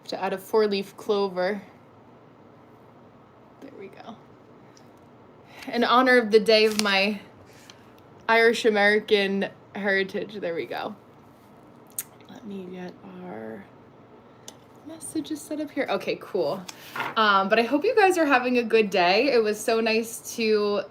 To add a 4-leaf clover. There we go. In honor of the day of my Irish American heritage. There we go. Let me get our messages set up here. Okay, cool. But I hope you guys are having a good day. It was so nice to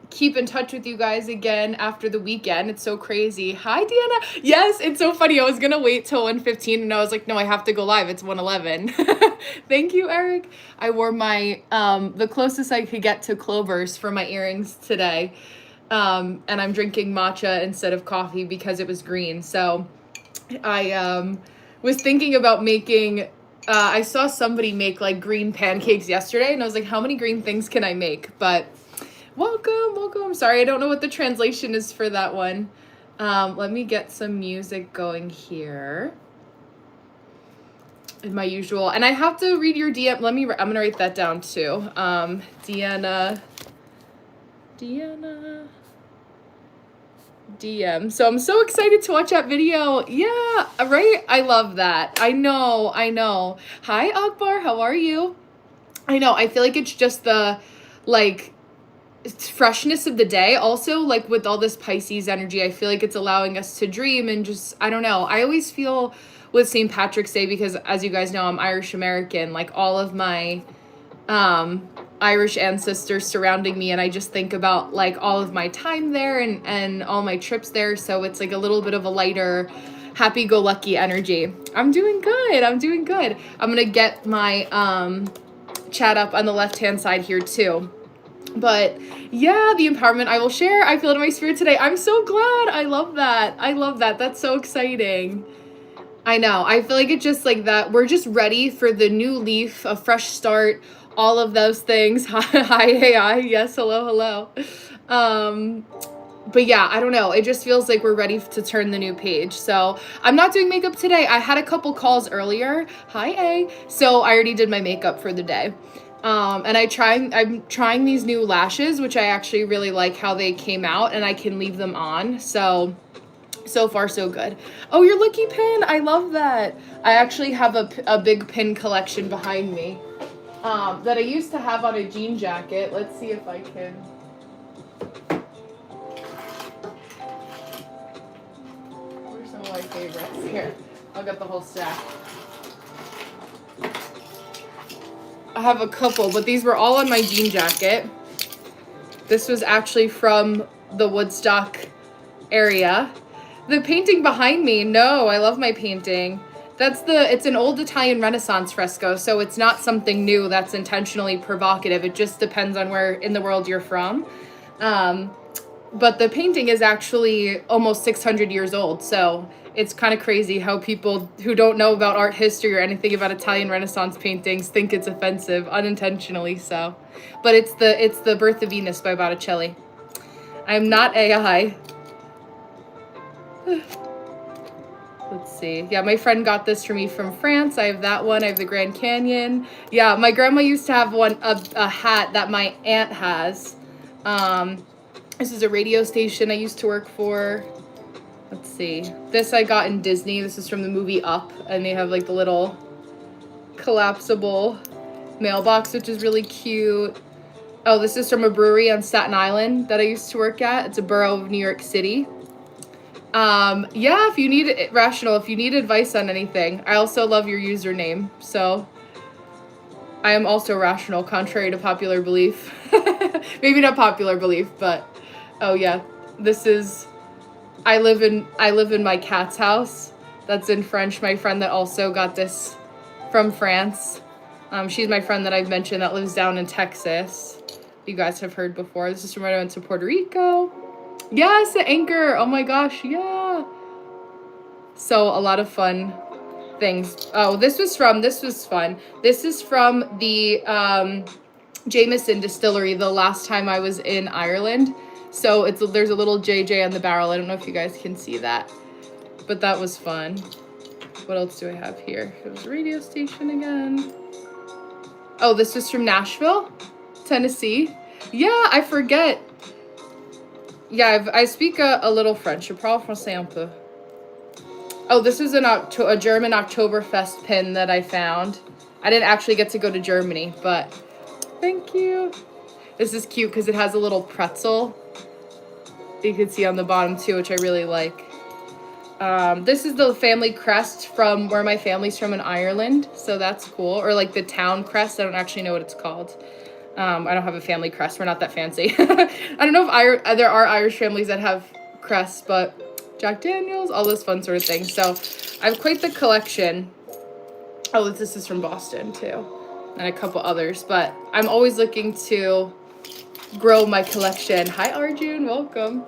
keep in touch with you guys again after the weekend. It's so crazy. Hi, Deanna. Yes, it's so funny. I was gonna wait till 1:15 and I was like, no, I have to go live. It's 1:11. Thank you, Eric. I wore my the closest I could get to clovers for my earrings today. And I'm drinking matcha instead of coffee because it was green. So I was thinking about making I saw somebody make like green pancakes yesterday and I was like, how many green things can I make? But welcome. Sorry, I don't know what the translation is for that one. Let me get some music going here. In my usual, and I have to read your DM. I'm gonna write that down too. Deanna DM. So I'm so excited to watch that video. Yeah, right? I love that. I know. Hi, Akbar. How are you? I know. I feel like it's just the, like, freshness of the day. Also, like, with all this Pisces energy, I feel like it's allowing us to dream and just, I don't know. I always feel with St. Patrick's Day, because as you guys know, I'm Irish American, like, all of my Irish ancestors surrounding me, and I just think about like all of my time there and all my trips there. So it's like a little bit of a lighter, happy-go-lucky energy. I'm doing good. I'm gonna get my chat up on the left-hand side here too. But yeah, the empowerment I will share. I feel it in my spirit today. I'm so glad. I love that. That's so exciting. I know. I feel like it's just like that. We're just ready for the new leaf, a fresh start, all of those things. Hi, AI. Yes, hello. But yeah, I don't know. It just feels like we're ready to turn the new page. So I'm not doing makeup today. I had a couple calls earlier. Hi, A. So I already did my makeup for the day. And I'm trying these new lashes, which I actually really like how they came out, and I can leave them on. So far so good. Oh, your lucky pin. I love that. I actually have a big pin collection behind me that I used to have on a jean jacket. Let's see if I can. Where's some of my favorites? Here, I'll get the whole stack. I have a couple, but these were all on my jean jacket. This was actually from the Woodstock area. The painting behind me, no, I love my painting. It's an old Italian Renaissance fresco, so it's not something new that's intentionally provocative. It just depends on where in the world you're from. But the painting is actually almost 600 years old, so it's kind of crazy how people who don't know about art history or anything about Italian Renaissance paintings think it's offensive, unintentionally so. But it's the Birth of Venus by Botticelli. I'm not AI. Let's see. Yeah, my friend got this for me from France. I have that one. I have the Grand Canyon. Yeah, my grandma used to have a hat that my aunt has. This is a radio station I used to work for. Let's see. This I got in Disney. This is from the movie Up, and they have like the little collapsible mailbox, which is really cute. Oh, this is from a brewery on Staten Island that I used to work at. It's a borough of New York City. Yeah, if you need Rational, if you need advice on anything, I also love your username. So I am also rational, contrary to popular belief. Maybe not popular belief, but oh yeah, this is, I live in my cat's house. That's in French. My friend that also got this from France. She's my friend that I've mentioned that lives down in Texas. You guys have heard before. This is from when I went to Puerto Rico. Yes, the Anchor. Oh my gosh, yeah. So a lot of fun things. Oh, this was fun. This is from the Jameson distillery the last time I was in Ireland. So there's a little JJ on the barrel. I don't know if you guys can see that, but that was fun. What else do I have here? It was a radio station again. Oh, this was from Nashville, Tennessee. Yeah, I forget. Yeah, I speak a little French. Je parle français un peu. Oh, this is a German Oktoberfest pin that I found. I didn't actually get to go to Germany, but thank you. This is cute because it has a little pretzel you can see on the bottom too, which I really like. This is the family crest from where my family's from in Ireland, so that's cool. Or like the town crest. I don't actually know what it's called. I don't have a family crest. We're not that fancy. I don't know if there are Irish families that have crests, but Jack Daniels, all those fun sort of things. So I have quite the collection. Oh, this is from Boston too, and a couple others. But I'm always looking to grow my collection. Hi, Arjun. Welcome.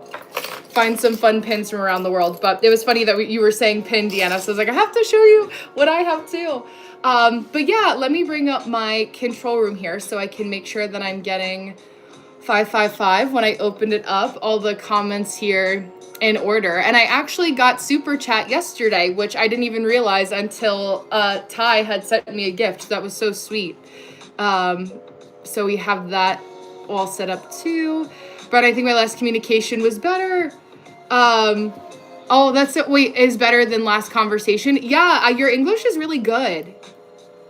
Find some fun pins from around the world. But it was funny that you were saying pin, Deanna. So I was like, I have to show you what I have too. But yeah, let me bring up my control room here so I can make sure that I'm getting 555 when I opened it up, all the comments here in order. And I actually got super chat yesterday, which I didn't even realize until Ty had sent me a gift. That was so sweet. So we have that all set up too. But I think my last communication was better. Oh, that's it. Wait, is better than last conversation? Yeah, your English is really good.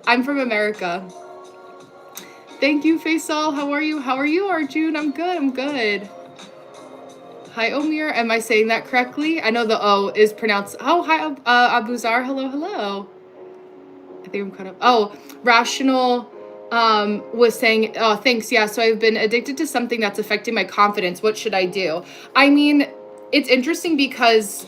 I'm from America. Thank you, Faisal. How are you? How are you, Arjun? I'm good. I'm good. Hi, Omir. Am I saying that correctly? I know the O is pronounced. Oh, hi, Abuzar. Hello, hello. I think I'm caught up. Oh, Rational was saying, oh, thanks. Yeah, so I've been addicted to something that's affecting my confidence. What should I do? I mean, it's interesting because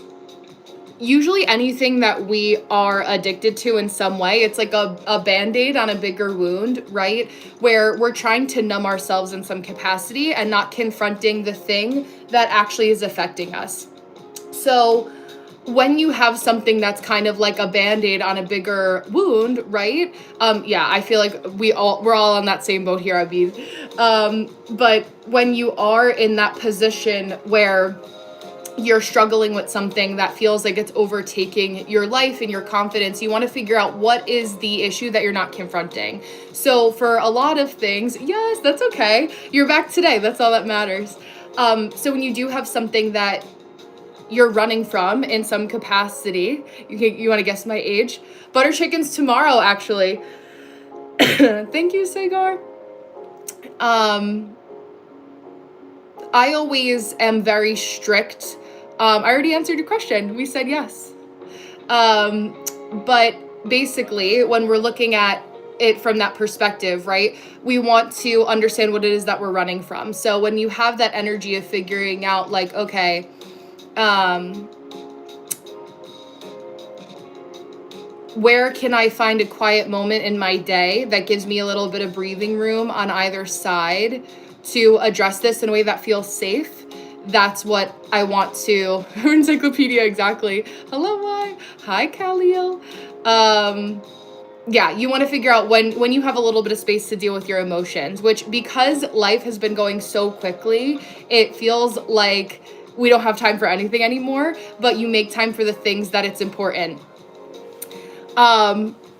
usually anything that we are addicted to in some way, it's like a Band-Aid on a bigger wound, right? Where we're trying to numb ourselves in some capacity and not confronting the thing that actually is affecting us. So when you have something that's kind of like a Band-Aid on a bigger wound, right? Yeah, I feel like we're all on that same boat here, Abid. But when you are in that position where you're struggling with something that feels like it's overtaking your life and your confidence, you want to figure out what is the issue that you're not confronting. So for a lot of things, yes, that's okay. You're back today. That's all that matters. So when you do have something that you're running from in some capacity, you want to guess my age? Butter chicken's tomorrow, actually. Thank you, Sagar. I always am very strict. I already answered your question. We said yes. But basically, when we're looking at it from that perspective, right, we want to understand what it is that we're running from. So when you have that energy of figuring out, like, okay, where can I find a quiet moment in my day that gives me a little bit of breathing room on either side to address this in a way that feels safe? That's what I want to. Encyclopedia, exactly. Hello, hi, Khalil. Yeah, you want to figure out when you have a little bit of space to deal with your emotions, which because life has been going so quickly, it feels like we don't have time for anything anymore, but you make time for the things that it's important.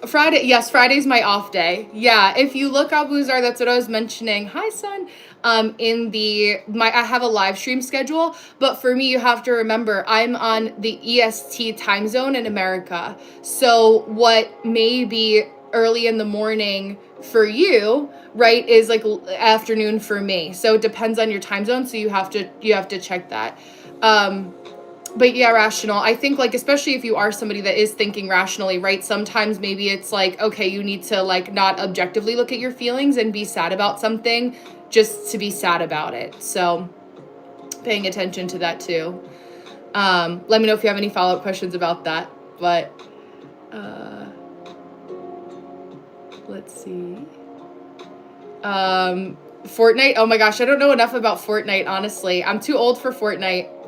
Friday, yes, Friday's my off day. Yeah, if you look up Abuzar, that's what I was mentioning. Hi, son. I have a live stream schedule, but for me, you have to remember I'm on the EST time zone in America. So what may be early in the morning for you, right, is like afternoon for me. So it depends on your time zone. So you have to check that. But yeah, rational. I think, like, especially if you are somebody that is thinking rationally, right? Sometimes maybe it's like, okay, you need to like not objectively look at your feelings and be sad about something just to be sad about it. So paying attention to that too. Let me know if you have any follow-up questions about that. But let's see. Fortnite. Oh my gosh, I don't know enough about Fortnite, honestly. I'm too old for Fortnite.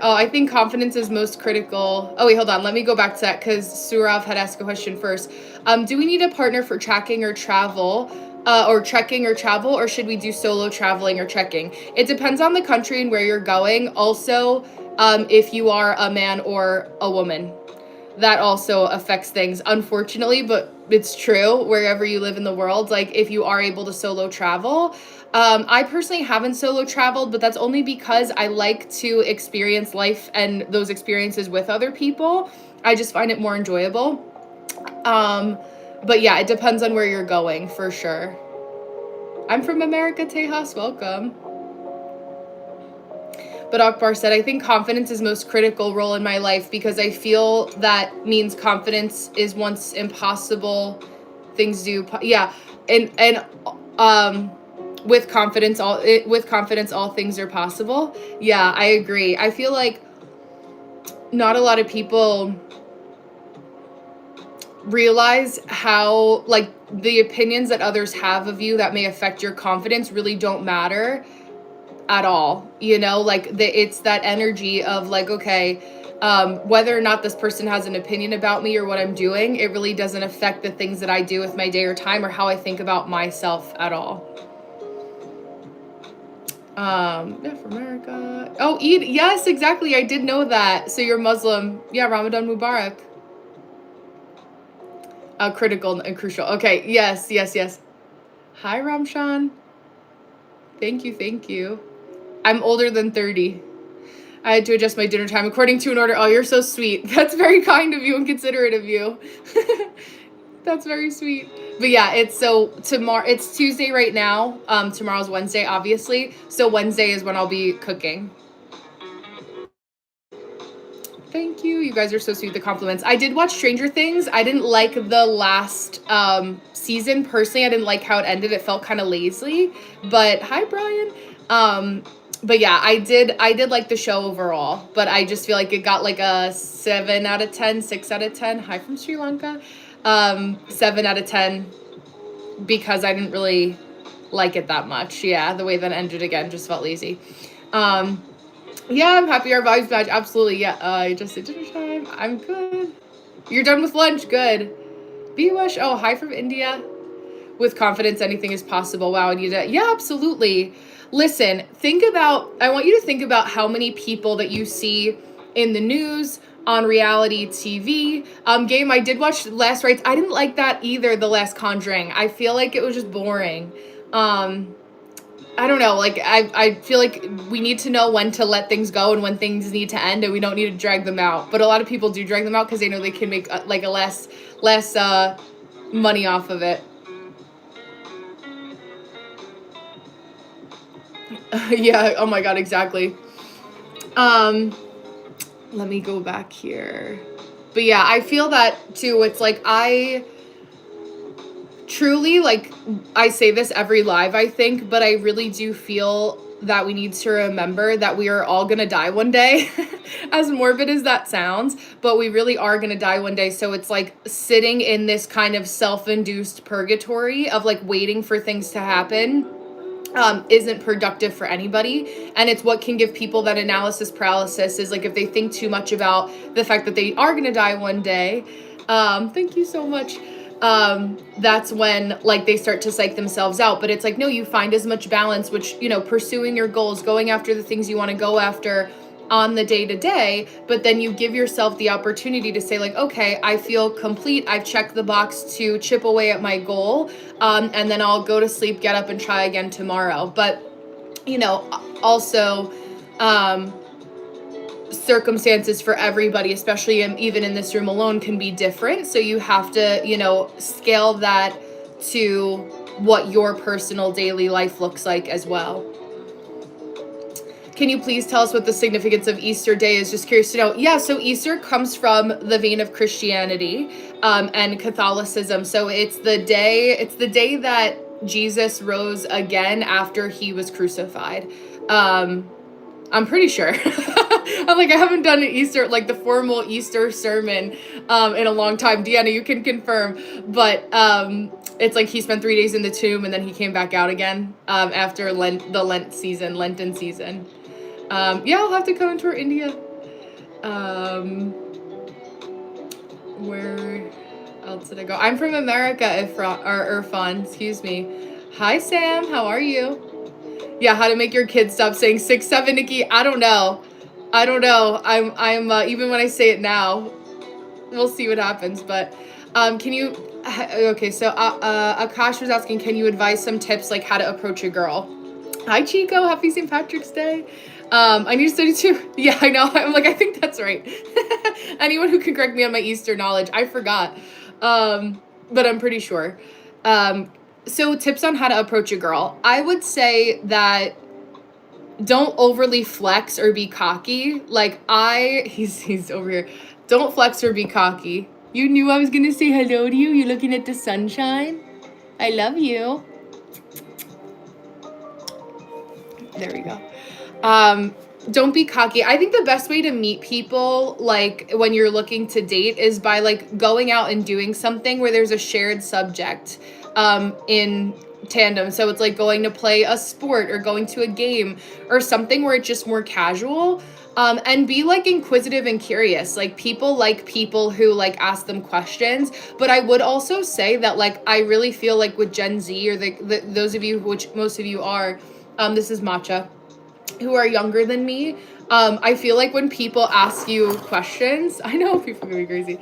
Oh, I think confidence is most critical. Oh, wait, hold on. Let me go back to that because Surav had asked a question first. Do we need a partner for tracking or travel, or trekking or travel, or should we do solo traveling or trekking? It depends on the country and where you're going. Also, if you are a man or a woman. that also affects things, unfortunately, but it's true wherever you live in the world. Like if you are able to solo travel, I personally haven't solo traveled, but that's only because I like to experience life and those experiences with other people. I just find it more enjoyable. But yeah, it depends on where you're going for sure. I'm from America, Tejas, welcome. But Akbar said, I think confidence is most critical role in my life because I feel that means confidence is once impossible. Things do, yeah, and with confidence, all things are possible. Yeah, I agree. I feel like not a lot of people realize how like the opinions that others have of you that may affect your confidence really don't matter at all, you know, like it's that energy of like, okay, whether or not this person has an opinion about me or what I'm doing, it really doesn't affect the things that I do with my day or time or how I think about myself at all. Yeah, for America. Oh, Eid, yes, exactly, I did know that. So you're Muslim. Yeah, Ramadan Mubarak. Critical and crucial. Okay, yes. Hi, Ramshan. Thank you. I'm older than 30. I had to adjust my dinner time according to an order. Oh, you're so sweet. That's very kind of you and considerate of you. That's very sweet. But yeah, it's so tomorrow. It's Tuesday right now. Tomorrow's Wednesday, obviously. So Wednesday is when I'll be cooking. Thank you. You guys are so sweet. The compliments. I did watch Stranger Things. I didn't like the last season personally. I didn't like how it ended. It felt kind of lazy. But hi, Brian. But yeah, I did like the show overall. But I just feel like it got like a 7 out of 10, 6 out of 10. Hi from Sri Lanka. 7 out of 10 because I didn't really like it that much. Yeah, the way that it ended again just felt lazy. Yeah, I'm happy our vibes match. Absolutely. Yeah, I just did dinner time. I'm good. You're done with lunch. Good. Biwash. Oh, hi from India. With confidence, anything is possible. Wow, yeah, absolutely. Listen, I want you to think about how many people that you see in the news, on reality TV. Game, I did watch Last Rites. I didn't like that either, The Last Conjuring. I feel like it was just boring. I don't know, like, I feel like we need to know when to let things go and when things need to end, and we don't need to drag them out. But a lot of people do drag them out because they know they can make, like, a less money off of it. Yeah, oh my god, exactly. Let me go back here. But yeah, I feel that, too. It's like, I truly, like, I say this every live, I think, but I really do feel that we need to remember that we are all gonna die one day, as morbid as that sounds, but we really are gonna die one day. So it's like sitting in this kind of self-induced purgatory of like waiting for things to happen isn't productive for anybody. And it's what can give people that analysis paralysis, is like if they think too much about the fact that they are gonna die one day. Thank you so much. That's when like they start to psych themselves out. But it's like, no, you find as much balance, which, you know, pursuing your goals, going after the things you want to go after on the day to day, but then you give yourself the opportunity to say like, okay, I feel complete. I've checked the box to chip away at my goal. And then I'll go to sleep, get up and try again tomorrow. But, you know, also, circumstances for everybody, especially even in this room alone, can be different. So you have to, you know, scale that to what your personal daily life looks like as well. Can you please tell us what the significance of Easter Day is? Just curious to know. Yeah, so Easter comes from the vein of Christianity and Catholicism. So it's the day that Jesus rose again after he was crucified. I'm pretty sure. I'm like, I haven't done an Easter, like the formal Easter sermon in a long time. Deanna, you can confirm. But it's like he spent 3 days in the tomb and then he came back out again after Lenten season. Yeah, I'll have to come and tour India. Where else did I go? I'm from America, Irfan, excuse me. Hi, Sam, how are you? Yeah, how to make your kids stop saying 6'7", Nikki? I don't know. I'm even when I say it now. we'll see what happens. But can you? Okay, so Akash was asking, can you advise some tips like how to approach a girl? Hi Chico, happy St. Patrick's Day. I need to study too. Yeah, I know. I'm like, I think that's right. Anyone who can correct me on my Easter knowledge, I forgot. But I'm pretty sure. So tips on how to approach a girl. I would say that don't overly flex or be cocky. Like he's over here. Don't flex or be cocky. You knew I was gonna say hello to you. You're looking at the sunshine. I love you. There we go. Don't be cocky. I think the best way to meet people, like when you're looking to date, is by like going out and doing something where there's a shared subject in tandem. So it's like going to play a sport or going to a game or something where it's just more casual. And be like inquisitive and curious. Like people who like ask them questions. But I would also say that like I really feel like with Gen Z or those of you, which most of you are, this is Matcha, who are younger than me, I feel like when people ask you questions, I know people are gonna be crazy,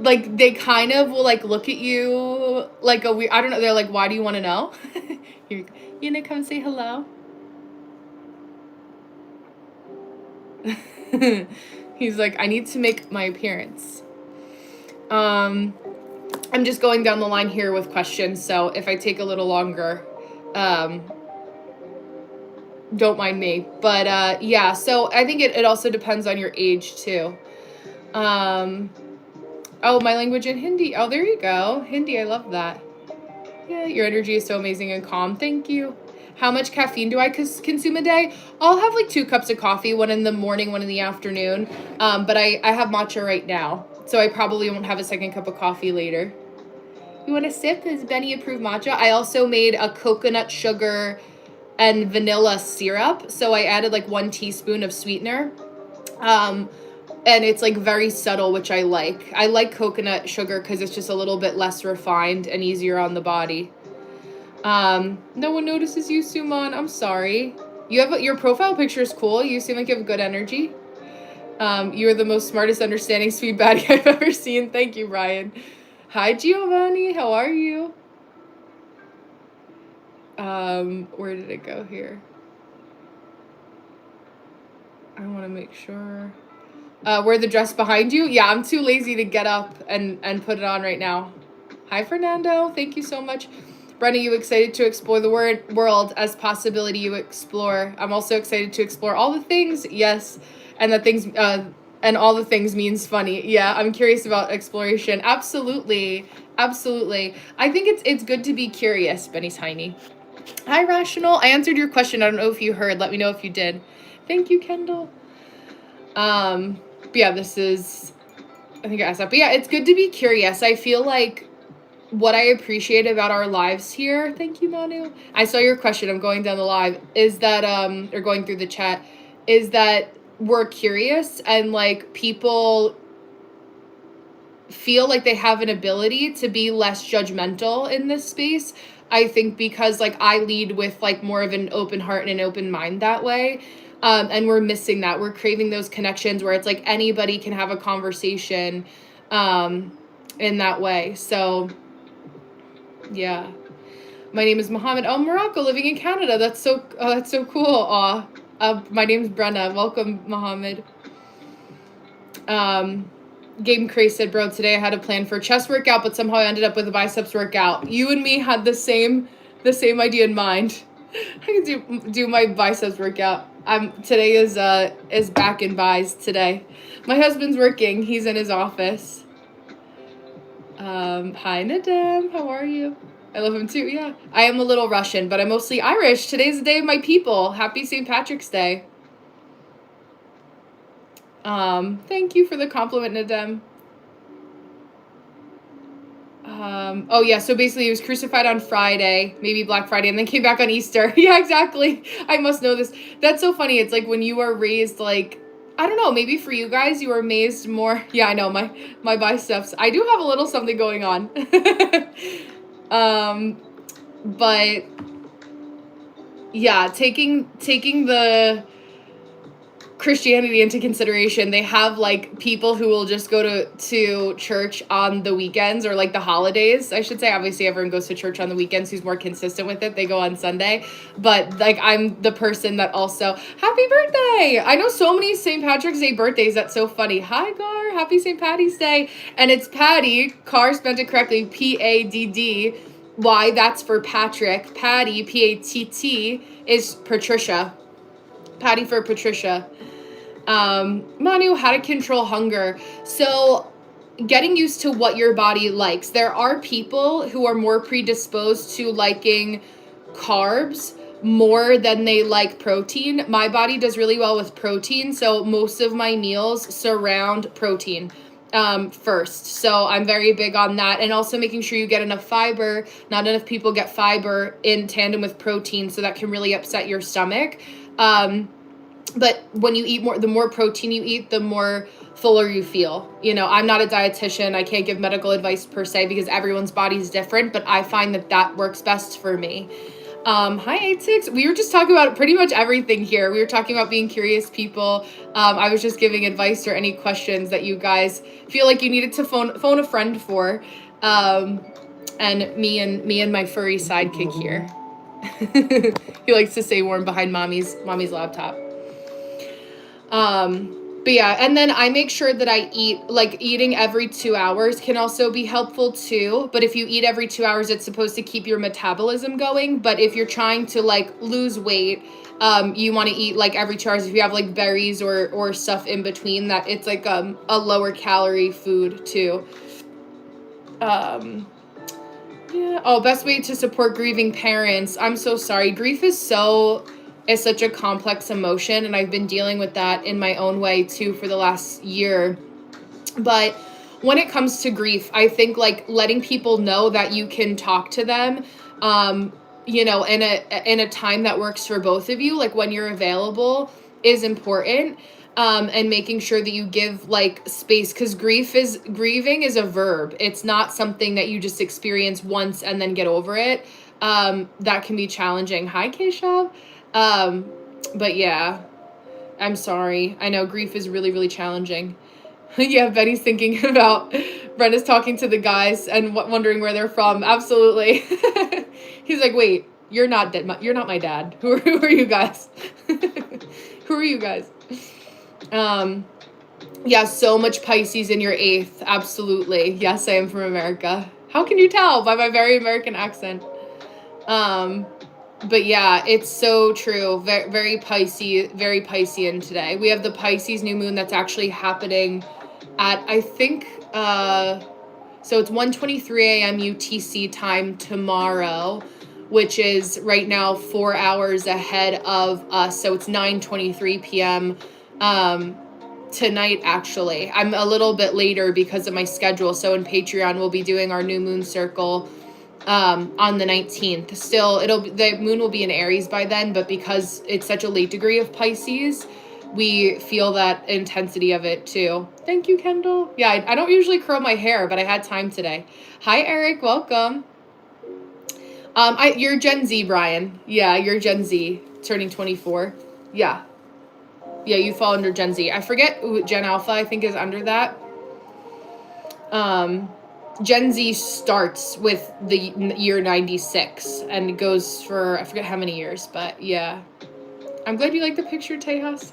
like they kind of will like look at you like a weird, I don't know, they're like, why do you want to know? You gonna come say hello? He's like, I need to make my appearance. I'm just going down the line here with questions, so if I take a little longer, don't mind me. But yeah, so I think it also depends on your age too. Oh, my language in Hindi. Oh, there you go. Hindi, I love that. Yeah, your energy is so amazing and calm. Thank you. How much caffeine do I consume a day? I'll have like 2 cups of coffee, one in the morning, one in the afternoon. But I have matcha right now, so I probably won't have a second cup of coffee later. You want a sip? Is Benny approved matcha? I also made a coconut sugar and vanilla syrup. So I added like 1 teaspoon of sweetener. And it's like very subtle, which I like. I like coconut sugar because it's just a little bit less refined and easier on the body. No one notices you, Suman. I'm sorry. Your profile picture is cool. You seem like you have good energy. You're the most smartest, understanding sweet baddie I've ever seen. Thank you, Ryan. Hi, Giovanni. How are you? Where did it go here? I want to make sure. Wear the dress behind you? Yeah, I'm too lazy to get up and put it on right now. Hi, Fernando. Thank you so much. Brenna, you excited to explore the world as possibility you explore. I'm also excited to explore all the things. Yes. And the things, and all the things means funny. Yeah, I'm curious about exploration. Absolutely. Absolutely. I think it's good to be curious, Benny Tiny. Hi, Rational. I answered your question. I don't know if you heard. Let me know if you did. Thank you, Kendall. But yeah, this is, I think I asked that. But yeah, it's good to be curious. I feel like what I appreciate about our lives here, thank you, Manu. I saw your question. I'm going down the live. Is that, or going through the chat, is that we're curious and like people feel like they have an ability to be less judgmental in this space. I think because like I lead with like more of an open heart and an open mind that way. And we're missing that. We're craving those connections where it's like anybody can have a conversation in that way. So yeah. My name is Mohammed. Oh, Morocco, living in Canada. That's so cool. My name's Brenna. Welcome, Mohammed. Game Craze said, bro, today I had a plan for a chest workout, but somehow I ended up with a biceps workout. You and me had the same idea in mind. I can do my biceps workout. Today is back in bis today. My husband's working. He's in his office. Hi Nadem, how are you? I love him too, yeah. I am a little Russian, but I'm mostly Irish. Today's the day of my people. Happy St. Patrick's Day. Thank you for the compliment, Nadem. Oh yeah, so basically he was crucified on Friday, maybe Black Friday, and then came back on Easter. Yeah, exactly. I must know this. That's so funny. It's like when you are raised, like, I don't know, maybe for you guys, you were raised more. Yeah, I know, my biceps. I do have a little something going on. But yeah, taking the Christianity into consideration, they have like people who will just go to church on the weekends, or like the holidays, I should say. Obviously everyone goes to church on the weekends who's more consistent with it. They go on Sunday. But like I'm the person that also, happy birthday! I know so many St. Patrick's Day birthdays. That's so funny. Hi Gar, happy St. Patty's Day. And it's Patty, Carr spelled it correctly, P-A-D-D-Y, that's for Patrick. Patty, P-A-T-T, is Patricia. Patty for Patricia. Manu, how to control hunger. So getting used to what your body likes. There are people who are more predisposed to liking carbs more than they like protein. My body does really well with protein, so most of my meals surround protein first. So I'm very big on that, and also making sure you get enough fiber. Not enough people get fiber in tandem with protein, so that can really upset your stomach. But when you eat more, the more protein you eat, the more fuller you feel. You know, I'm not a dietitian. I can't give medical advice per se because everyone's body is different, but I find that that works best for me. Hi, 86. We were just talking about pretty much everything here. We were talking about being curious people. I was just giving advice or any questions that you guys feel like you needed to phone a friend for. And me and my furry sidekick here. He likes to stay warm behind mommy's laptop. But yeah, and then I make sure that I eat, like eating every 2 hours can also be helpful too. But if you eat every 2 hours, it's supposed to keep your metabolism going. But if you're trying to like lose weight, you want to eat like every 2 hours. If you have like berries or stuff in between, that it's like a lower calorie food too. Yeah. Oh, best way to support grieving parents. I'm so sorry. Grief is such a complex emotion, and I've been dealing with that in my own way too for the last year. But when it comes to grief, I think like letting people know that you can talk to them, you know, in a time that works for both of you, like when you're available, is important. And making sure that you give like space, because grieving is a verb. It's not something that you just experience once and then get over it. That can be challenging. Hi, Keshav. But yeah, I'm sorry. I know grief is really, really challenging. Yeah, Betty's thinking about Brenna's talking to the guys and wondering where they're from. Absolutely. He's like, wait, you're not dead. You're not my dad. Who are you guys? Who are you guys? Yeah, so much Pisces in your 8th. Absolutely. Yes, I am from America. How can you tell? By my very American accent. But yeah, it's so true. Very Piscean today. We have the Pisces new moon that's actually happening at, I think, so it's 1:23 a.m. UTC time tomorrow, which is right now 4 hours ahead of us. So it's 9:23 p.m. Tonight, actually. I'm a little bit later because of my schedule. So in Patreon, we'll be doing our new moon circle on the 19th. Still, the moon will be in Aries by then, but because it's such a late degree of Pisces, we feel that intensity of it too. Thank you, Kendall. Yeah, I don't usually curl my hair, but I had time today. Hi, Eric. Welcome. You're Gen Z, Brian. Yeah, you're Gen Z, turning 24. Yeah. Yeah, you fall under Gen Z. I forget, Gen Alpha, I think, is under that. Gen Z starts with the year 96 and goes for, I forget how many years, but yeah. I'm glad you like the picture, Tejas.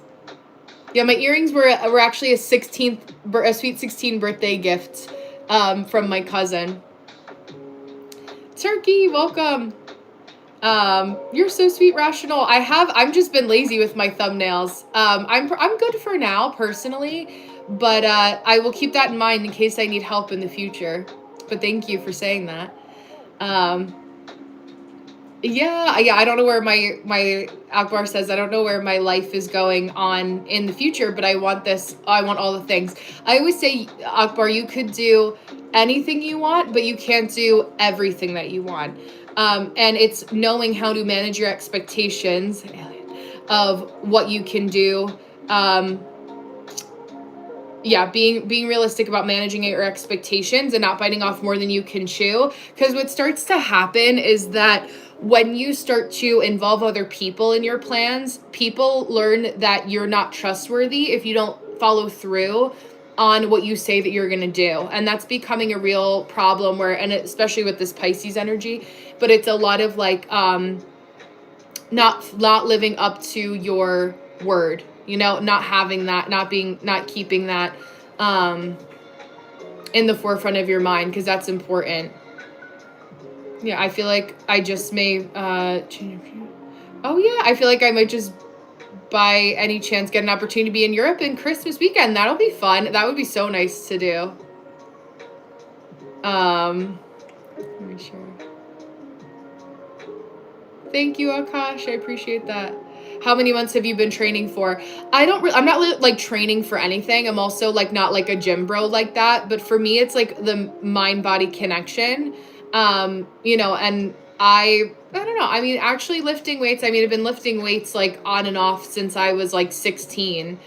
Yeah, my earrings were actually a sweet 16 birthday gift from my cousin. Turkey, welcome. You're so sweet, Rational. I've just been lazy with my thumbnails. I'm good for now, personally, but I will keep that in mind in case I need help in the future. But thank you for saying that. Yeah, I don't know where my Akbar says, I don't know where my life is going on in the future, but I want all the things. I always say, Akbar, you could do anything you want, but you can't do everything that you want. And it's knowing how to manage your expectations of what you can do. being realistic about managing your expectations and not biting off more than you can chew. Because what starts to happen is that when you start to involve other people in your plans, people learn that you're not trustworthy if you don't follow through on what you say that you're going to do. And that's becoming a real problem where, and especially with this Pisces energy, but it's a lot of like, not living up to your word, not having that, not keeping that, in the forefront of your mind, because that's important. Yeah, I feel like I just may, oh yeah, I feel like I might just by any chance get an opportunity to be in Europe in Christmas weekend. That'll be fun. That would be so nice to do. Let me share. Thank you, Akash. I appreciate that. How many months have you been training for? I'm not like training for anything. I'm also like not like a gym bro like that. But for me, it's like the mind body connection. And I don't know. I mean, actually lifting weights, I've been lifting weights like on and off since I was like 16.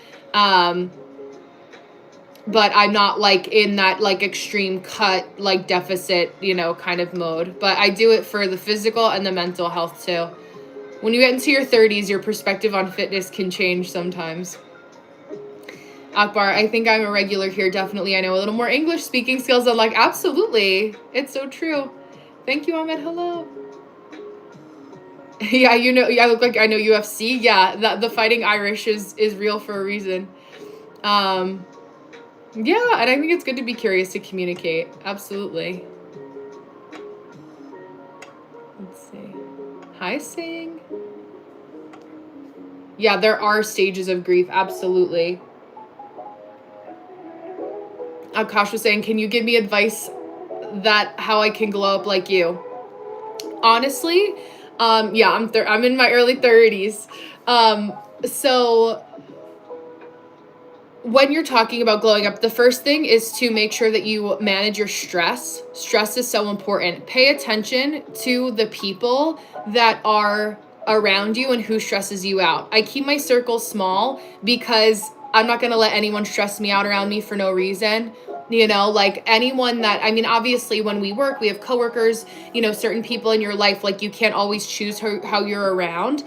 But I'm not like in that like extreme cut, like deficit, kind of mode. But I do it for the physical and the mental health too. When you get into your 30s, your perspective on fitness can change sometimes. Akbar, I think I'm a regular here. Definitely. I know a little more English speaking skills. I'm like, absolutely. It's so true. Thank you, Ahmed. Hello. Yeah, I look like I know UFC. Yeah, the fighting Irish is real for a reason. Yeah, and I think it's good to be curious to communicate. Absolutely. Let's see. Hi, Sing. Yeah, there are stages of grief. Absolutely. Akash was saying, can you give me advice that how I can glow up like you? Honestly, yeah, I'm in my early 30s. So when you're talking about glowing up, the first thing is to make sure that you manage your stress. Stress is so important. Pay attention to the people that are around you and who stresses you out. I keep my circle small because I'm not going to let anyone stress me out around me for no reason. Like anyone that, obviously when we work, we have coworkers, certain people in your life, like you can't always choose how you're around.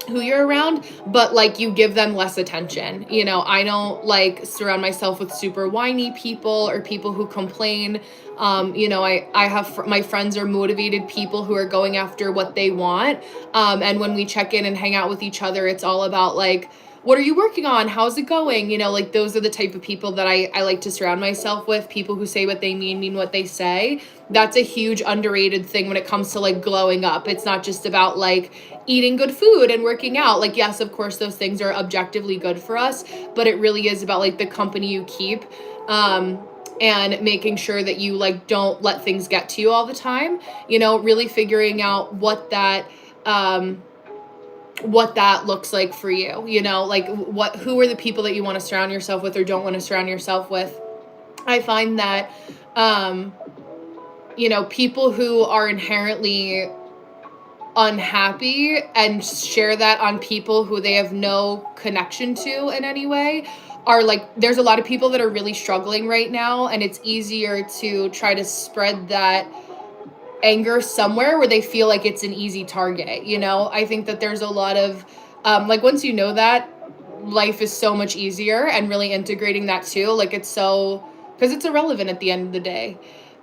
Who you're around, but like you give them less attention. I don't like surround myself with super whiny people or people who complain. I have my friends are motivated people who are going after what they want. And when we check in and hang out with each other, it's all about like, what are you working on? How's it going? Like those are the type of people that I like to surround myself with. People who say what they mean what they say. That's a huge underrated thing when it comes to like glowing up. It's not just about like eating good food and working out. Like, yes, of course, those things are objectively good for us, but it really is about like the company you keep, and making sure that you like don't let things get to you all the time, really figuring out what that looks like for you, like who are the people that you want to surround yourself with or don't want to surround yourself with. I find that, people who are inherently unhappy and share that on people who they have no connection to in any way are like, there's a lot of people that are really struggling right now, and it's easier to try to spread that anger somewhere where they feel like it's an easy target. I think that there's a lot of like once you know that, life is so much easier, and really integrating that too, like it's so, because it's irrelevant at the end of the day.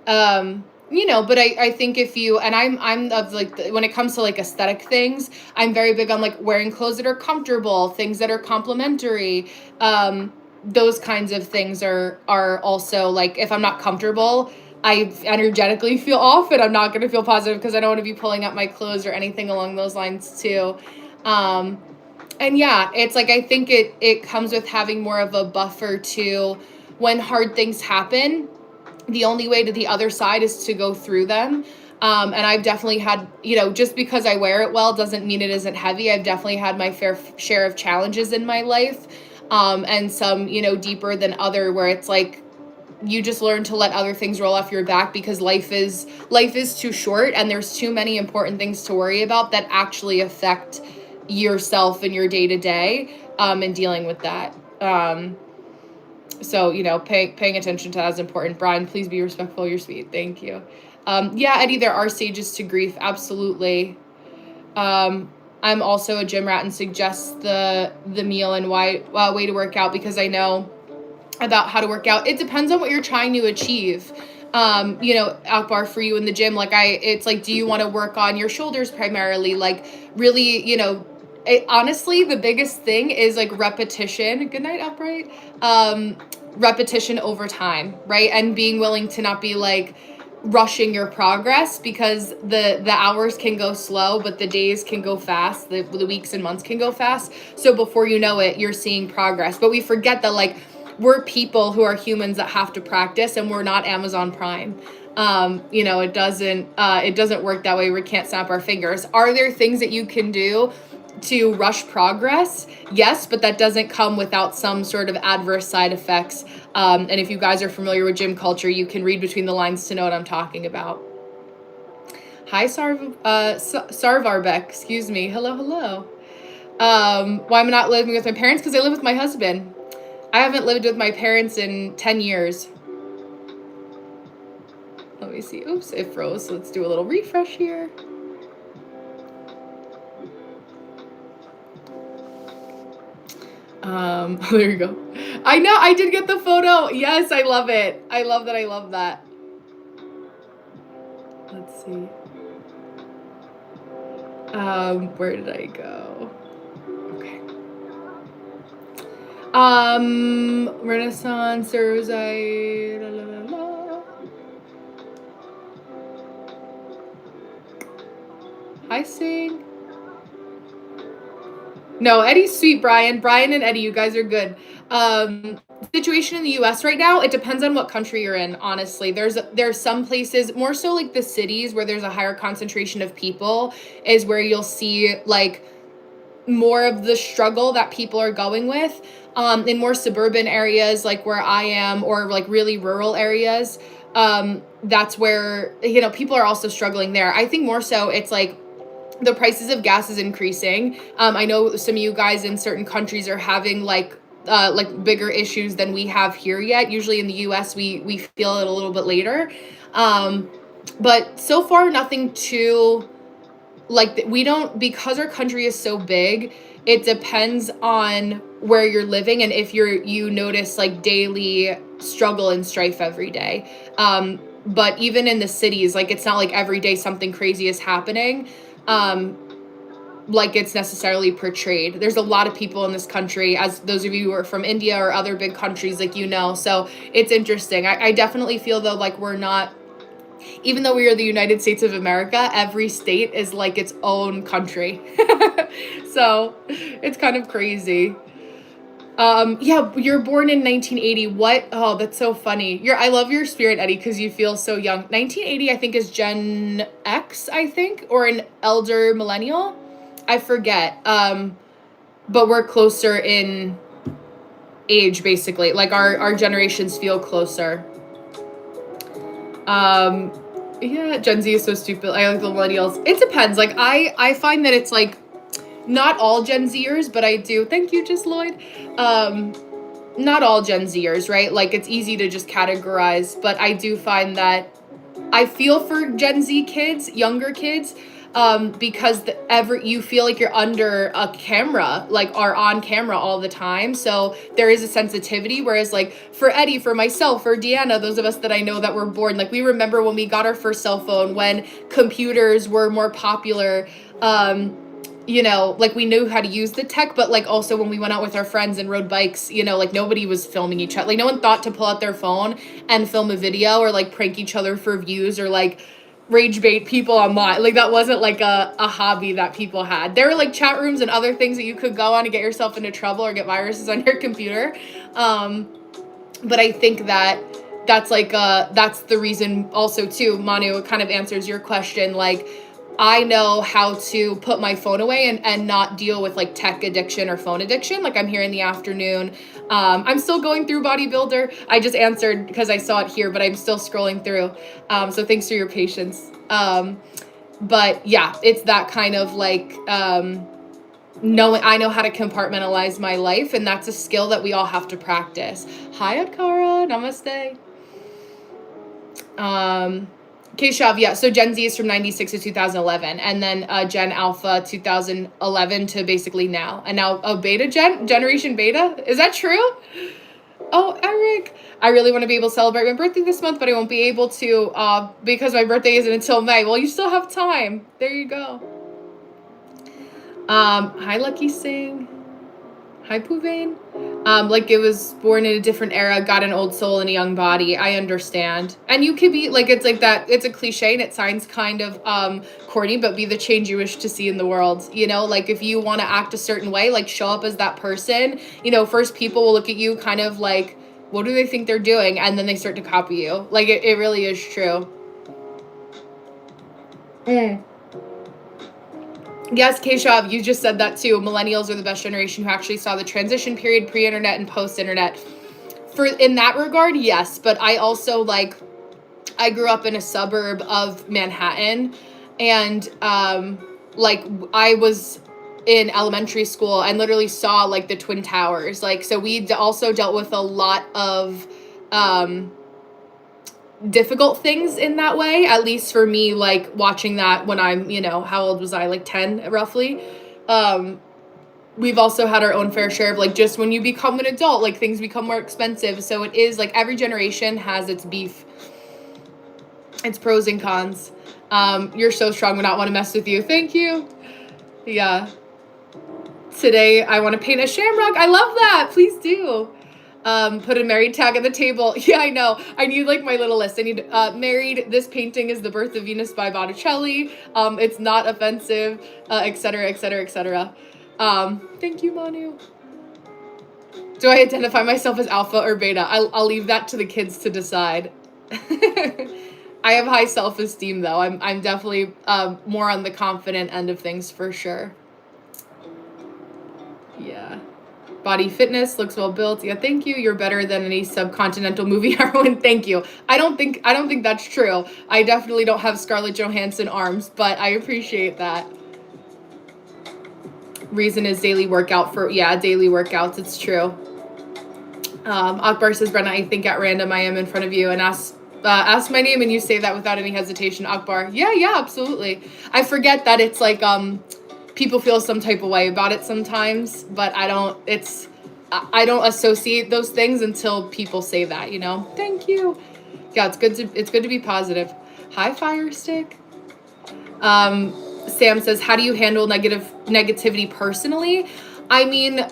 But I think if you, and I'm of like, when it comes to like aesthetic things, I'm very big on like wearing clothes that are comfortable, things that are complimentary. Those kinds of things are also like, if I'm not comfortable, I energetically feel off, and I'm not going to feel positive because I don't want to be pulling up my clothes or anything along those lines too. And yeah, it's like, I think it comes with having more of a buffer to when hard things happen. The only way to the other side is to go through them. And I've definitely had, just because I wear it well doesn't mean it isn't heavy. I've definitely had my fair share of challenges in my life. And some, deeper than other, where it's like, you just learn to let other things roll off your back, because life is too short, and there's too many important things to worry about that actually affect yourself and your day to day, and dealing with that. So, paying attention to that is important. Brian, please be respectful. You're sweet. Thank you. Yeah, Eddie, there are stages to grief. Absolutely. I'm also a gym rat and suggest the meal and way to work out, because I know about how to work out. It depends on what you're trying to achieve. Akbar, for you in the gym, it's like, do you want to work on your shoulders primarily? Like, really, honestly, the biggest thing is like repetition. Good night, upright. Repetition over time, right? And being willing to not be like rushing your progress, because the hours can go slow, but the days can go fast. The weeks and months can go fast. So before you know it, you're seeing progress. But we forget that, like, we're people who are humans that have to practice, and we're not Amazon Prime. It doesn't work that way. We can't snap our fingers. Are there things that you can do to rush progress? Yes, but that doesn't come without some sort of adverse side effects. And if you guys are familiar with gym culture, you can read between the lines to know what I'm talking about. Hi, Sarvarbek. Excuse me. Hello. Why am I not living with my parents? Because I live with my husband. I haven't lived with my parents in 10 years. Let me see. Oops, it froze. So let's do a little refresh here. There you go. I know, I did get the photo. Yes, I love it. I love that. Let's see. Where did I go? Okay. Renaissance, Cersei, la la la la. Hi, Sing. No, Eddie's sweet, Brian. Brian and Eddie, you guys are good. Situation in the US right now, it depends on what country you're in, honestly. There's some places, more so like the cities where there's a higher concentration of people, is where you'll see like more of the struggle that people are going with. In more suburban areas like where I am, or like really rural areas, that's where, people are also struggling there. I think more so it's like the prices of gas is increasing. I know some of you guys in certain countries are having like bigger issues than we have here yet. Usually in the US, we feel it a little bit later. But so far, nothing too, like, we don't, because our country is so big, it depends on where you're living and if you notice like daily struggle and strife every day. But even in the cities, like, it's not like every day something crazy is happening. Like it's necessarily portrayed. There's a lot of people in this country, as those of you who are from India or other big countries, like, so it's interesting. I definitely feel though, like, we're not, even though we are the United States of America, every state is like its own country. So it's kind of crazy. Yeah, you're born in 1980. What? Oh, that's so funny. I love your spirit, Eddie, because you feel so young. 1980, I think, is Gen X, I think, or an elder millennial. I forget. But we're closer in age, basically. Like our generations feel closer. Yeah, Gen Z is so stupid. I like the millennials. It depends. Like, I find that it's like not all Gen Zers, but I do. Thank you, just Lloyd. Not all Gen Zers, right? Like, it's easy to just categorize, but I do find that I feel for Gen Z kids, younger kids, because you feel like you're under a camera, like, are on camera all the time. So there is a sensitivity. Whereas, like, for Eddie, for myself, for Deanna, those of us that I know that were born, like, we remember when we got our first cell phone, when computers were more popular. Like, we knew how to use the tech, but like also when we went out with our friends and rode bikes, like, nobody was filming each other. Like, no one thought to pull out their phone and film a video or like prank each other for views or like rage bait people online. Like, that wasn't like a hobby that people had. There were like chat rooms and other things that you could go on to get yourself into trouble or get viruses on your computer. But I think that's like that's the reason also too, Manu, it kind of answers your question. Like, I know how to put my phone away and not deal with like tech addiction or phone addiction. Like, I'm here in the afternoon. I'm still going through Bodybuilder. I just answered because I saw it here, but I'm still scrolling through. So thanks for your patience. But yeah, it's that kind of like, I know how to compartmentalize my life, and that's a skill that we all have to practice. Hi, Adkara. Namaste. Keshav, yeah, so Gen Z is from 96 to 2011, and then Gen Alpha 2011 to basically now. And now Generation Beta? Is that true? Oh, Eric. I really want to be able to celebrate my birthday this month, but I won't be able to because my birthday isn't until May. Well, you still have time. There you go. Hi, Lucky Singh. Hi, Poovain. Like, it was born in a different era, got an old soul in a young body. I understand. And you could be, like, it's like that, it's a cliche and it sounds kind of corny, but be the change you wish to see in the world. You know, like, if you want to act a certain way, like, show up as that person. You know, first people will look at you kind of like, what do they think they're doing? And then they start to copy you. Like, it really is true. Yes, Keshav, you just said that too. Millennials are the best generation who actually saw the transition period, pre-internet and post-internet. In that regard, yes, but I also, like, I grew up in a suburb of Manhattan, and like, I was in elementary school and literally saw, like, the Twin Towers. Like, so we also dealt with a lot of difficult things in that way, at least for me, like, watching that when I'm, you know, how old was I, like 10 roughly. We've also had our own fair share of, like, just when you become an adult, like, things become more expensive. So it is like every generation has its beef, its pros and cons. You're so strong, would not want to mess with you. Thank you. Yeah, today I want to paint a shamrock. I love that. Please do. Put a married tag at the table. Yeah, I know. I need, like, my little list. I need married. This painting is The Birth of Venus by Botticelli. It's not offensive, etc., etc., etc. Thank you, Manu. Do I identify myself as alpha or beta? I'll leave that to the kids to decide. I have high self-esteem, though. I'm definitely more on the confident end of things for sure. Yeah. Body fitness, looks well built. Yeah, thank you. You're better than any subcontinental movie heroine. Thank you. I don't think that's true. I definitely don't have Scarlett Johansson arms, but I appreciate that. Reason is daily workout daily workouts. It's true. Akbar says, Brenna, I think at random I am in front of you, and ask my name and you say that without any hesitation. Akbar. Yeah, absolutely. I forget that it's like people feel some type of way about it sometimes, but I don't associate those things until people say that, you know. Thank you. Yeah, it's good to be positive. Hi, Fire Stick. Sam says, how do you handle negativity personally? I mean,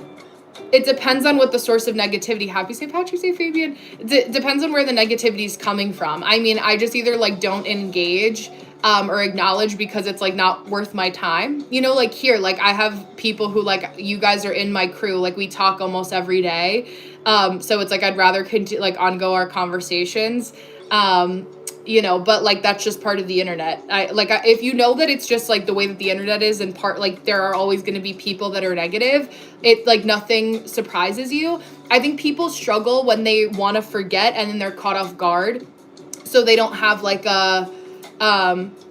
it depends on what the source of negativity. Happy St. Patrick's Day, Fabian. Depends on where the negativity is coming from. I mean, I just either, like, don't engage or acknowledge because it's, like, not worth my time. You know, like, here, like, I have people who, like, you guys are in my crew. Like, we talk almost every day. So it's, like, I'd rather continue, like, on-go our conversations. You know, but, like, that's just part of the internet. If you know that it's just, like, the way that the internet is, and part, like, there are always going to be people that are negative, it, like, nothing surprises you. I think people struggle when they want to forget and then they're caught off guard. So they don't have, like,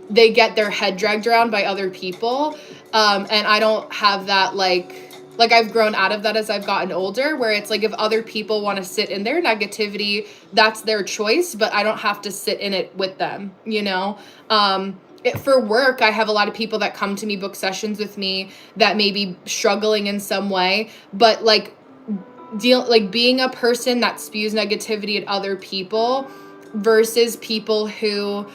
they get their head dragged around by other people. And I don't have that, like, I've grown out of that as I've gotten older, where it's like, if other people want to sit in their negativity, that's their choice, but I don't have to sit in it with them, you know? For work, I have a lot of people that come to me, book sessions with me, that may be struggling in some way, but, like, being a person that spews negativity at other people versus people who,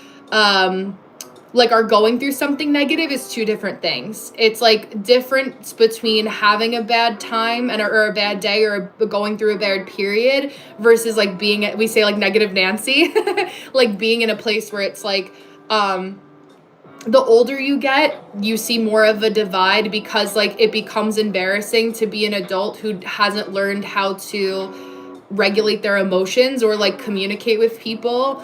like, are going through something negative is two different things. It's, like, difference between having a bad time or a bad day or going through a bad period versus, like, we say, like, negative Nancy, like, being in a place where it's, like, the older you get, you see more of a divide because, like, it becomes embarrassing to be an adult who hasn't learned how to regulate their emotions or, like, communicate with people.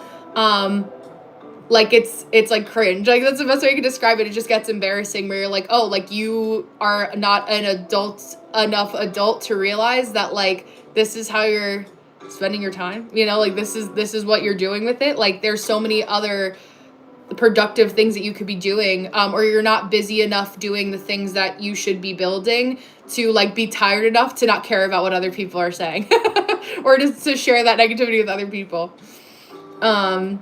Like, it's like cringe. Like, that's the best way I can describe it. It just gets embarrassing where you're like, oh, like, you are not an adult to realize that, like, this is how you're spending your time, you know, like, this is what you're doing with it. Like, there's so many other productive things that you could be doing, or you're not busy enough doing the things that you should be building to like be tired enough to not care about what other people are saying or to share that negativity with other people. But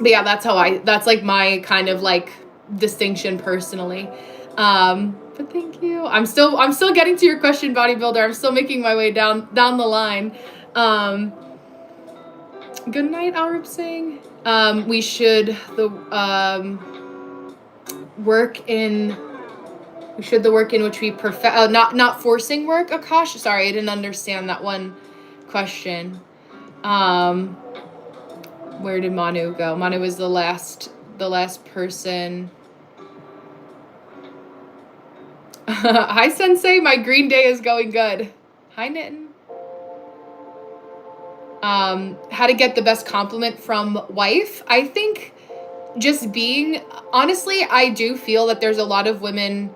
yeah, that's like my kind of like distinction personally. But thank you. I'm still getting to your question, bodybuilder. I'm still making my way down the line. Good night, Arab Singh. We should the work in which we perfect. Not forcing work. Akash, sorry, I didn't understand that one question. Where did Manu go? Manu was the last person. Hi, Sensei. My green day is going good. Hi, Nitin. How to get the best compliment from wife? I think just being, honestly, I do feel that there's a lot of women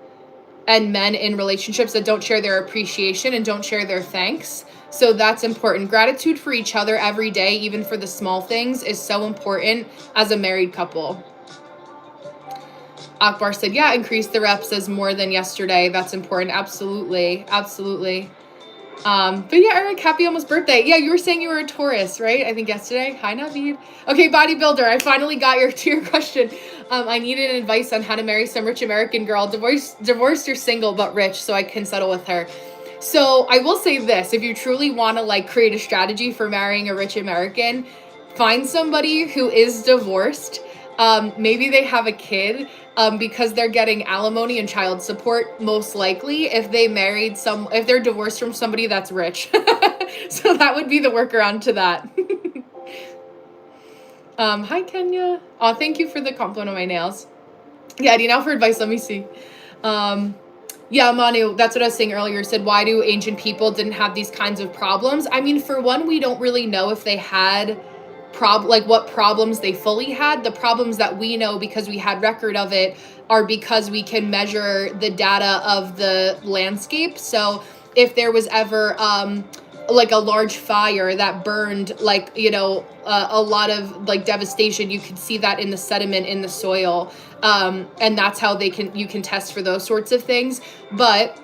and men in relationships that don't share their appreciation and don't share their thanks. So that's important. Gratitude for each other every day, even for the small things, is so important as a married couple. Akbar said, yeah, increase the reps as more than yesterday. That's important. Absolutely. Absolutely. But yeah, Eric, happy almost birthday. Yeah, you were saying you were a Taurus, right? I think yesterday. Hi, Naveed. Okay, bodybuilder, I finally got to your question. I needed advice on how to marry some rich American girl, divorced or single but rich, so I can settle with her. So I will say this: if you truly want to like create a strategy for marrying a rich American, find somebody who is divorced. Maybe they have a kid. Because they're getting alimony and child support, most likely, if they're divorced from somebody that's rich. So that would be the workaround to that. Hi, Kenya. Oh, thank you for the compliment on my nails. Yeah, do you know for advice? Let me see. Yeah, Manu, that's what I was saying earlier. Said, why do ancient people didn't have these kinds of problems? I mean, for one, we don't really know if they had what problems they fully had. The problems that we know because we had record of it are because we can measure the data of the landscape. So if there was ever like a large fire that burned a lot of like devastation, you could see that in the sediment in the soil, and that's how you can test for those sorts of things. But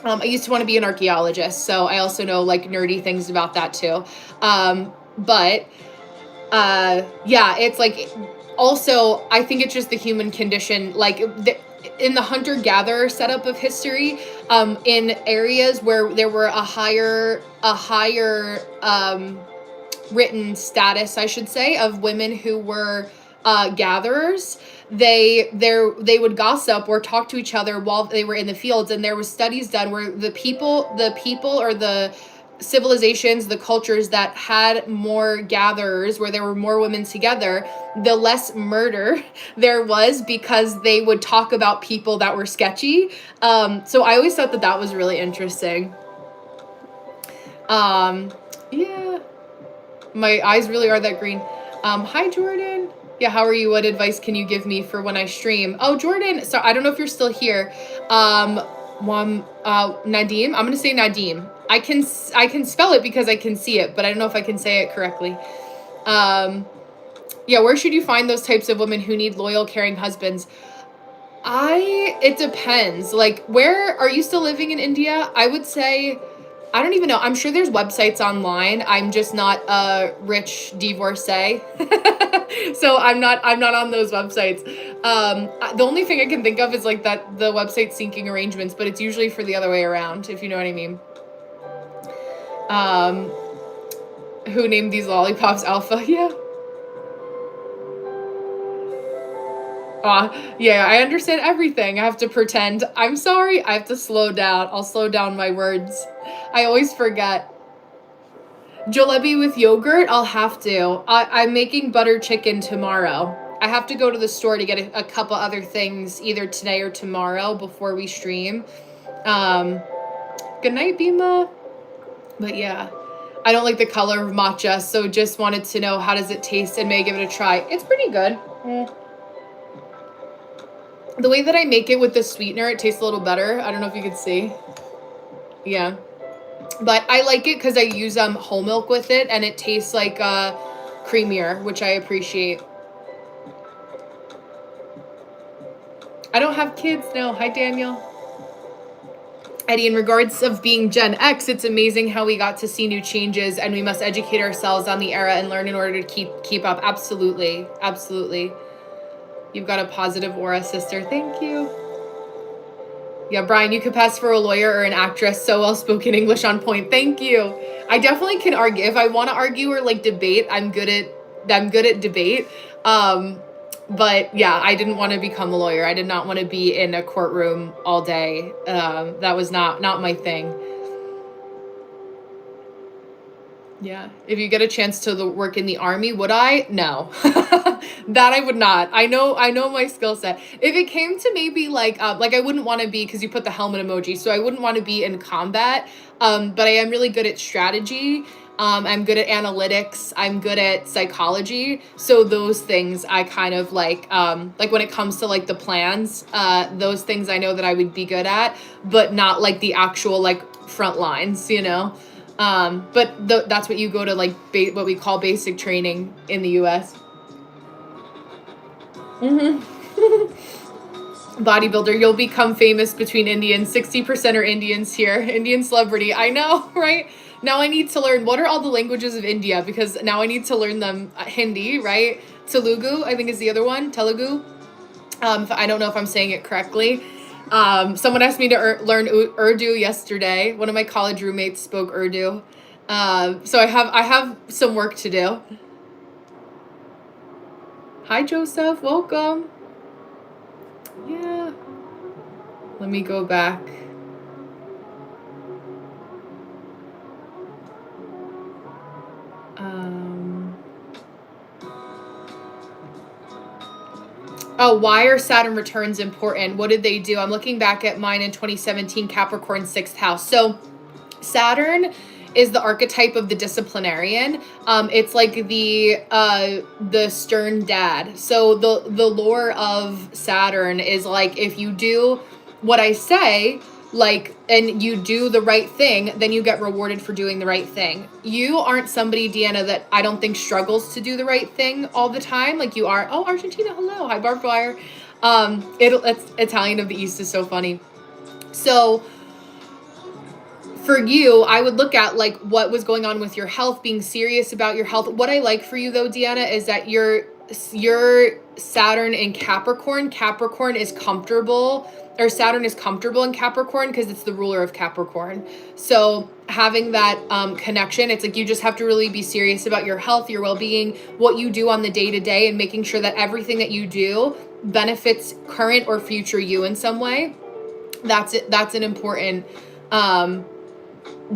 I used to want to be an archaeologist, so I also know like nerdy things about that too. Yeah, it's like, also, I think it's just the human condition, like in the hunter-gatherer setup of history, in areas where there were a higher written status, I should say, of women who were gatherers, they would gossip or talk to each other while they were in the fields, and there was studies done where the people or the civilizations, the cultures that had more gatherers, where there were more women together, the less murder there was, because they would talk about people that were sketchy. So I always thought that was really interesting. Yeah, my eyes really are that green. Hi, Jordan. Yeah, how are you? What advice can you give me for when I stream? Oh, Jordan, so I don't know if you're still here. Nadim, I'm gonna say Nadim. I can spell it because I can see it, but I don't know if I can say it correctly. Yeah, where should you find those types of women who need loyal, caring husbands? It depends. Like, where are you still living in India? I would say, I don't even know. I'm sure there's websites online. I'm just not a rich divorcee. So I'm not on those websites. The only thing I can think of is like that the website syncing arrangements, but it's usually for the other way around, if you know what I mean. Who named these lollipops Alpha? Yeah. Yeah, I understand everything. I have to pretend. I'm sorry. I have to slow down. I'll slow down my words. I always forget. Jalebi with yogurt? I'll have to. I'm making butter chicken tomorrow. I have to go to the store to get a couple other things either today or tomorrow before we stream. Good night, Bima. But yeah, I don't like the color of matcha, so just wanted to know how does it taste and may give it a try. It's pretty good. The way that I make it with the sweetener, it tastes a little better. I don't know if you could see. Yeah. But I like it because I use whole milk with it, and it tastes like creamier, which I appreciate. I don't have kids, no. Hi, Daniel. Eddie, in regards of being Gen X, it's amazing how we got to see new changes, and we must educate ourselves on the era and learn in order to keep up. Absolutely. Absolutely. You've got a positive aura, sister. Thank you. Yeah, Brian, you could pass for a lawyer or an actress. So well spoken English on point. Thank you. I definitely can argue. If I want to argue or like debate, I'm good at debate. But yeah, I didn't want to become a lawyer. I did not want to be in a courtroom all day. That was not my thing. Yeah. If you get a chance to work in the army, would I? No. That I would not. I know my skill set. If it came to maybe like I wouldn't want to be, because you put the helmet emoji, so I wouldn't want to be in combat. But I am really good at strategy. I'm good at analytics. I'm good at psychology. So those things I kind of like when it comes to like the plans, those things I know that I would be good at, but not like the actual like front lines, you know? But that's what you go to, like what we call basic training in the US. Bodybuilder, you'll become famous between Indians. 60% are Indians here. Indian celebrity. I know, right? Now I need to learn, what are all the languages of India? Because now I need to learn them. Hindi, right? Telugu, I think is the other one. Telugu. I don't know if I'm saying it correctly. Someone asked me to learn Urdu yesterday. One of my college roommates spoke Urdu. So I have some work to do. Hi, Joseph. Welcome. Yeah. Let me go back. Oh, why are Saturn returns important? What did they do? I'm looking back at mine in 2017, Capricorn 6th house. So Saturn is the archetype of the disciplinarian. It's like the stern dad. So the lore of Saturn is like, if you do what I say, like, and you do the right thing, then you get rewarded for doing the right thing. You aren't somebody, Deanna, that I don't think struggles to do the right thing all the time. Like you are. Oh, Argentina, hello. Hi, barbed wire. It's Italian of the East is so funny. So for you, I would look at like what was going on with your health, being serious about your health. What I like for you though, Deanna, is that your Saturn in Capricorn. Capricorn is comfortable, or Saturn is comfortable in Capricorn because it's the ruler of Capricorn. So having that connection, it's like you just have to really be serious about your health, your well-being, what you do on the day-to-day, and making sure that everything that you do benefits current or future you in some way. That's it. That's an important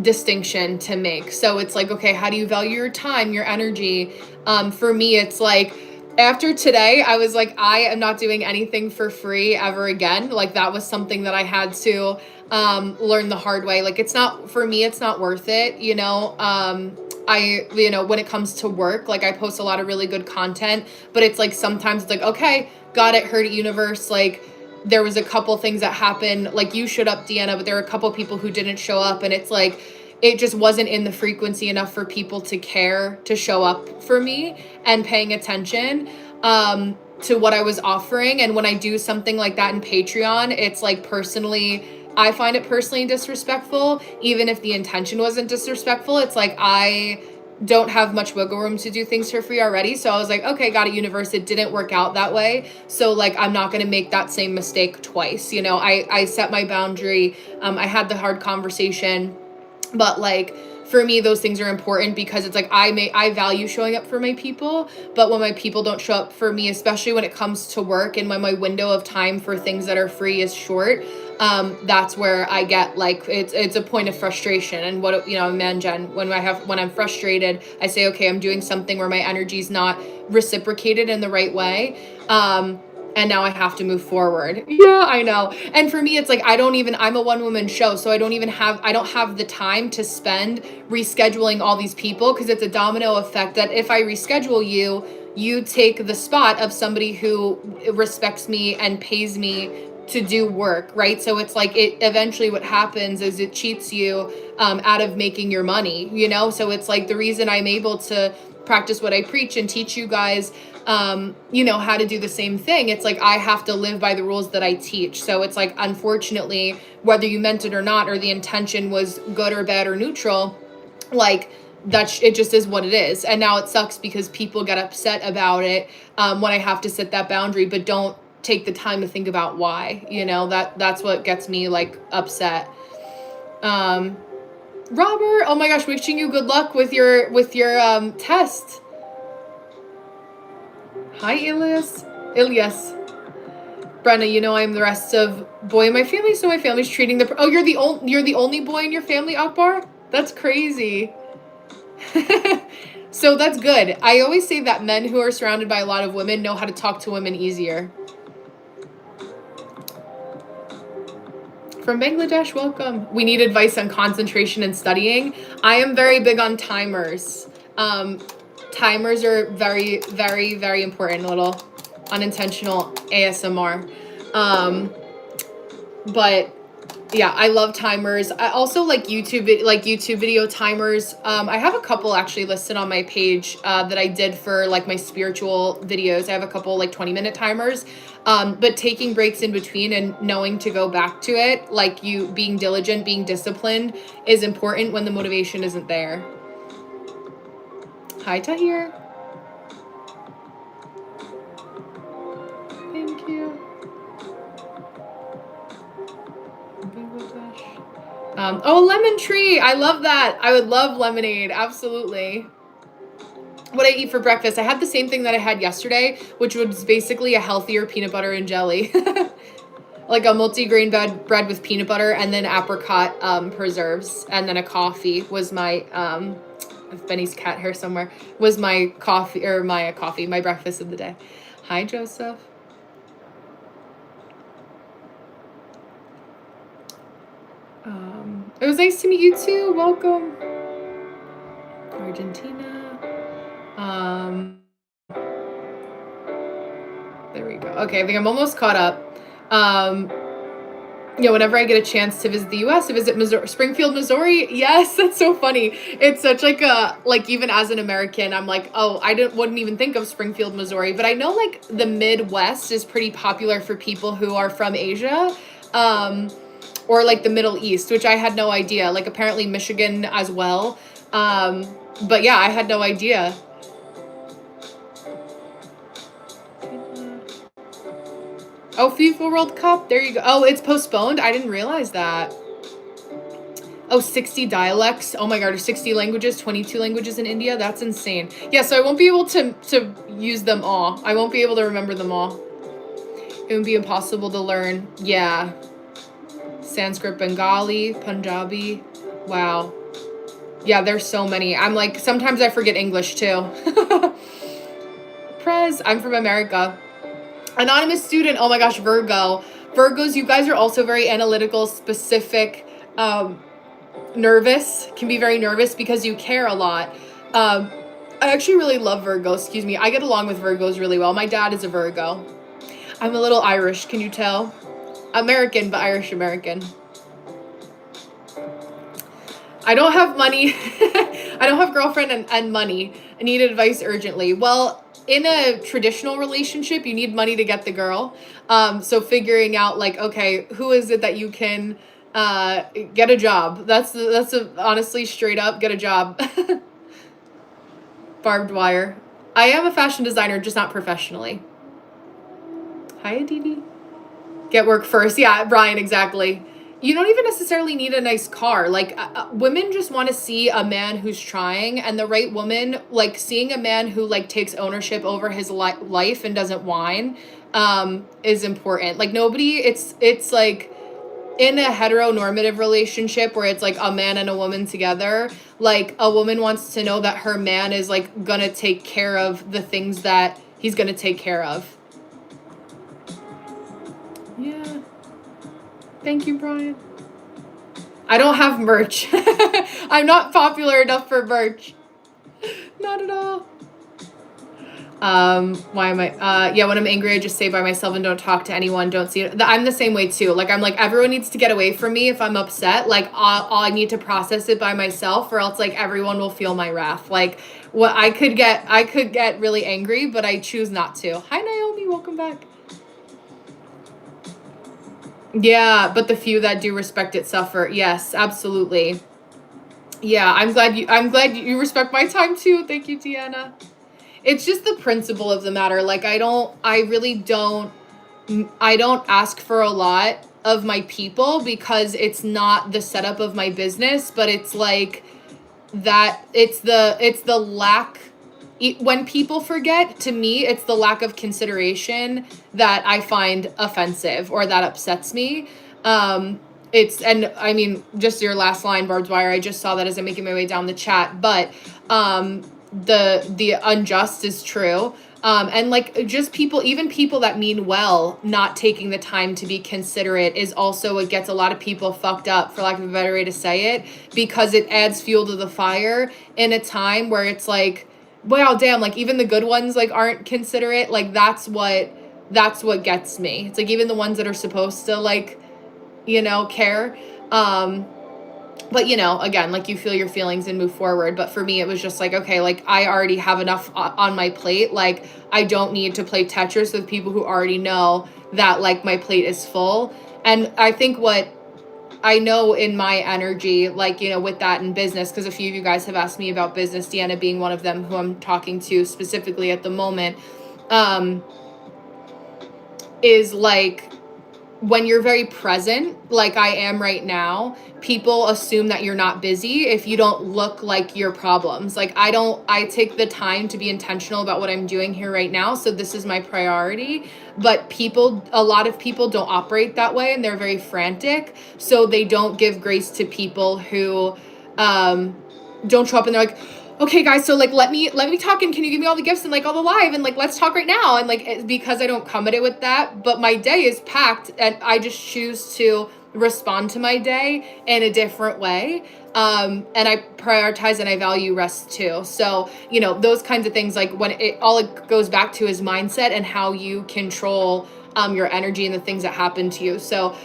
distinction to make. So it's like, okay, how do you value your time, your energy? For me, it's like, after today, I was like, I am not doing anything for free ever again. Like that was something that I had to learn the hard way. Like it's not, for me, it's not worth it, you know? When it comes to work, like I post a lot of really good content, but it's like, sometimes it's like, okay, got it, heard it, universe. Like there was a couple things that happened, like you showed up, Deanna, but there were a couple people who didn't show up, and it's like, it just wasn't in the frequency enough for people to care to show up for me and paying attention to what I was offering. And when I do something like that in Patreon, it's like personally, I find it personally disrespectful, even if the intention wasn't disrespectful. It's like I don't have much wiggle room to do things for free already. So I was like, okay, got it, universe. It didn't work out that way. So like, I'm not going to make that same mistake twice. You know, I set my boundary. I had the hard conversation, but like, for me, those things are important because it's like, I value showing up for my people, but when my people don't show up for me, especially when it comes to work and when my window of time for things that are free is short, that's where I get like, it's a point of frustration. And what, you know, man, Jen, when I'm frustrated, I say, okay, I'm doing something where my energy is not reciprocated in the right way. And now I have to move forward. Yeah, I know. And for me, it's like, I'm a one-woman show, so I don't have the time to spend rescheduling all these people, because it's a domino effect that if I reschedule you take the spot of somebody who respects me and pays me to do work, right? So it's like it eventually what happens is it cheats you out of making your money, you know? So it's like the reason I'm able to practice what I preach and teach you guys, you know, how to do the same thing. It's like I have to live by the rules that I teach. So it's like, unfortunately, whether you meant it or not, or the intention was good or bad or neutral, like it just is what it is. And now it sucks because people get upset about it when I have to set that boundary, but don't take the time to think about why, you know. That's what gets me like upset. Robert, oh my gosh, wishing you good luck with your test. Hi, Ilias. Brenna, you know I'm the rest of boy in my family, so my family's treating the oh, you're the only boy in your family, Akbar? That's crazy. So that's good. I always say that men who are surrounded by a lot of women know how to talk to women easier. From Bangladesh, welcome. We need advice on concentration and studying. I am very big on timers. Timers are very, very, very important. A little unintentional ASMR. But yeah, I love timers. I also like YouTube video timers. I have a couple actually listed on my page that I did for like my spiritual videos. I have a couple like 20-minute timers. But taking breaks in between and knowing to go back to it, like you being diligent, being disciplined, is important when the motivation isn't there. Hi, Tahir. Thank you. Oh, lemon tree. I love that. I would love lemonade. Absolutely. What I eat for breakfast. I had the same thing that I had yesterday, which was basically a healthier peanut butter and jelly. Like a multi-grain bread with peanut butter and then apricot preserves. And then a coffee was my, Benny's cat hair somewhere, was my coffee, or my breakfast of the day. Hi, Joseph. It was nice to meet you too. Welcome. Argentina. There we go. Okay, I think I'm almost caught up. You know, whenever I get a chance to visit the U.S., to visit Missouri, Springfield, Missouri. Yes, that's so funny. It's such like a, like even as an American, I'm like, oh, wouldn't even think of Springfield, Missouri. But I know like the Midwest is pretty popular for people who are from Asia. Or like the Middle East, which I had no idea. Like apparently Michigan as well. But yeah, I had no idea. Oh, FIFA World Cup. There you go. Oh, it's postponed. I didn't realize that. Oh, 60 dialects. Oh my God, 60 languages, 22 languages in India. That's insane. Yeah, so I won't be able to use them all. I won't be able to remember them all. It would be impossible to learn. Yeah. Sanskrit, Bengali, Punjabi. Wow. Yeah, there's so many. I'm like, sometimes I forget English too. Prez, I'm from America. Anonymous student, oh my gosh, Virgo. Virgos, you guys are also very analytical, specific, nervous, can be very nervous because you care a lot. I actually really love Virgos, excuse me. I get along with Virgos really well. My dad is a Virgo. I'm a little Irish, can you tell? American, but Irish American. I don't have money. I don't have girlfriend and money. I need advice urgently. Well, in a traditional relationship, you need money to get the girl. So figuring out like, okay, who is it that you can get a job? That's honestly straight up get a job. Barbed wire. I am a fashion designer, just not professionally. Hi, Aditi. Get work first. Yeah, Brian, exactly. You don't even necessarily need a nice car. Like women just want to see a man who's trying, and the right woman, like seeing a man who like takes ownership over his life and doesn't whine, is important. Like nobody, it's like in a heteronormative relationship where it's like a man and a woman together, like a woman wants to know that her man is like gonna take care of the things that he's gonna take care of. Yeah. Thank you, Brian. I don't have merch. I'm not popular enough for merch. Not at all. Why am I, yeah, when I'm angry, I just stay by myself and don't talk to anyone. Don't see it. I'm the same way too. Like, I'm like, everyone needs to get away from me if I'm upset. Like, all I need to process it by myself, or else like everyone will feel my wrath. Like, what I could get really angry, but I choose not to. Hi, Naomi. Welcome back. Yeah, but the few that do respect it suffer. Yes, absolutely. Yeah, I'm glad you respect my time too. Thank you, Deanna. It's just the principle of the matter. Like, I really I don't ask for a lot of my people because it's not the setup of my business, but it's like that it's the lack, when people forget, to me it's the lack of consideration that I find offensive or that upsets me. It's, and I mean, just your last line, barbed wire, I just saw that as I'm making my way down the chat, but the unjust is true. And like, just people, even people that mean well, not taking the time to be considerate is also what gets a lot of people fucked up, for lack of a better way to say it, because it adds fuel to the fire in a time where it's like, wow, damn, like even the good ones like aren't considerate. Like, that's what gets me. It's like, even the ones that are supposed to, like, care. But again, like, you feel your feelings and move forward. But for me, it was just like, okay, like, I already have enough on my plate. Like, I don't need to play Tetris with people who already know that, like, my plate is full. And I think what I know in my energy, like, with that in business, because a few of you guys have asked me about business, Deanna being one of them who I'm talking to specifically at the moment, is like, when you're very present, like I am right now, people assume that you're not busy if you don't look like your problems. Like, I take the time to be intentional about what I'm doing here right now. So this is my priority. But a lot of people don't operate that way, and they're very frantic. So they don't give grace to people who don't show up, and they're like, okay guys, so like, let me talk, and can you give me all the gifts and like all the live, and like, let's talk right now. And like, because I don't come at it with that, but my day is packed, and I just choose to respond to my day in a different way. And I prioritize and I value rest too. So, those kinds of things, like, when it goes back to is mindset and how you control your energy and the things that happen to you. So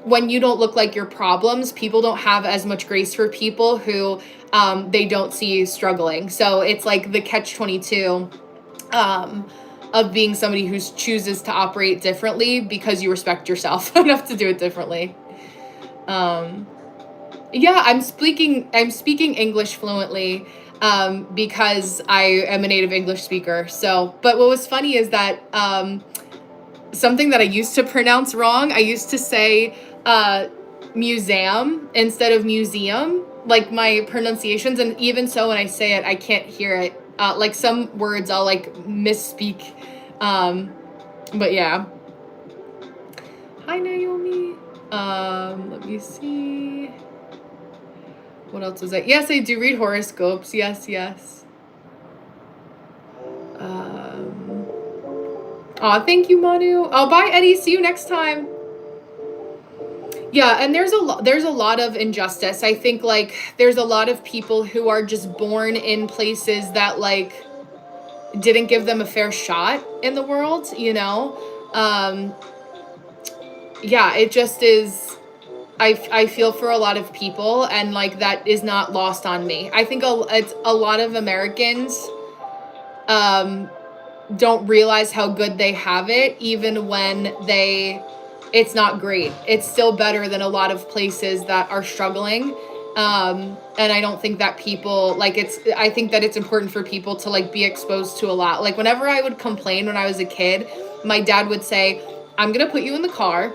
when you don't look like your problems, people don't have as much grace for people who they don't see struggling. So it's like the catch-22 of being somebody who chooses to operate differently because you respect yourself enough to do it differently. Yeah, I'm speaking English fluently because I am a native English speaker. So, but what was funny is that something that I used to pronounce wrong, I used to say museum instead of museum, like my pronunciations. And even so, when I say it, I can't hear it. Like, some words I'll like misspeak. But yeah. Hi, Naomi. Let me see. What else was that? Yes, I do read horoscopes. Yes. Aw, thank you, Manu. Oh, bye, Eddie. See you next time. Yeah, and there's a lot of injustice. I think, like, there's a lot of people who are just born in places that, like, didn't give them a fair shot in the world, Yeah, it just is. I feel for a lot of people, and like, that is not lost on me. I think it's a lot of Americans don't realize how good they have it, even when it's not great. It's still better than a lot of places that are struggling. And I don't think that people, like, I think that it's important for people to like be exposed to a lot. Like, whenever I would complain when I was a kid, my dad would say, I'm gonna put you in the car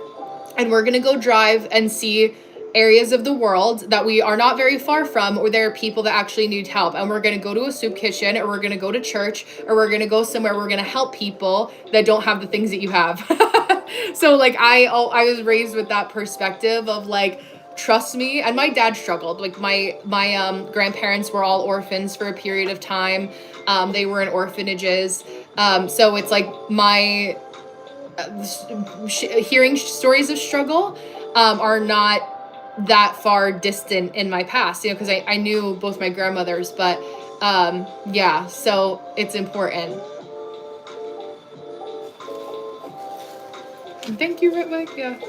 and we're gonna go drive and see areas of the world that we are not very far from, or there are people that actually need help, and we're going to go to a soup kitchen, or we're going to go to church, or we're going to go somewhere, we're going to help people that don't have the things that you have. So like, I was raised with that perspective of like, trust me. And my dad struggled. Like, my grandparents were all orphans for a period of time. They were in orphanages. So it's like, my hearing stories of struggle are not that far distant in my past, because I knew both my grandmothers, but yeah, so it's important. Thank you, Ritwik. Yeah.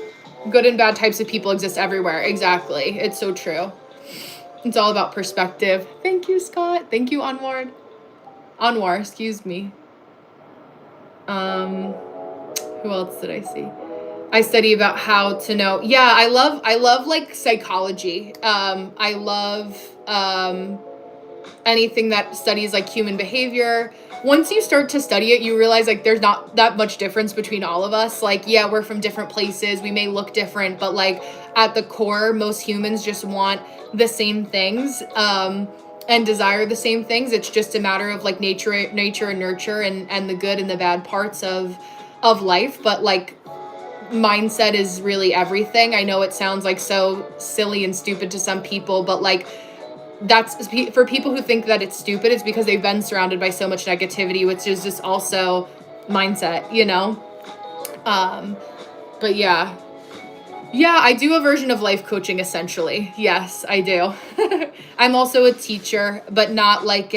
Good and bad types of people exist everywhere. Exactly. It's so true. It's all about perspective. Thank you, Scott. Thank you, Anwar. Anwar, excuse me. Who else did I see? I study about how to know. Yeah, I love like psychology. I love anything that studies like human behavior. Once you start to study it, you realize like there's not that much difference between all of us. Like, yeah, we're from different places. We may look different, but like at the core, most humans just want the same things. And desire the same things. It's just a matter of like nature and nurture and the good and the bad parts of life. But like mindset is really everything. I know it sounds like so silly and stupid to some people, but like that's for people who think that it's stupid, it's because they've been surrounded by so much negativity, which is just also mindset, you know? But yeah. Yeah, I do a version of life coaching essentially. Yes, I do. I'm also a teacher, but not like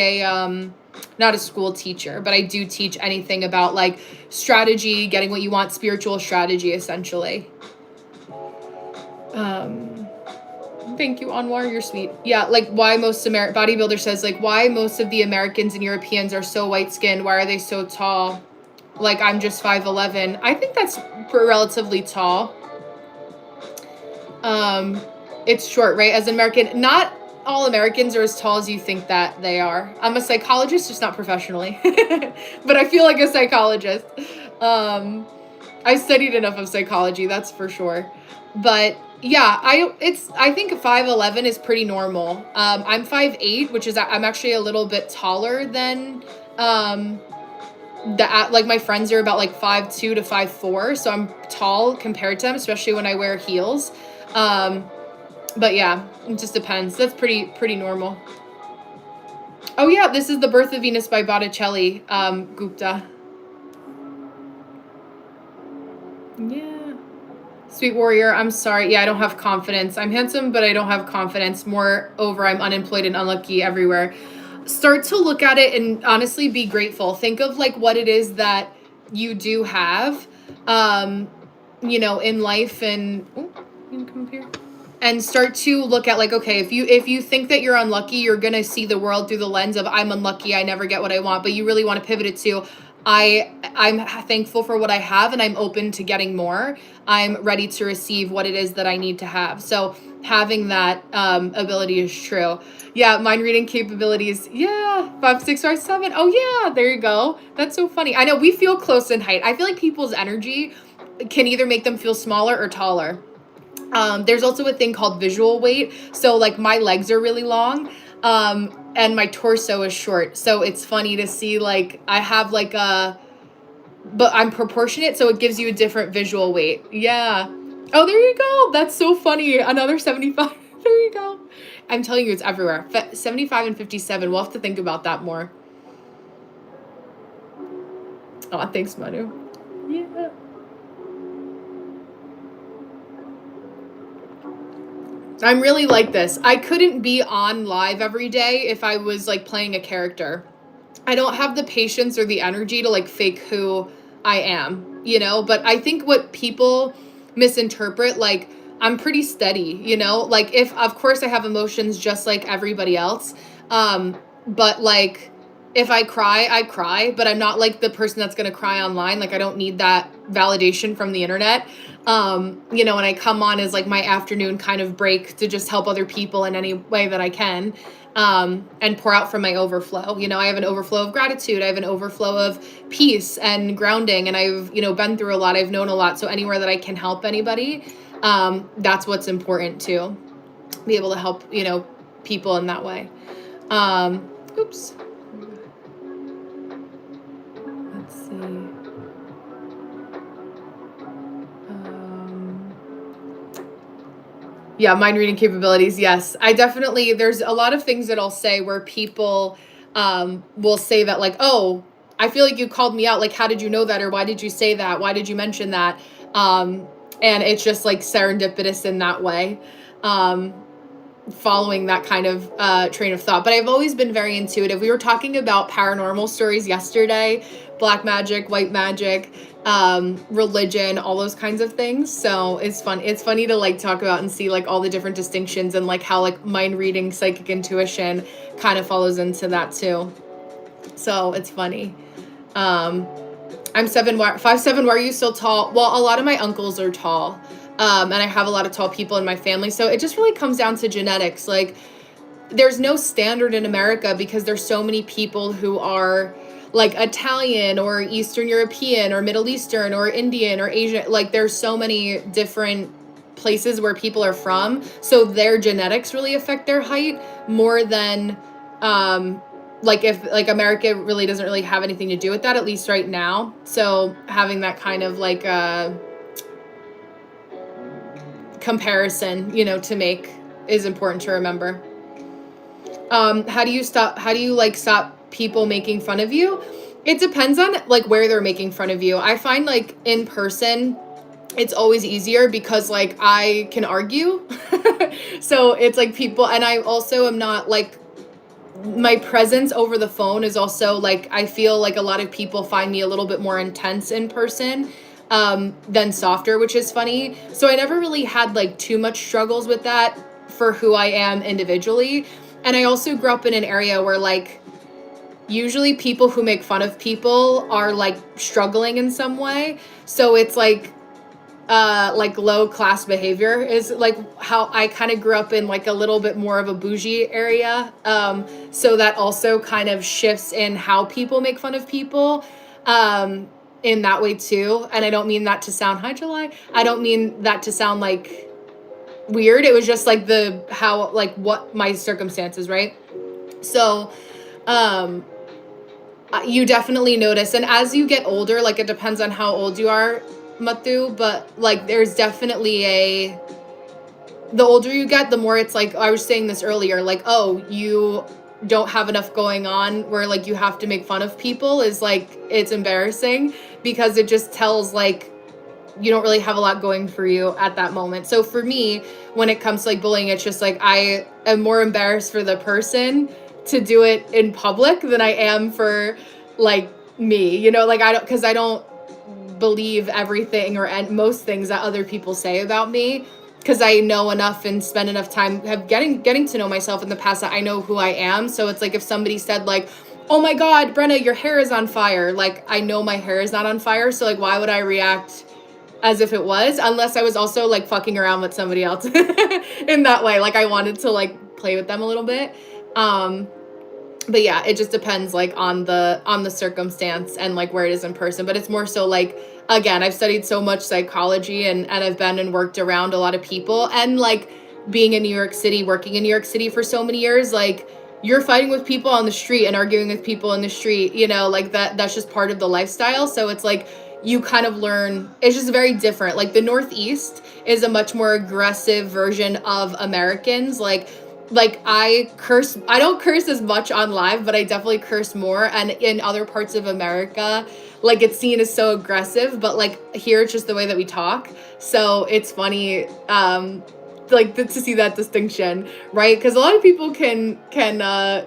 not a school teacher, but I do teach anything about like strategy, getting what you want, spiritual strategy essentially. Thank you, Anwar, you're sweet. Yeah, like why most bodybuilder says like why most of the Americans and Europeans are so white skinned, why are they so tall? Like I'm just 5'11". I think that's relatively tall. It's short, right? As an American, not all Americans are as tall as you think that they are. I'm a psychologist, just not professionally, but I feel like a psychologist. I studied enough of psychology, that's for sure. But yeah, I think 5'11" is pretty normal. I'm 5'8", which is I'm actually a little bit taller than like my friends are about like 5'2" to 5'4", so I'm tall compared to them, especially when I wear heels. But yeah, it just depends. That's pretty normal. Oh yeah, this is The Birth of Venus by Botticelli, Gupta. Yeah. Sweet warrior, I'm sorry. Yeah, I don't have confidence. I'm handsome, but I don't have confidence. Moreover, I'm unemployed and unlucky everywhere. Start to look at it and honestly be grateful. Think of like what it is that you do have, you know, in life, and you can come up here. And start to look at like, okay, if you think that you're unlucky, you're gonna see the world through the lens of I'm unlucky, I never get what I want, but you really want to pivot it to I'm thankful for what I have and I'm open to getting more. I'm ready to receive what it is that I need to have. So having that ability is true. Yeah, mind reading capabilities. Yeah, 5, 6, 5, 7. Oh yeah, there you go. That's so funny. I know we feel close in height. I feel like people's energy can either make them feel smaller or taller. There's also a thing called visual weight. So like my legs are really long, and my torso is short. So it's funny to see like I have like but I'm proportionate, so it gives you a different visual weight. Yeah. Oh, there you go. That's so funny. Another 75. There you go. I'm telling you, it's everywhere. 75 and 57. We'll have to think about that more. Oh, thanks, Manu. Yeah. I'm really like this. I couldn't be on live every day if I was like playing a character. I don't have the patience or the energy to like fake who I am, you know? But I think what people misinterpret, like I'm pretty steady, you know? Like if of course I have emotions just like everybody else. But like if I cry, but I'm not like the person that's going to cry online. Like I don't need that validation from the internet. You know, and I come on as like my afternoon kind of break to just help other people in any way that I can. And pour out from my overflow. You know, I have an overflow of gratitude. I have an overflow of peace and grounding. And I've, you know, been through a lot. I've known a lot. So anywhere that I can help anybody, that's what's important too. Be able to help, you know, people in that way. Oops. Let's see. Yeah, mind reading capabilities. Yes, I definitely, there's a lot of things that I'll say where people will say that like, oh, I feel like you called me out. Like, how did you know that? Or why did you say that? Why did you mention that? And it's just like serendipitous in that way. following that kind of train of thought. But I've always been very intuitive. We were talking about paranormal stories yesterday, black magic, white magic, religion, all those kinds of things. So it's fun. It's funny to like talk about and see like all the different distinctions and like how like mind reading, psychic intuition kind of follows into that too. So it's funny. I'm 5'7". Why are you so tall? Well, a lot of my uncles are tall. And I have a lot of tall people in my family. So it just really comes down to genetics. Like, there's no standard in America because there's so many people who are like Italian or Eastern European or Middle Eastern or Indian or Asian. Like, there's so many different places where people are from. So their genetics really affect their height more than, like if like America really doesn't really have anything to do with that, at least right now. So having that kind of like, comparison, you know, to make is important to remember. How do you stop people making fun of you? It depends on like where they're making fun of you. I find like in person it's always easier because like I can argue. So it's like people, and I also am not like, my presence over the phone is also like, I feel like a lot of people find me a little bit more intense in person than softer, which is funny. So I never really had like too much struggles with that for who I am individually. And I also grew up in an area where like usually people who make fun of people are like struggling in some way. So it's like low class behavior is like how I kind of grew up in, like a little bit more of a bougie area. So that also kind of shifts in how people make fun of people. In that way too. And I don't mean that to sound, hi July. I don't mean that to sound like weird. It was just like how, like what my circumstances, right? So, you definitely notice. And as you get older, like it depends on how old you are, Matu, but like there's definitely the older you get, the more it's like, I was saying this earlier, like, oh, you don't have enough going on where like you have to make fun of people is like, it's embarrassing because it just tells like you don't really have a lot going for you at that moment. So for me, when it comes to like bullying, it's just like I am more embarrassed for the person to do it in public than I am for like me, you know, like because I don't believe everything or most things that other people say about me, because I know enough and spend enough time getting to know myself in the past that I know who I am. So it's like if somebody said like, oh my God, Brenna, your hair is on fire. Like I know my hair is not on fire. So like, why would I react as if it was, unless I was also like fucking around with somebody else in that way. Like I wanted to like play with them a little bit. But yeah, it just depends like on the circumstance and like where it is in person. But it's more so like, again, I've studied so much psychology and I've been and worked around a lot of people, and like being in New York City, working in New York City for so many years, like you're fighting with people on the street and arguing with people in the street, you know, like that's just part of the lifestyle. So it's like you kind of learn, it's just very different. Like the Northeast is a much more aggressive version of Americans. Like I don't curse as much on live, but I definitely curse more. And in other parts of America, like it's seen as so aggressive, but like here it's just the way that we talk. So it's funny, like to see that distinction, right? Because a lot of people can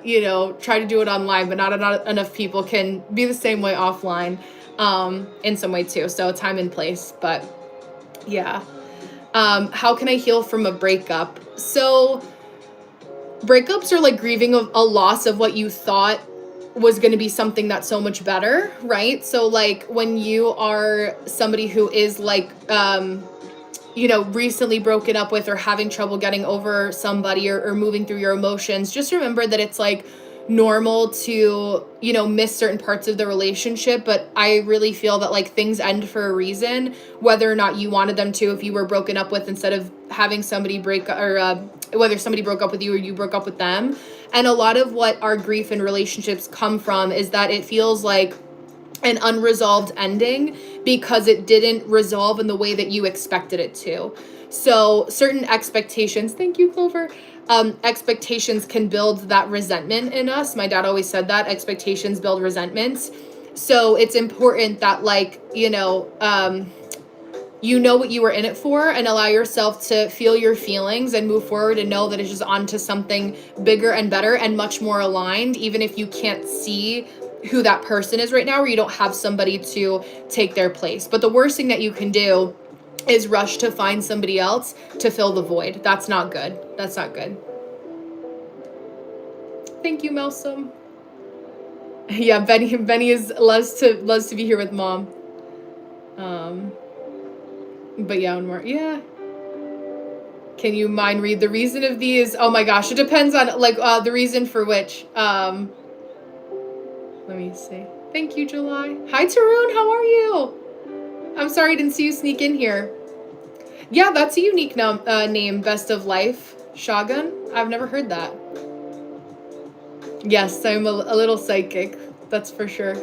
you know, try to do it online, but not enough people can be the same way offline, in some way too. So time and place, but yeah. How can I heal from a breakup? So breakups are like grieving a loss of what you thought was going to be something that's so much better, right? So like when you are somebody who is like, you know, recently broken up with or having trouble getting over somebody or moving through your emotions, just remember that it's like normal to, you know, miss certain parts of the relationship. But I really feel that like things end for a reason, whether or not you wanted them to. If you were broken up with, instead of having somebody break, or whether somebody broke up with you or you broke up with them. And a lot of what our grief in relationships come from is that it feels like an unresolved ending because it didn't resolve in the way that you expected it to. So certain expectations, thank you, Clover, expectations can build that resentment in us. My dad always said that expectations build resentments. So it's important that like, you know, you know what you were in it for, and allow yourself to feel your feelings and move forward and know that it's just onto something bigger and better and much more aligned, even if you can't see who that person is right now, or you don't have somebody to take their place. But the worst thing that you can do is rush to find somebody else to fill the void. That's not good. That's not good. Thank you, Melsom. Yeah, Benny loves to be here with mom. But yeah, one more. Yeah. Can you mind read the reason of these? Oh my gosh, it depends on like the reason for which. Let me see. Thank you, July. Hi, Tarun. How are you? I'm sorry I didn't see you sneak in here. Yeah, that's a unique name. Best of Life. Shogun. I've never heard that. Yes, I'm a little psychic. That's for sure.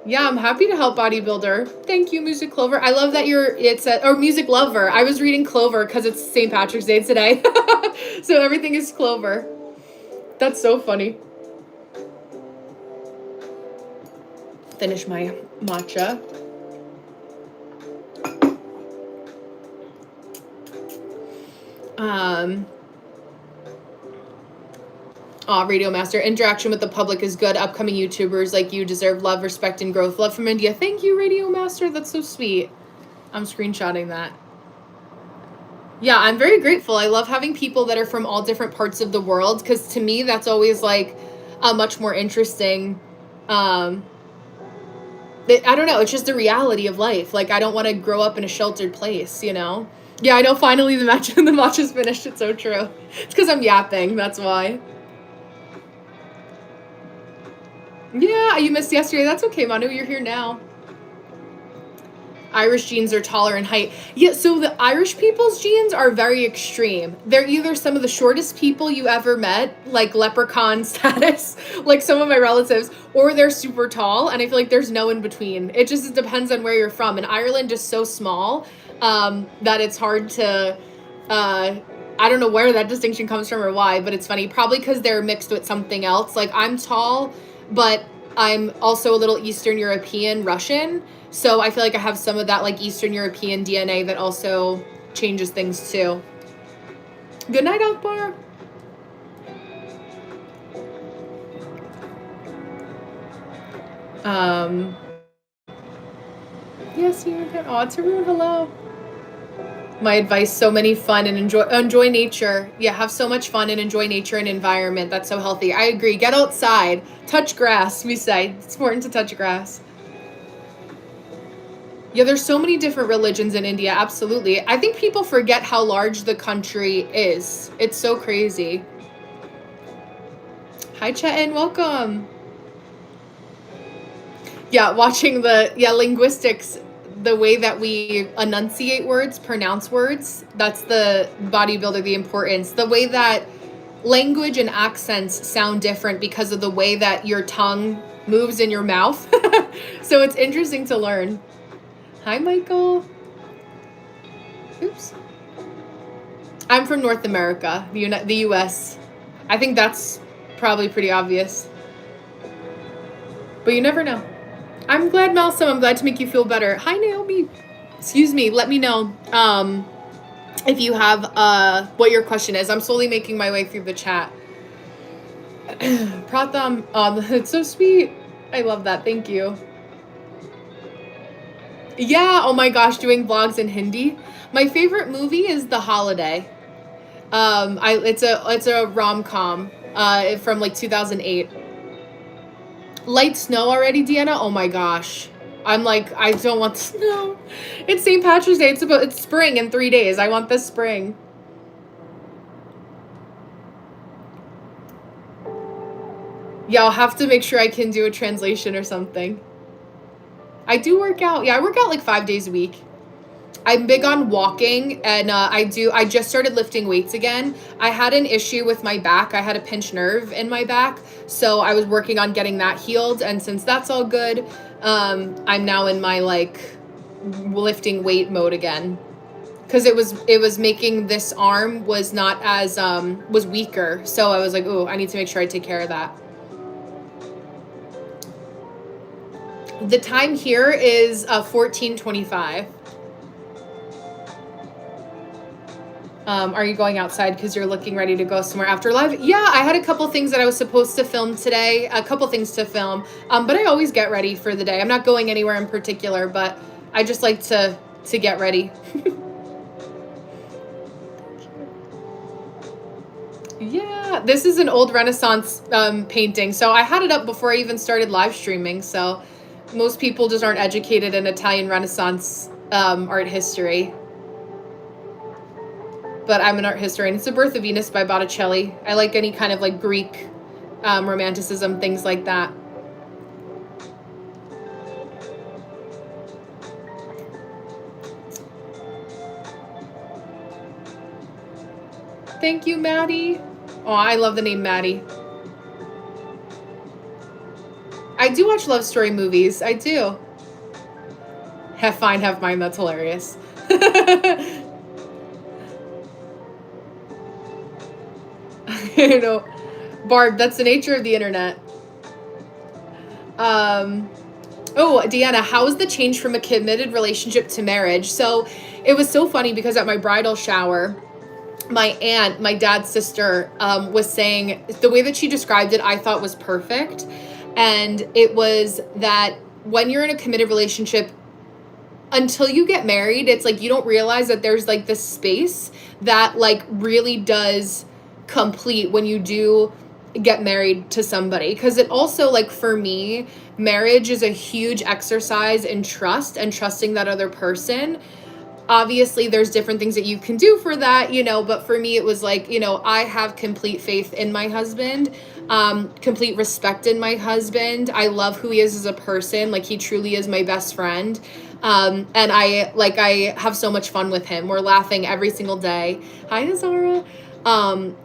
Yeah, I'm happy to help bodybuilder. Thank you, Music Clover. I love that or Music Lover. I was reading Clover because it's St. Patrick's Day today. So everything is Clover. That's so funny. Finish my matcha. Radio Master. Interaction with the public is good. Upcoming YouTubers like you deserve love, respect, and growth. Love from India. Thank you, Radio Master. That's so sweet. I'm screenshotting that. Yeah, I'm very grateful. I love having people that are from all different parts of the world, because to me, that's always like a much more interesting, I don't know, it's just the reality of life. Like, I don't want to grow up in a sheltered place, you know? Yeah, I know, finally the matcha's finished. It's so true. It's because I'm yapping, that's why. Yeah, you missed yesterday. That's okay, Manu. You're here now. Irish genes are taller in height. Yeah, so the Irish people's genes are very extreme. They're either some of the shortest people you ever met, like leprechaun status, like some of my relatives, or they're super tall, and I feel like there's no in between. It just depends on where you're from. And Ireland is so small that it's hard to... I don't know where that distinction comes from or why, but it's funny. Probably because they're mixed with something else. Like, I'm tall, but I'm also a little Eastern European Russian. So I feel like I have some of that like Eastern European DNA that also changes things too. Good night, Akbar. Yes, you again. Oh, Tarun, hello. My advice, so many fun and enjoy nature. Yeah, have so much fun and enjoy nature and environment. That's so healthy. I agree. Get outside. Touch grass, we say. It's important to touch grass. Yeah, there's so many different religions in India. Absolutely. I think people forget how large the country is. It's so crazy. Hi, Chetan. Welcome. Yeah, watching linguistics, the way that we enunciate words, pronounce words, that's the bodybuilder, the importance. The way that language and accents sound different because of the way that your tongue moves in your mouth. So it's interesting to learn. Hi, Michael. Oops. I'm from North America, the US. I think that's probably pretty obvious. But you never know. I'm glad, Malsom. I'm glad to make you feel better. Hi, Naomi. Excuse me. Let me know if you have what your question is. I'm slowly making my way through the chat. Pratham. It's so sweet. I love that. Thank you. Yeah. Oh my gosh. Doing vlogs in Hindi. My favorite movie is The Holiday. It's a rom-com from like 2008. Light snow already, Deanna? Oh my gosh. I'm like, I don't want snow. It's St. Patrick's Day. It's spring in 3 days. I want this spring. Yeah, I'll have to make sure I can do a translation or something. I do work out. Yeah, I work out like 5 days a week. I'm big on walking, and I just started lifting weights again. I had an issue with my back. I had a pinched nerve in my back, so I was working on getting that healed, and since that's all good, I'm now in my like lifting weight mode again, because it was making this arm was not as was weaker, so I was like, oh, I need to make sure I take care of that. The time here is 14:25. Are you going outside because you're looking ready to go somewhere after live? Yeah, I had a couple things that I was supposed to film today, a couple things to film, but I always get ready for the day. I'm not going anywhere in particular, but I just like to get ready. Yeah, this is an old Renaissance painting. So I had it up before I even started live streaming. So most people just aren't educated in Italian Renaissance art history. But I'm an art historian. It's The Birth of Venus by Botticelli. I like any kind of like Greek romanticism, things like that. Thank you, Maddie. Oh, I love the name Maddie. I do watch love story movies. I do. Have mine. That's hilarious. You know, Barb, that's the nature of the internet. Oh, Deanna, how was the change from a committed relationship to marriage? So it was so funny because at my bridal shower, my aunt, my dad's sister, was saying the way that she described it, I thought was perfect. And it was that when you're in a committed relationship, until you get married, it's like you don't realize that there's like this space that like really does complete when you do get married to somebody. Because it also, like, for me, marriage is a huge exercise in trust and trusting that other person. Obviously there's different things that you can do for that, you know, but for me it was like, you know, I have complete faith in my husband, complete respect in my husband. I love who he is as a person. Like, he truly is my best friend. And I have so much fun with him. We're laughing every single day. Hi, Zara.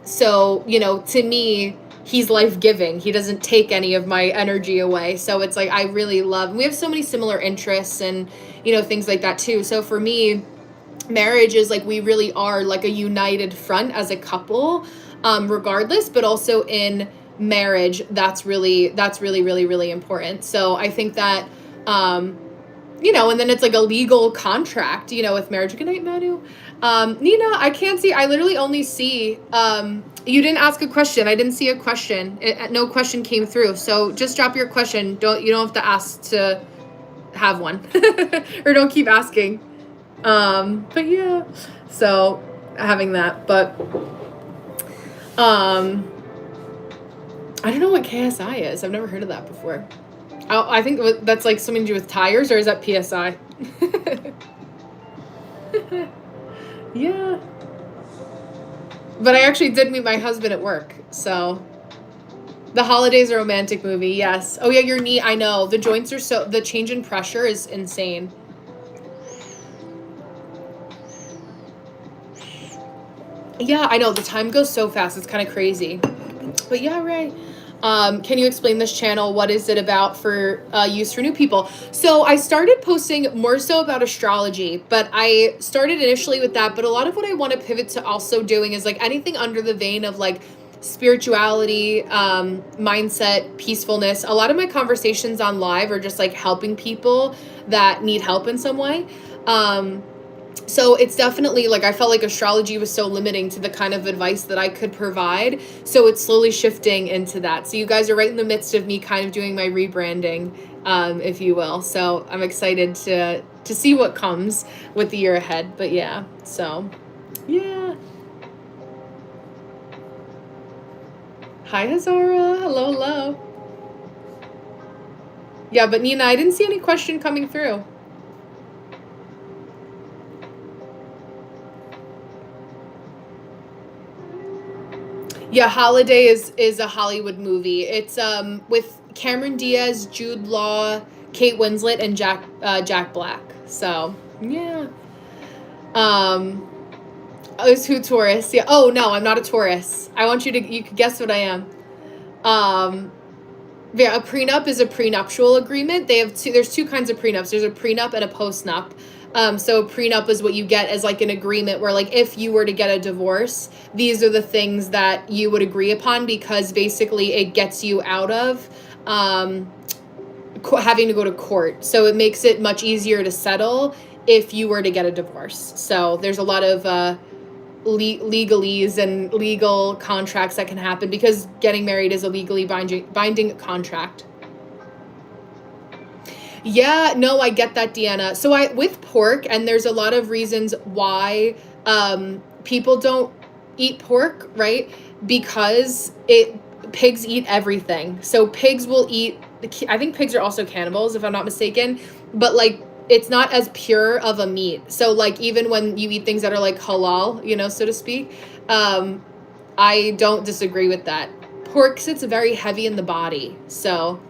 So, you know, to me, he's life-giving. He doesn't take any of my energy away. So it's like, I really love, we have so many similar interests and, you know, things like that too. So for me, marriage is like, we really are like a united front as a couple, regardless, but also in marriage, that's really, really important. So I think that, you know, and then it's like a legal contract, you know, with marriage. Good night, Manu. Nina, I can't see. I literally only see, you didn't ask a question. I didn't see a question. No question came through. So just drop your question. You don't have to ask to have one or don't keep asking. But yeah, so having that, but, I don't know what KSI is. I've never heard of that before. I think that's like something to do with tires, or is that PSI? Yeah. But I actually did meet my husband at work, so. The Holidays, a romantic movie, yes. Oh yeah, your knee, I know. The joints are the change in pressure is insane. Yeah, I know, the time goes so fast, it's kind of crazy. But yeah, right. Can you explain this channel? What is it about for use for new people? So I started posting more so about astrology, but I started initially with that. But a lot of what I want to pivot to also doing is like anything under the vein of like spirituality, mindset, peacefulness. A lot of my conversations on live are just like helping people that need help in some way. So it's definitely like, I felt like astrology was so limiting to the kind of advice that I could provide. So it's slowly shifting into that. So you guys are right in the midst of me kind of doing my rebranding, if you will. So I'm excited to see what comes with the year ahead. But yeah, so yeah. Hi, Hazara. Hello, hello. Yeah, but Nina, I didn't see any question coming through. Yeah, Holiday is a Hollywood movie. It's with Cameron Diaz, Jude Law, Kate Winslet, and Jack Black. So yeah. Is who Taurus? Yeah. Oh no, I'm not a Taurus. I want you could guess what I am. Yeah, a prenup is a prenuptial agreement. There's two kinds of prenups. There's a prenup and a postnup. So prenup is what you get as like an agreement where like if you were to get a divorce, these are the things that you would agree upon, because basically it gets you out of having to go to court. So it makes it much easier to settle if you were to get a divorce. So there's a lot of legalese and legal contracts that can happen because getting married is a legally binding contract. Yeah, no, I get that, Deanna. So with pork, and there's a lot of reasons why people don't eat pork, right? Because pigs eat everything. So pigs will eat, I think pigs are also cannibals, if I'm not mistaken, but like it's not as pure of a meat. So like even when you eat things that are like halal, you know, so to speak, I don't disagree with that. Pork sits very heavy in the body, so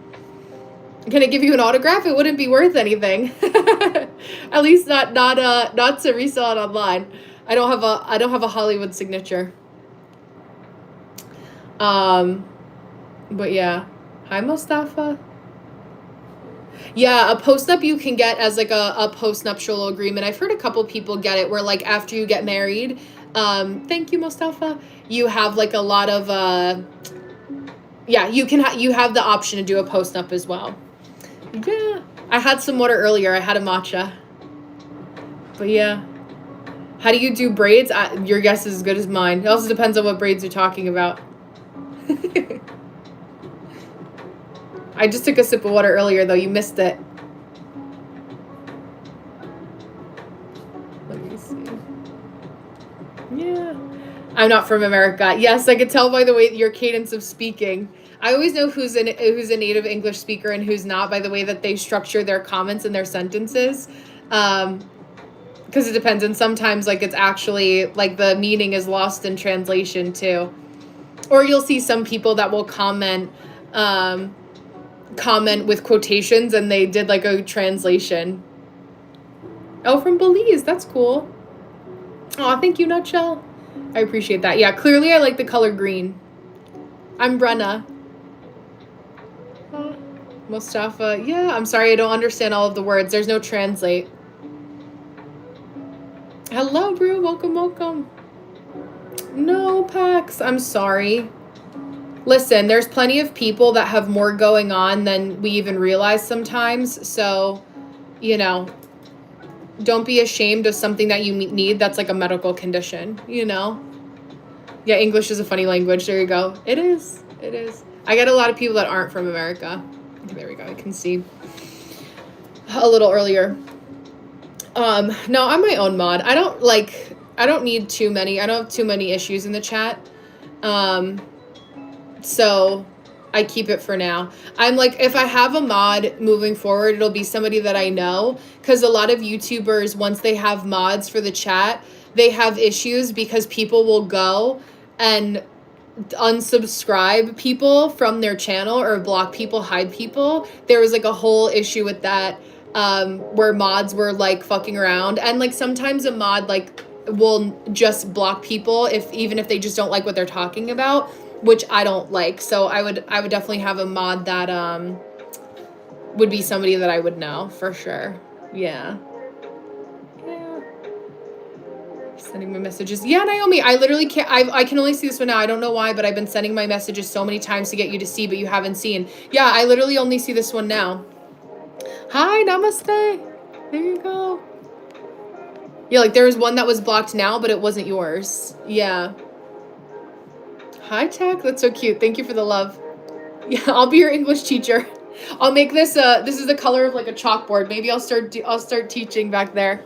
can I give you an autograph? It wouldn't be worth anything. At least not to resell it online. I don't have a Hollywood signature. But yeah. Hi, Mustafa. Yeah, a postnup you can get as like a postnuptial agreement. I've heard a couple people get it where like after you get married, thank you, Mustafa, you have like a lot of yeah, you have the option to do a postnup as well. Yeah, I had some water earlier. I had a matcha. But yeah. How do you do braids? Your guess is as good as mine. It also depends on what braids you're talking about. I just took a sip of water earlier, though. You missed it. Let me see. Yeah. I'm not from America. Yes, I could tell by the way your cadence of speaking. I always know who's a native English speaker and who's not by the way that they structure their comments and their sentences. Because it depends, and sometimes like it's actually like the meaning is lost in translation too. Or you'll see some people that will comment with quotations and they did like a translation. Oh, from Belize. That's cool. Oh, thank you, Nutshell. I appreciate that. Yeah, clearly I like the color green. I'm Brenna. Mustafa. Yeah, I'm sorry I don't understand all of the words. There's no translate. Hello, Brew. Welcome. No, Pax. I'm sorry. Listen, there's plenty of people that have more going on than we even realize sometimes. So, you know, don't be ashamed of something that you need that's like a medical condition, you know? Yeah, English is a funny language. There you go. It is. I get a lot of people that aren't from America. There we go. I can see a little earlier. No, I'm my own mod. I don't need too many. I don't have too many issues in the chat. So I keep it for now. I'm like, if I have a mod moving forward, it'll be somebody that I know. Because a lot of YouTubers, once they have mods for the chat, they have issues because people will go and unsubscribe people from their channel or block people, hide people. There was like a whole issue with that. Where mods were like fucking around, and like sometimes a mod like will just block people even if they just don't like what they're talking about, which I don't like. So I would definitely have a mod that would be somebody that I would know for sure. Yeah. Sending my messages. Yeah, Naomi, I literally can't. I can only see this one now. I don't know why, but I've been sending my messages so many times to get you to see, but you haven't seen. Yeah, I literally only see this one now. Hi, namaste. There you go. Yeah, like there was one that was blocked now, but it wasn't yours. Yeah. Hi, Tech. That's so cute. Thank you for the love. Yeah, I'll be your English teacher. I'll make this. This is the color of like a chalkboard. Maybe I'll start teaching back there.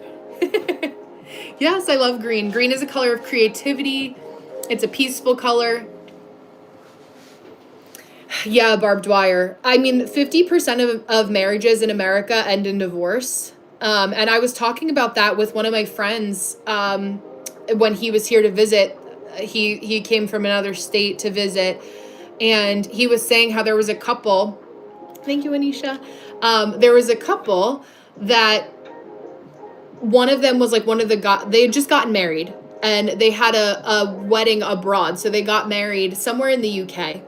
Yes, I love green. Green is a color of creativity. It's a peaceful color. Yeah, Barb Dwyer. I mean, 50% of marriages in America end in divorce. And I was talking about that with one of my friends when he was here to visit. He came from another state to visit. And he was saying how there was a couple. Thank you, Anisha. There was a couple that one of them was like they had just gotten married. And they had a wedding abroad. So they got married somewhere in the UK.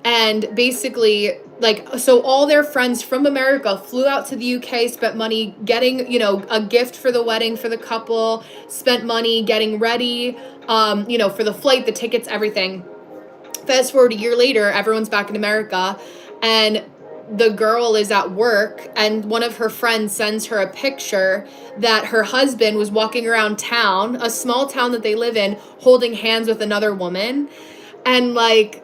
And basically, like, so all their friends from America flew out to the UK, spent money getting, you know, a gift for the wedding for the couple, spent money getting ready, you know, for the flight, the tickets, everything. Fast forward a year later, everyone's back in America, and the girl is at work and one of her friends sends her a picture that her husband was walking around town, a small town that they live in, holding hands with another woman. And like,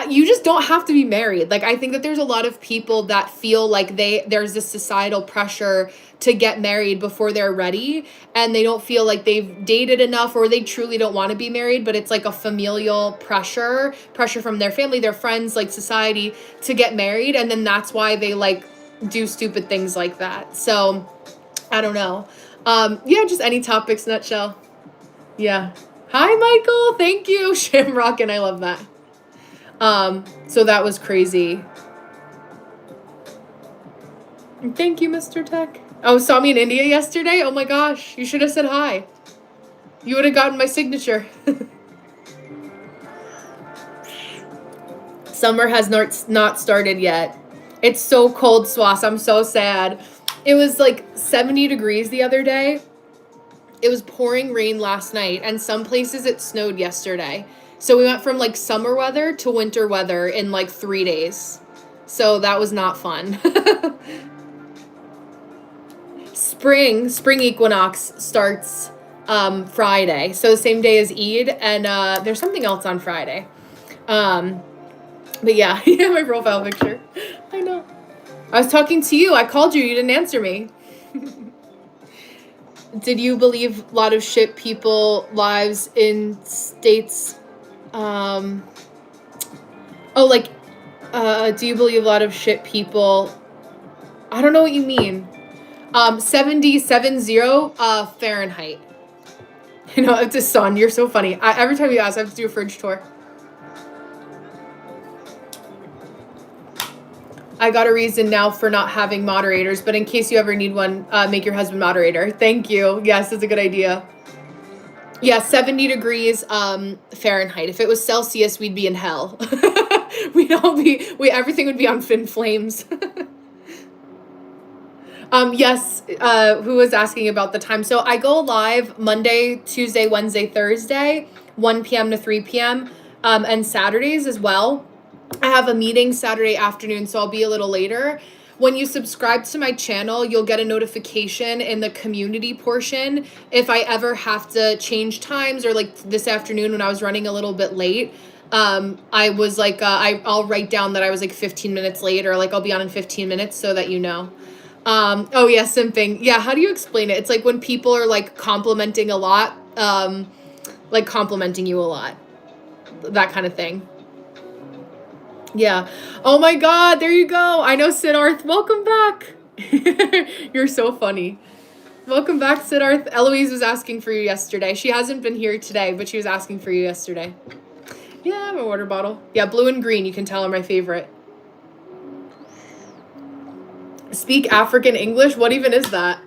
you just don't have to be married. Like, I think that there's a lot of people that feel like there's this societal pressure to get married before they're ready, and they don't feel like they've dated enough, or they truly don't want to be married, but it's like a familial pressure from their family, their friends, like society, to get married, and then that's why they like do stupid things like that. So I don't know. Yeah, just any topics, nutshell. Yeah. Hi, Michael. Thank you. Shamrock, and I love that. So that was crazy. Thank you, Mr. Tech. Oh, saw me in India yesterday? Oh my gosh, you should have said hi. You would have gotten my signature. Summer has not started yet. It's so cold, Swas. I'm so sad. It was like 70 degrees the other day. It was pouring rain last night, and some places it snowed yesterday. So we went from like summer weather to winter weather in like 3 days. So that was not fun. Spring equinox starts Friday. So the same day as Eid, and there's something else on Friday. But yeah, yeah, my profile picture. I know. I was talking to you. I called you. You didn't answer me. Did you believe a lot of shit people lives in states? Do you believe a lot of shit people? I don't know what you mean. 70 Fahrenheit. You know, it's a sun. You're so funny. Every time you ask, I have to do a fridge tour. I got a reason now for not having moderators, but in case you ever need one, make your husband moderator. Thank you. Yes, that's a good idea. Yeah, 70 degrees Fahrenheit. If it was Celsius, we'd be in hell. Everything would be on fin flames. Yes, who was asking about the time? So I go live Monday, Tuesday, Wednesday, Thursday, 1 p.m. to 3 p.m., and Saturdays as well. I have a meeting Saturday afternoon, so I'll be a little later. When you subscribe to my channel, you'll get a notification in the community portion if I ever have to change times, or like this afternoon when I was running a little bit late. I was like, I'll write down that I was like 15 minutes late, or like I'll be on in 15 minutes so that you know. Oh yeah, simping. Yeah, how do you explain it? It's like when people are like complimenting a lot, like complimenting you a lot. That kind of thing. Yeah. Oh my God, there you go. I know, Siddharth. Welcome back. You're so funny. Welcome back, Siddharth. Eloise was asking for you yesterday. She hasn't been here today, but she was asking for you yesterday. Yeah, I have a water bottle. Yeah, blue and green, you can tell, are my favorite. Speak African English? What even is that?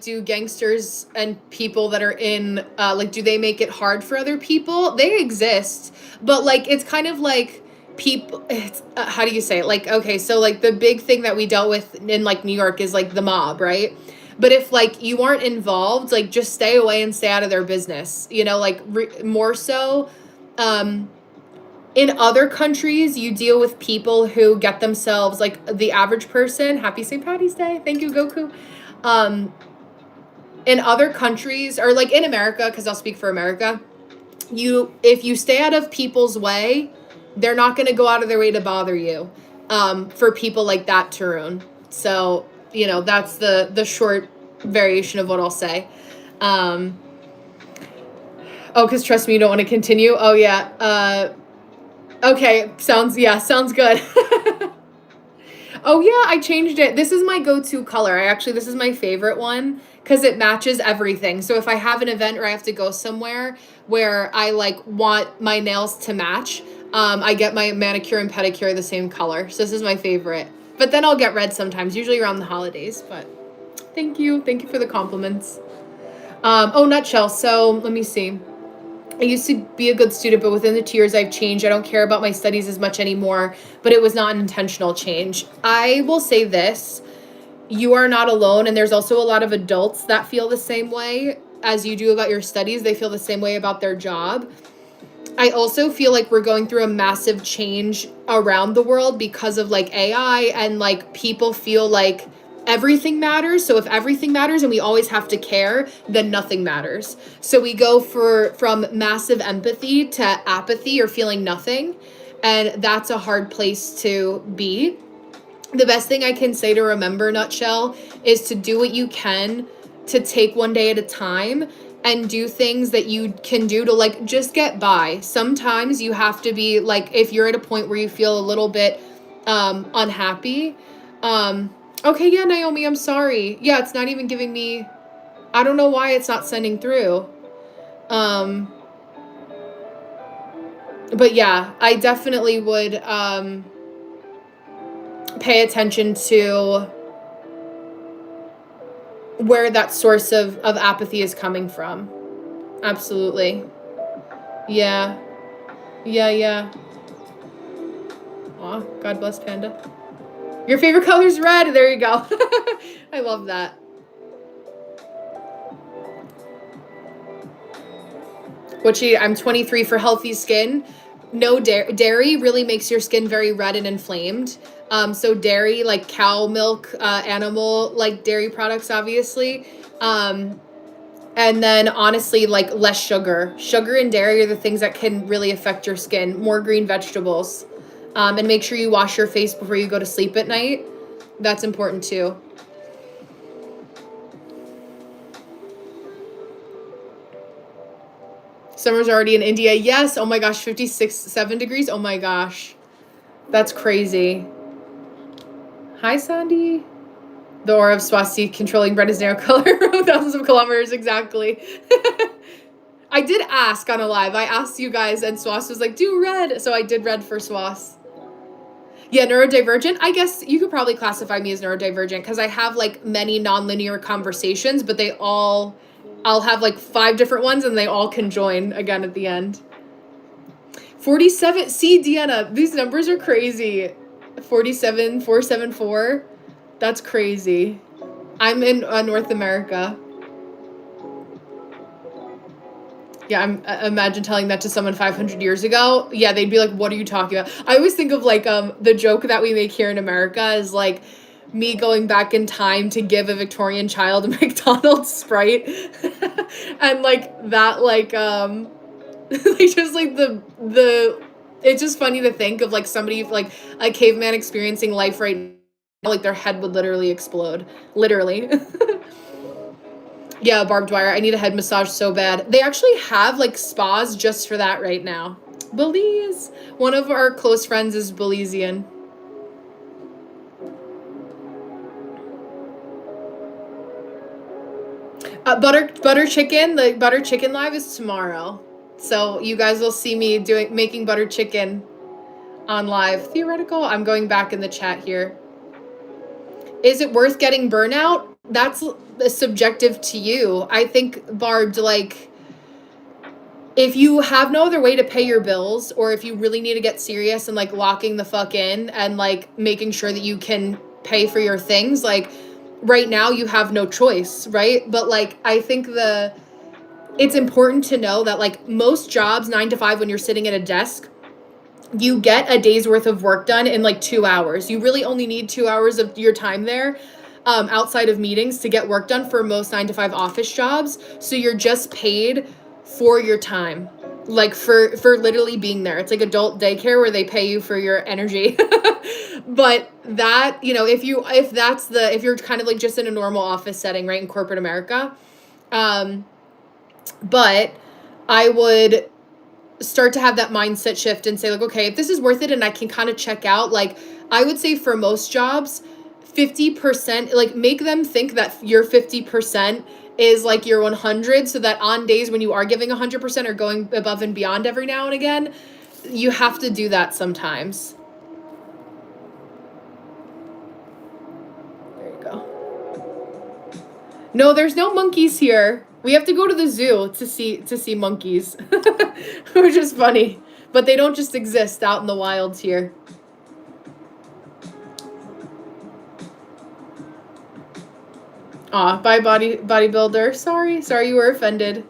Do gangsters and people that are in, do they make it hard for other people? They exist, but like, it's kind of like people, how do you say it? Like, okay, so like the big thing that we dealt with in like New York is like the mob, right? But if like you aren't involved, like just stay away and stay out of their business, you know, like more so, in other countries, you deal with people who get themselves, like the average person, happy St. Patty's Day, thank you, Goku. In other countries, or like in America, because I'll speak for America, if you stay out of people's way, they're not going to go out of their way to bother you, for people like that, Tarun. So, you know, that's the short variation of what I'll say. Because trust me, you don't want to continue. Oh, yeah. Okay, sounds good. Oh yeah, I changed it. This is my go-to color. This is my favorite one because it matches everything. So if I have an event or I have to go somewhere where I like want my nails to match, I get my manicure and pedicure the same color. So this is my favorite. But then I'll get red sometimes, usually around the holidays. But thank you for the compliments. Nutshell. So let me see. I used to be a good student, but within the 2 years I've changed. I don't care about my studies as much anymore, but it was not an intentional change. I will say this, you are not alone, and there's also a lot of adults that feel the same way as you do about your studies. They feel the same way about their job. I also feel like we're going through a massive change around the world because of like AI, and like people feel like everything matters. So if everything matters and we always have to care, then nothing matters. So we go from massive empathy to apathy or feeling nothing. And that's a hard place to be. The best thing I can say to remember, nutshell, is to do what you can to take one day at a time and do things that you can do to like just get by. Sometimes you have to be like, if you're at a point where you feel a little bit unhappy. Okay, yeah, Naomi, I'm sorry. Yeah, it's not even giving me, I don't know why it's not sending through. But yeah, I definitely would pay attention to where that source of apathy is coming from. Absolutely. Yeah. Yeah. Aw, God bless Panda. Your favorite color is red. There you go. I love that. I'm 23 for healthy skin. No dairy really makes your skin very red and inflamed. So dairy, like cow milk, animal, like dairy products, obviously. And then honestly, like less sugar. Sugar and dairy are the things that can really affect your skin. More green vegetables. And make sure you wash your face before you go to sleep at night. That's important too. Summer's already in India. Yes. Oh my gosh, 7 degrees. Oh my gosh. That's crazy. Hi, Sandy. The aura of Swasti controlling Brenna's narrow color from thousands of kilometers. Exactly. I did ask on a live. I asked you guys, and Swas was like, do red. So I did red for Swas. Yeah, neurodivergent. I guess you could probably classify me as neurodivergent because I have like many nonlinear conversations, but I'll have like 5 different ones and they all can join again at the end. 47. See, Deanna, these numbers are crazy. 47, 474. That's crazy. I'm in North America. Yeah, imagine telling that to someone 500 years ago. Yeah, they'd be like, what are you talking about? I always think of like the joke that we make here in America is like me going back in time to give a Victorian child a McDonald's Sprite. And like that like like just like the it's just funny to think of like somebody like a caveman experiencing life right now, like their head would literally explode. Literally. Yeah, barbed wire. I need a head massage so bad. They actually have like spas just for that right now. Belize. One of our close friends is Belizean. Butter chicken. The butter chicken live is tomorrow, so you guys will see me making butter chicken on live. Theoretical. I'm going back in the chat here. Is it worth getting burnout? That's subjective to you. I think, Barbed, like, if you have no other way to pay your bills, or if you really need to get serious and like locking the fuck in and like making sure that you can pay for your things, like right now you have no choice, right? But like I think it's important to know that like most jobs 9 to 5, when you're sitting at a desk, you get a day's worth of work done in like 2 hours. You really only need 2 hours of your time there, outside of meetings, to get work done for most 9 to 5 office jobs. So you're just paid for your time, like for literally being there. It's like adult daycare where they pay you for your energy. But that, if you're kind of like just in a normal office setting, right, in corporate America, but I would start to have that mindset shift and say like, okay, if this is worth it and I can kind of check out, like I would say for most jobs, 50%, like make them think that your 50% is like your 100, so that on days when you are giving 100% or going above and beyond every now and again, you have to do that sometimes. There you go. No, there's no monkeys here. We have to go to the zoo to see monkeys, which is funny. But they don't just exist out in the wilds here. Aw, bye bodybuilder. Sorry you were offended.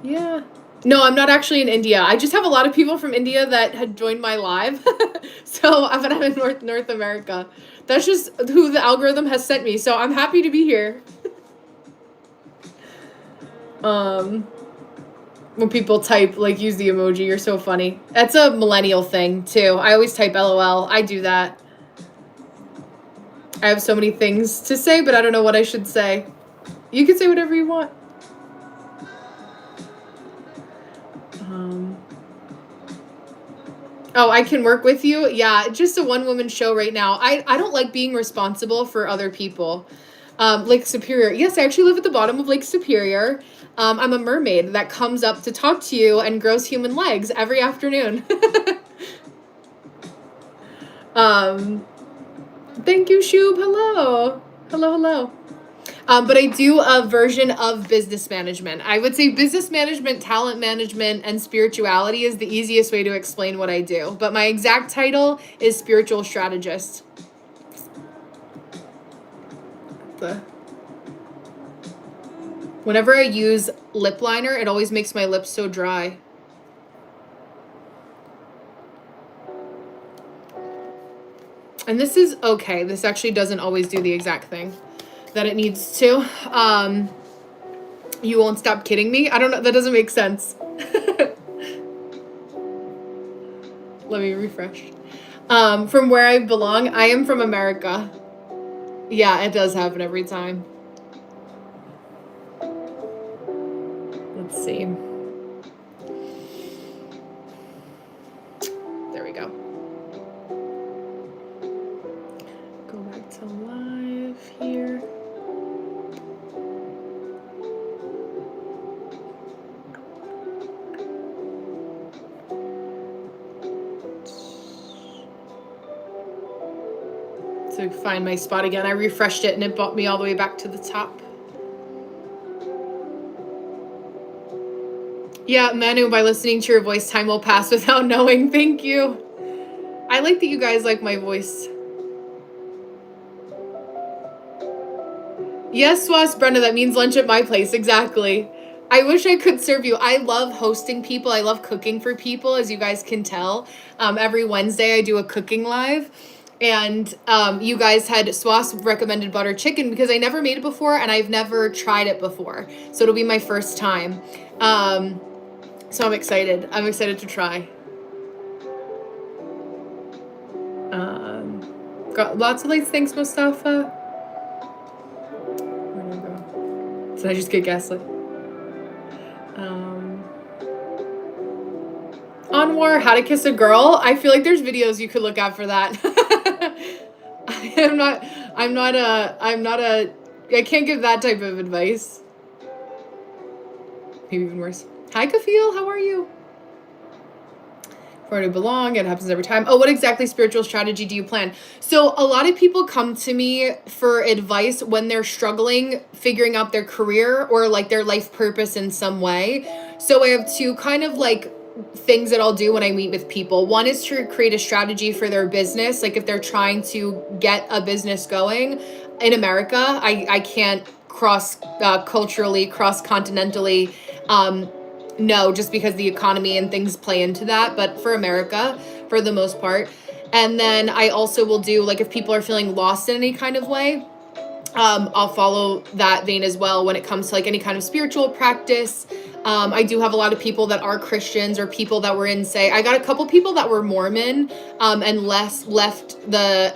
Yeah, No, I'm not actually in India. I just have a lot of people from India that had joined my live. So I'm in North America. That's just who the algorithm has sent me. So I'm happy to be here. When people type, like, use the emoji, you're so funny. That's a millennial thing too. I always type LOL. I do that. I have so many things to say, but I don't know what I should say. You can say whatever you want. Oh, I can work with you? Yeah, just a one-woman show right now. I don't like being responsible for other people. Lake Superior. Yes, I actually live at the bottom of Lake Superior. I'm a mermaid that comes up to talk to you and grows human legs every afternoon. Thank you, Shub. Hello. Hello. But I do a version of business management. I would say business management, talent management, and spirituality is the easiest way to explain what I do. But my exact title is spiritual strategist. Whenever I use lip liner, it always makes my lips so dry. And this is okay. This actually doesn't always do the exact thing that it needs to. You won't stop kidding me? I don't know. That doesn't make sense. Let me refresh. From where I belong, I am from America. Yeah, it does happen every time. Let's see. There we go. Go back to live here. To find my spot again. I refreshed it and it brought me all the way back to the top. Yeah, Manu, by listening to your voice, time will pass without knowing. Thank you. I like that you guys like my voice. Yes, Swas Brenna, that means lunch at my place. Exactly. I wish I could serve you. I love hosting people. I love cooking for people, as you guys can tell. Every Wednesday I do a cooking live. And you guys had Swas recommended butter chicken because I never made it before and I've never tried it before. So it'll be my first time. So I'm excited. I'm excited to try. Got lots of lights. Thanks, Mustafa. Where'd I go? Did I just get gaslit? Anwar, how to kiss a girl. I feel like there's videos you could look at for that. I can't give that type of advice. Maybe even worse. Hi, Kafil, how are you? Where to belong, it happens every time. Oh, what exactly spiritual strategy do you plan? So a lot of people come to me for advice when they're struggling figuring out their career or like their life purpose in some way. So I have two kind of like things that I'll do when I meet with people. One is to create a strategy for their business. Like if they're trying to get a business going in America, I can't cross culturally, cross continentally, no, just because the economy and things play into that. But for America, for the most part. And then I also will do, like, if people are feeling lost in any kind of way, I'll follow that vein as well when it comes to like any kind of spiritual practice. I do have a lot of people that are Christians or people that were in, say, I got a couple people that were Mormon and left the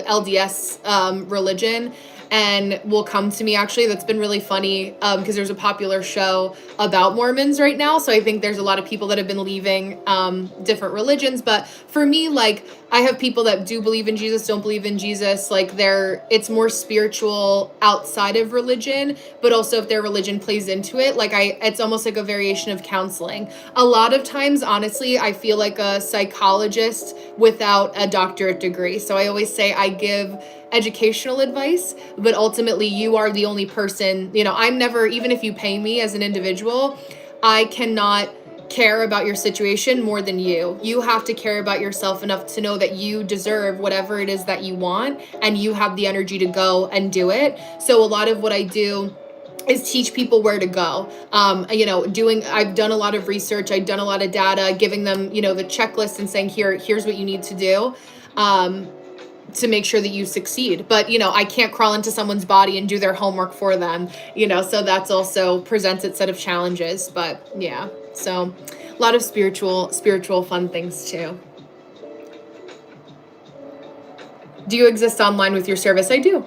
LDS religion and will come to me. Actually, that's been really funny because there's a popular show about Mormons right now. So I think there's a lot of people that have been leaving different religions. But for me, like, I have people that do believe in Jesus, don't believe in Jesus. Like, it's more spiritual outside of religion, but also if their religion plays into it, like it's almost like a variation of counseling. A lot of times, honestly, I feel like a psychologist without a doctorate degree. So I always say I give educational advice, but ultimately you are the only person, I'm never, even if you pay me as an individual, I cannot care about your situation more than you. You have to care about yourself enough to know that you deserve whatever it is that you want and you have the energy to go and do it. So a lot of what I do is teach people where to go. I've done a lot of research, I've done a lot of data, giving them, the checklist and saying, here's what you need to do. To make sure that you succeed. But, I can't crawl into someone's body and do their homework for them, so that's also presents its set of challenges. But yeah, so a lot of spiritual fun things too. Do you exist online with your service? I do.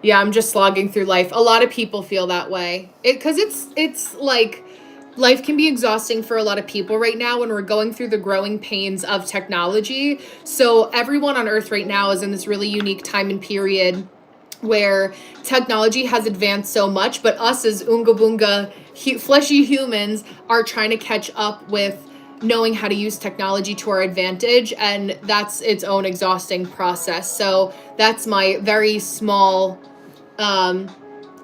Yeah, I'm just slogging through life. A lot of people feel that way. Because it's like life can be exhausting for a lot of people right now when we're going through the growing pains of technology. So everyone on earth right now is in this really unique time and period where technology has advanced so much, but us as Oonga Boonga fleshy humans are trying to catch up with knowing how to use technology to our advantage, and that's its own exhausting process. So that's my very small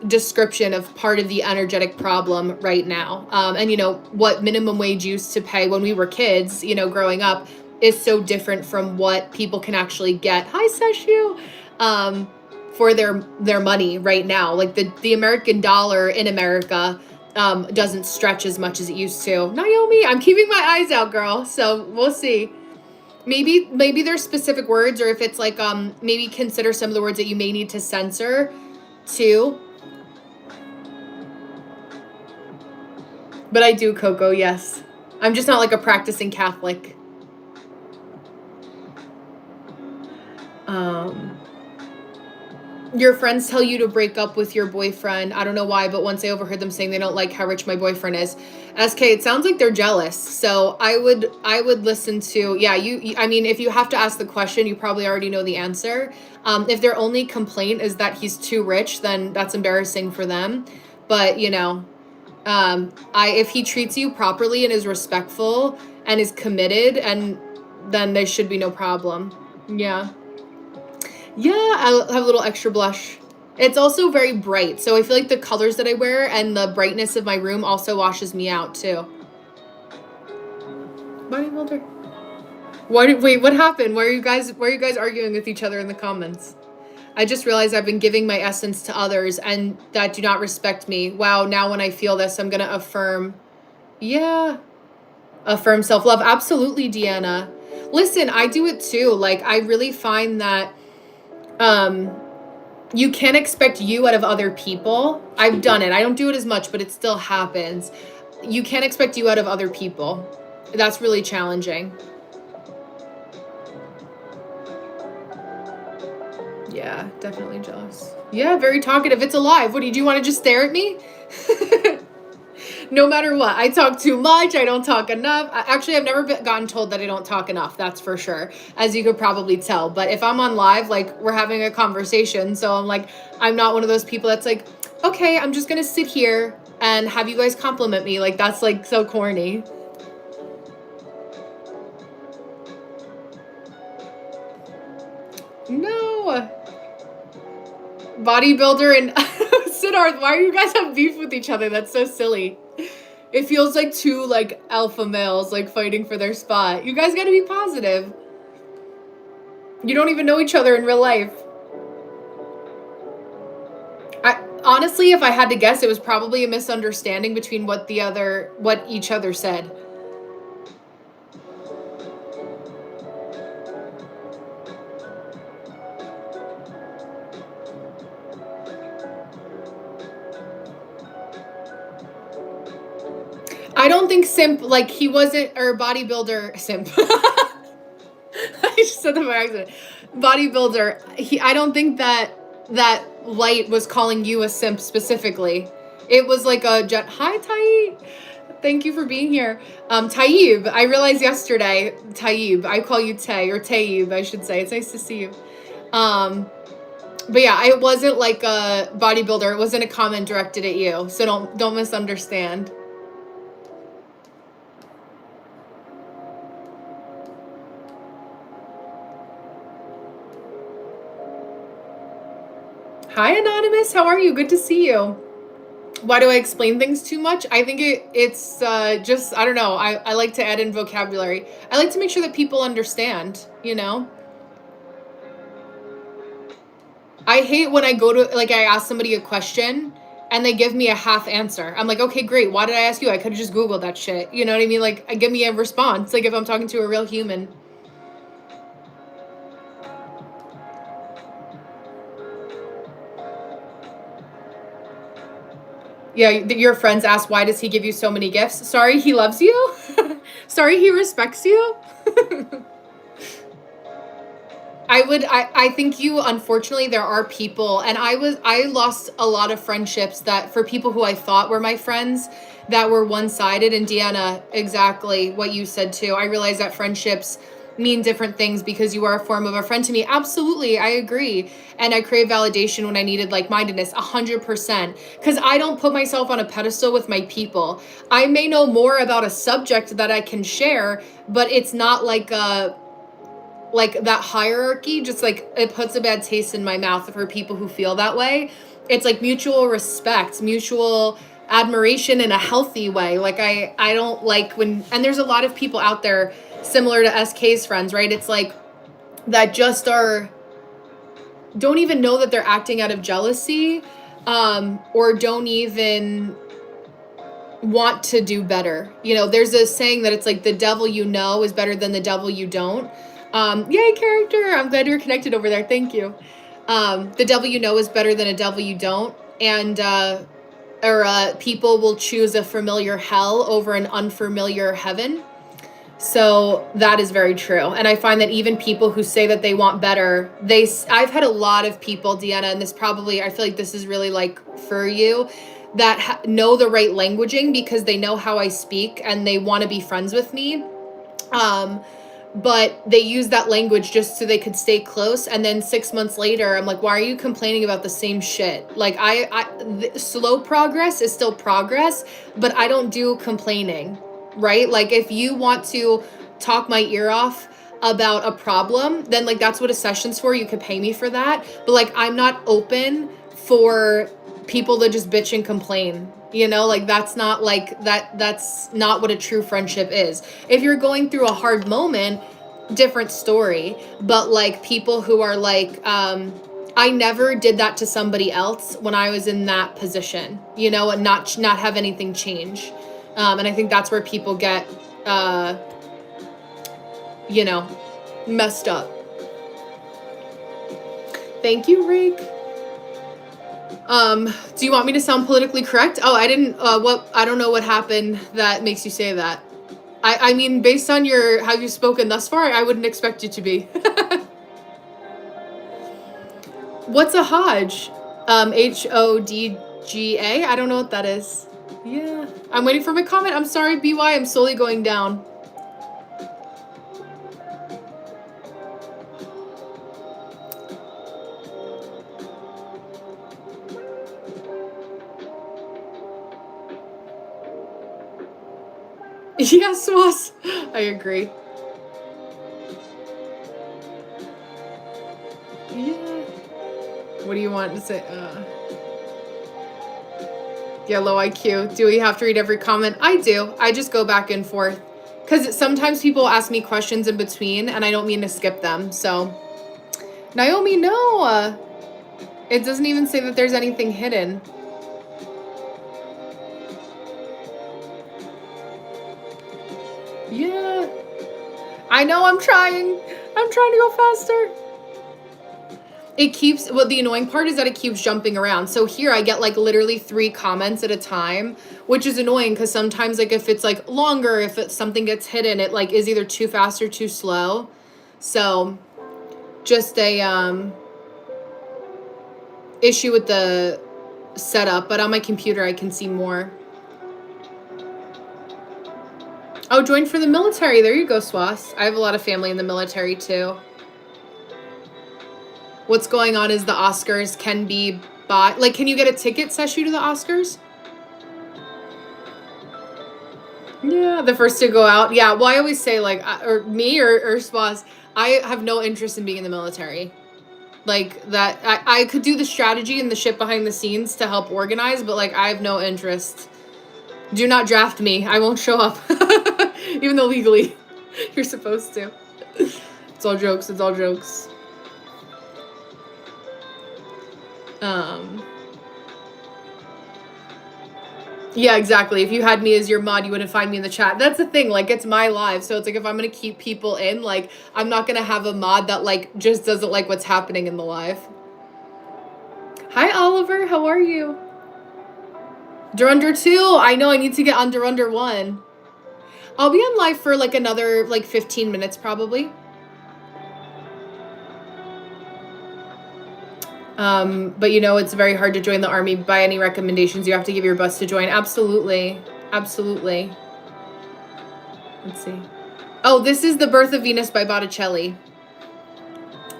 description of part of the energetic problem right now. And what minimum wage used to pay when we were kids, growing up, is so different from what people can actually get. Hi, Seshu. For their money right now. Like the American dollar in America doesn't stretch as much as it used to. Naomi, I'm keeping my eyes out, girl. So we'll see. Maybe there's specific words, or if it's like maybe consider some of the words that you may need to censor too. But I do, Coco, yes. I'm just not like a practicing Catholic. Your friends tell you to break up with your boyfriend. I don't know why, but once I overheard them saying they don't like how rich my boyfriend is. SK, it sounds like they're jealous. So I would listen to, yeah, I mean, if you have to ask the question, you probably already know the answer. If their only complaint is that he's too rich, then that's embarrassing for them. But, if he treats you properly and is respectful and is committed, and then there should be no problem. Yeah. Yeah, I have a little extra blush. It's also very bright, so I feel like the colors that I wear and the brightness of my room also washes me out too. Bodybuilder. Wait, what happened? Why are you guys arguing with each other in the comments? I just realized I've been giving my essence to others and that do not respect me. Wow, now when I feel this, I'm gonna affirm. Yeah. Affirm self-love. Absolutely, Deanna. Listen, I do it too. Like, I really find that you can't expect you out of other people. I've done it. I don't do it as much, but it still happens. You can't expect you out of other people. That's really challenging. Yeah, definitely jealous. Yeah, very talkative. It's alive. What do you want to just stare at me? No matter what, I talk too much. I don't talk enough. Actually, I've never gotten told that I don't talk enough. That's for sure, as you could probably tell. But if I'm on live, like, we're having a conversation, so I'm like, I'm not one of those people that's like, okay, I'm just gonna sit here and have you guys compliment me. Like, that's like so corny. No. Bodybuilder and Siddharth, why are you guys have beef with each other? That's so silly. It feels like two like alpha males like fighting for their spot. You guys gotta be positive. You don't even know each other in real life. Honestly, if I had to guess, it was probably a misunderstanding between what each other said. I don't think simp, like, he wasn't, or bodybuilder, simp. I just said that by accident. Bodybuilder, I don't think that light was calling you a simp specifically. It was like a hi, Taib. Thank you for being here. Taib, I realized yesterday, Taib, I call you Tay, or Taib, I should say. It's nice to see you. But yeah, it wasn't like a bodybuilder. It wasn't a comment directed at you. So don't misunderstand. Hi, Anonymous. How are you? Good to see you. Why do I explain things too much? I think it's just, I don't know. I like to add in vocabulary. I like to make sure that people understand, I hate when I go to, like, I ask somebody a question and they give me a half answer. I'm like, okay, great. Why did I ask you? I could have just Googled that shit. You know what I mean? Like, give me a response. Like, if I'm talking to a real human. Yeah, your friends ask, why does he give you so many gifts? Sorry, he loves you? Sorry, he respects you? I think you, unfortunately, there are people, and I lost a lot of friendships that, for people who I thought were my friends, that were one-sided. And Deanna, exactly what you said too. I realize that friendships mean different things because you are a form of a friend to me. Absolutely, I agree. And I crave validation when I needed like-mindedness, 100%. Because I don't put myself on a pedestal with my people. I may know more about a subject that I can share, but it's not like that hierarchy. Just like, it puts a bad taste in my mouth for people who feel that way. It's like mutual respect, mutual admiration in a healthy way. Like, I don't like when, and there's a lot of people out there similar to SK's friends, right? It's like that just don't even know that they're acting out of jealousy, or don't even want to do better. You know, there's a saying that it's like the devil you know is better than the devil you don't. Yay, character. I'm glad you're connected over there. Thank you. The devil you know is better than a devil you don't. And, people will choose a familiar hell over an unfamiliar heaven. So that is very true. And I find that even people who say that they want better, I've had a lot of people, Deanna, and this probably, I feel like this is really like for you, that know the right languaging because they know how I speak and they want to be friends with me. But they use that language just so they could stay close. And then 6 months later, I'm like, why are you complaining about the same shit? Like, slow progress is still progress, but I don't do complaining, right? Like, if you want to talk my ear off about a problem, then like, that's what a session's for. You could pay me for that. But like, I'm not open for people to just bitch and complain. You know, like, that's not like that's not what a true friendship is. If you're going through a hard moment, different story. But like, people who are like, I never did that to somebody else when I was in that position, you know, and not have anything change. And I think that's where people get, you know, messed up. Thank you, Rick. Do you want me to sound politically correct? Oh, I didn't, I don't know what happened that makes you say that. I mean, based on how you've spoken thus far, I wouldn't expect you to be. What's a Hodge? HODGA? I don't know what that is. Yeah. I'm waiting for my comment. I'm sorry, BY. I'm slowly going down. Yes, was. I agree. Yeah. What do you want to say? Yeah, low IQ. Do we have to read every comment? I do. I just go back and forth. Because sometimes people ask me questions in between, and I don't mean to skip them. So, Naomi, no. It doesn't even say that there's anything hidden. Yeah. I know, I'm trying. I'm trying to go faster. It keeps, well, the annoying part is that it keeps jumping around. So here I get like literally 3 comments at a time, which is annoying because sometimes like if it's like longer, if something gets hidden, it like is either too fast or too slow. So just a issue with the setup, but on my computer I can see more. Oh, join for the military. There you go, Swas. I have a lot of family in the military too. What's going on is the Oscars can be bought. Like, can you get a ticket, Seshu, to the Oscars? Yeah, the first to go out. Yeah, well, I always say, like, or me or Swas, I have no interest in being in the military. Like, that, I could do the strategy and the shit behind the scenes to help organize, but, like, I have no interest. Do not draft me. I won't show up. Even though legally you're supposed to. It's all jokes. It's all jokes. Um, yeah, exactly. If you had me as your mod, you wouldn't find me in the chat. That's the thing. Like, it's my live. So it's like, if I'm going to keep people in, like, I'm not going to have a mod that, like, just doesn't like what's happening in the live. Hi, Oliver. How are you? Under 2. I know I need to get under 1. I'll be on live for, like, another, like, 15 minutes, probably. But you know, it's very hard to join the army. By any recommendations, you have to give your best to join. Absolutely. Absolutely. Let's see. Oh, this is The Birth of Venus by Botticelli.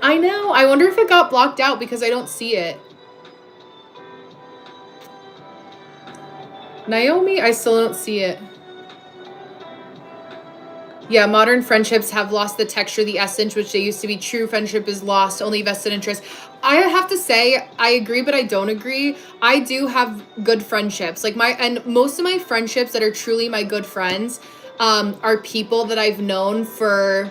I know. I wonder if it got blocked out because I don't see it. Naomi, I still don't see it. Yeah, modern friendships have lost the texture, the essence, which they used to be. True friendship is lost, only vested interest. I have to say, I agree, but I don't agree. I do have good friendships. Like and most of my friendships that are truly my good friends are people that I've known for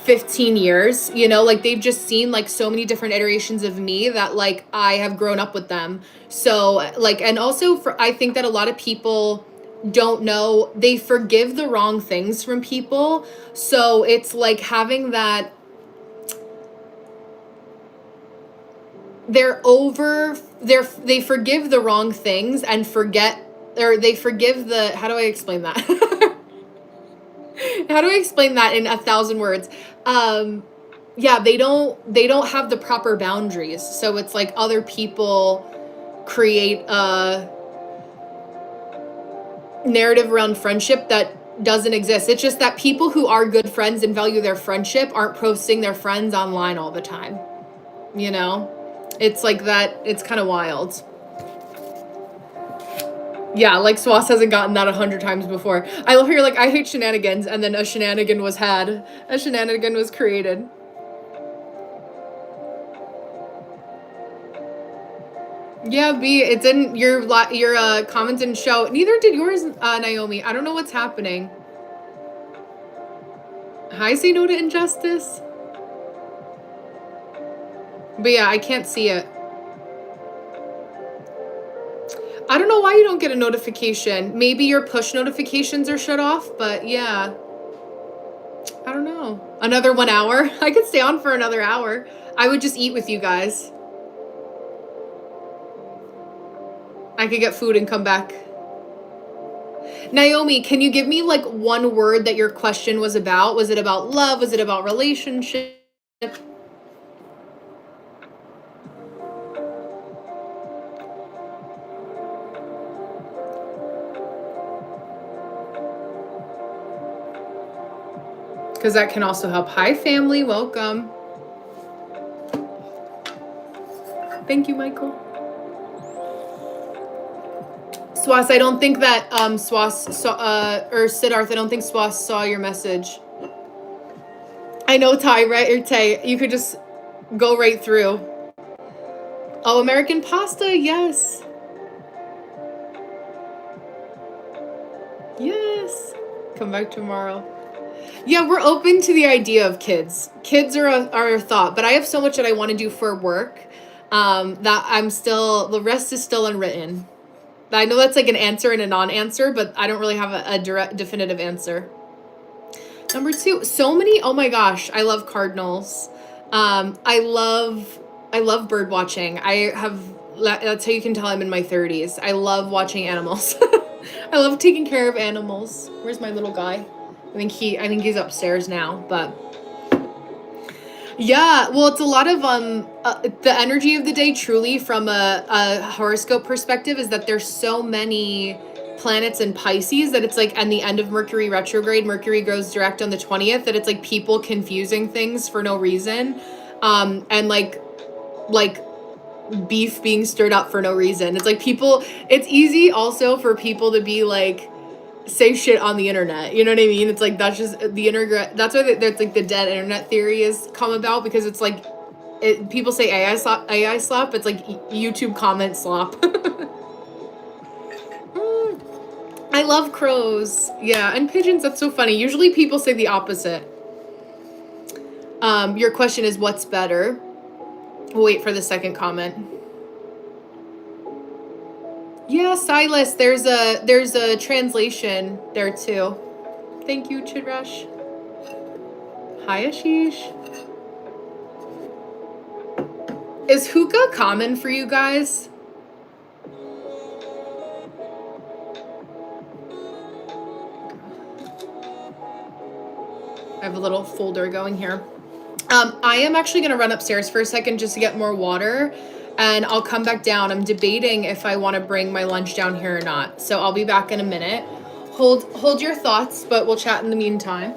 15 years, you know, like they've just seen like so many different iterations of me that like I have grown up with them. So like, and also I think that a lot of people don't know, they forgive the wrong things from people. So it's like having that, they forgive the wrong things and forget, or they forgive the, how do I explain that? How do I explain that in 1,000 words? Yeah, they don't have the proper boundaries. So it's like other people create a narrative around friendship that doesn't exist. It's just that people who are good friends and value their friendship aren't posting their friends online all the time. You know? It's like that, it's kind of wild. Yeah, like Swas hasn't gotten that 100 times before. I love how you're like, I hate shenanigans, and then a shenanigan was had. A shenanigan was created. Yeah, B, it didn't, your comment didn't show. Neither did yours, Naomi. I don't know what's happening. Hi, say no to injustice. But yeah, I can't see it. I don't know why you don't get a notification. Maybe your push notifications are shut off, but yeah. I don't know. Another 1 hour? I could stay on for another hour. I would just eat with you guys. I could get food and come back. Naomi, can you give me like one word that your question was about? Was it about love? Was it about relationship? Because that can also help. Hi, family. Welcome. Thank you, Michael. Swas, I don't think that Swas saw, or Siddharth, I don't think Swas saw your message. I know, Ty, right? Or Tay, you could just go right through. Oh, American Pasta, yes. Yes. Come back tomorrow. Yeah, we're open to the idea of kids. Kids are a thought, but I have so much that I want to do for work that I'm still, the rest is still unwritten. I know that's like an answer and a non-answer, but I don't really have a direct, definitive answer. Number 2, so many, oh my gosh, I love cardinals. I love bird watching. That's how you can tell I'm in my 30s. I love watching animals. I love taking care of animals. Where's my little guy? I think he's upstairs now, but yeah, well, it's a lot of the energy of the day truly from a horoscope perspective is that there's so many planets in Pisces that it's like, and the end of Mercury retrograde, Mercury goes direct on the 20th, that it's like people confusing things for no reason, and like beef being stirred up for no reason. It's like people, it's easy also for people to be like, say shit on the internet, you know what I mean? It's like, that's just the internet. That's why that's like the dead internet theory has come about, because it's like people say AI slop, it's like YouTube comment slop. I love crows. Yeah, and pigeons, that's so funny. Usually people say the opposite. Your question is what's better? We'll wait for the second comment. Yeah, Silas, there's a translation there too. Thank you, Chidrash. Hi, Ashish. Is hookah common for you guys? I have a little folder going here. I am actually going to run upstairs for a second just to get more water, and I'll come back down. I'm debating if I want to bring my lunch down here or not. So I'll be back in a minute. Hold your thoughts, but we'll chat in the meantime.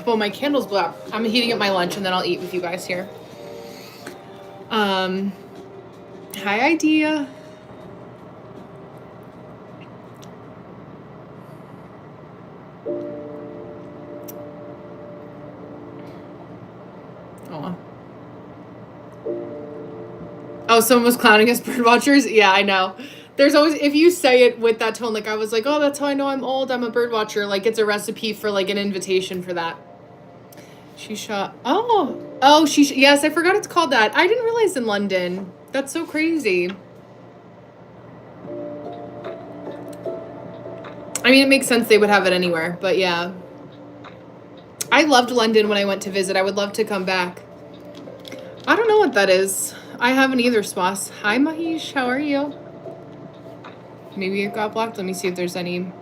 Well, my candles blew out. I'm heating up my lunch and then I'll eat with you guys here. Hi, idea. Oh, someone was clowning us bird watchers? Yeah, I know. There's always, if you say it with that tone, like I was like, oh, that's how I know I'm old, I'm a bird watcher. Like it's a recipe for like an invitation for that. She shot, yes, I forgot it's called that. I didn't realize in London. That's so crazy. I mean, it makes sense they would have it anywhere, but yeah. I loved London when I went to visit. I would love to come back. I don't know what that is. I haven't either, Swas. Hi, Mahish. How are you? Maybe it got blocked. Let me see if there's any.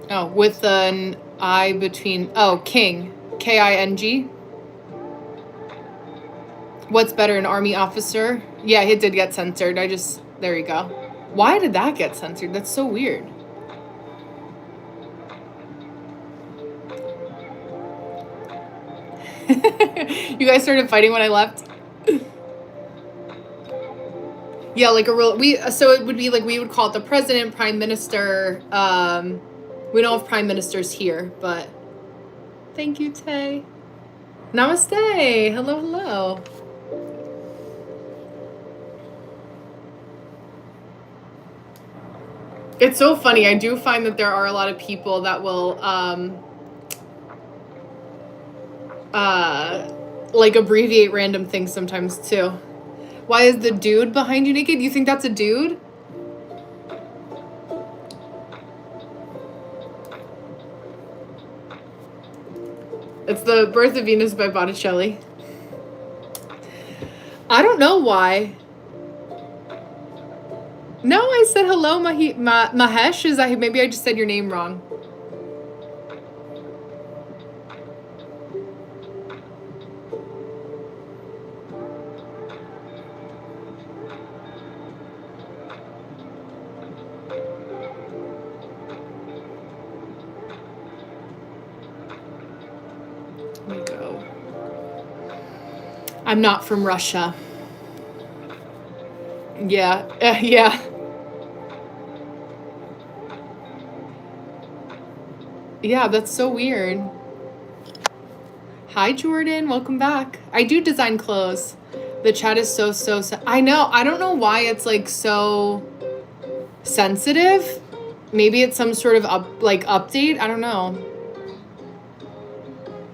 Oh, with an I between. Oh, King. King. What's better, an army officer? Yeah, it did get censored. There you go. Why did that get censored? That's so weird. You guys started fighting when I left? Yeah, like so it would be like, we would call it the president, prime minister. We don't have prime ministers here, but thank you, Tay. Namaste. Hello, hello. It's so funny. I do find that there are a lot of people that will like abbreviate random things sometimes too. Why is the dude behind you naked? You think that's a dude? It's the Birth of Venus by Botticelli. I don't know why. No, I said hello, Mahesh. Is that, maybe I just said your name wrong. Let me go. I'm not from Russia. Yeah, yeah. Yeah, that's so weird. Hi, Jordan. Welcome back. I do design clothes. The chat is so I know. I don't know why it's like so sensitive. Maybe it's some sort of update. I don't know.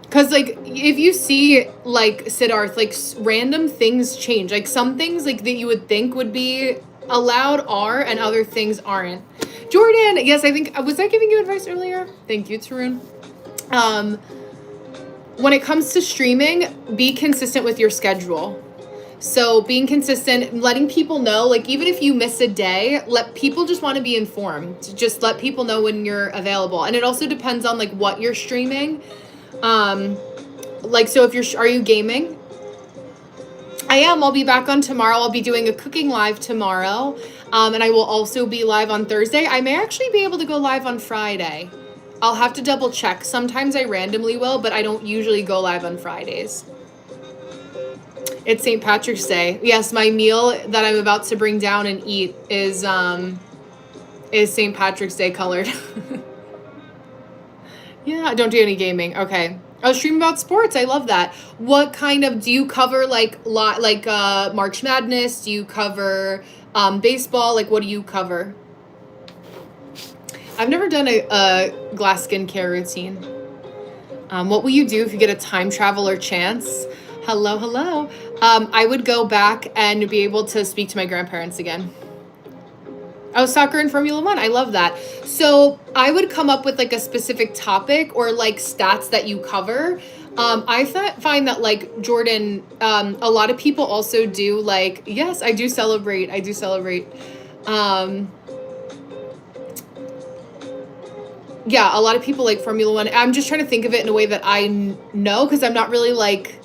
Because, like, if you see, like, Siddharth, like, random things change. Like, some things, like, that you would think would be allowed are, and other things aren't. Jordan, yes, I think, was I giving you advice earlier? Thank you, Tarun. When it comes to streaming, be consistent with your schedule. So being consistent, letting people know, like, even if you miss a day, let people just want to be informed. Just let people know when you're available. And it also depends on, like, what you're streaming. Like, so if are you gaming? I am. I'll be back on tomorrow. I'll be doing a cooking live tomorrow. And I will also be live on Thursday. I may actually be able to go live on Friday. I'll have to double check. Sometimes I randomly will, but I don't usually go live on Fridays. It's St. Patrick's Day. Yes, my meal that I'm about to bring down and eat is St. Patrick's Day colored. Yeah, I don't do any gaming. Okay. I'll stream about sports. I love that. What kind of, do you cover like March Madness? Do you cover baseball? Like, what do you cover? I've never done a glass skincare routine. What will you do if you get a time traveler chance? Hello, hello. I would go back and be able to speak to my grandparents again. Oh, soccer and Formula One. I love that. So I would come up with like a specific topic or like stats that you cover. I find that like Jordan, a lot of people also do like, yes, I do celebrate. Yeah, a lot of people like Formula One. I'm just trying to think of it in a way that I know, because I'm not really like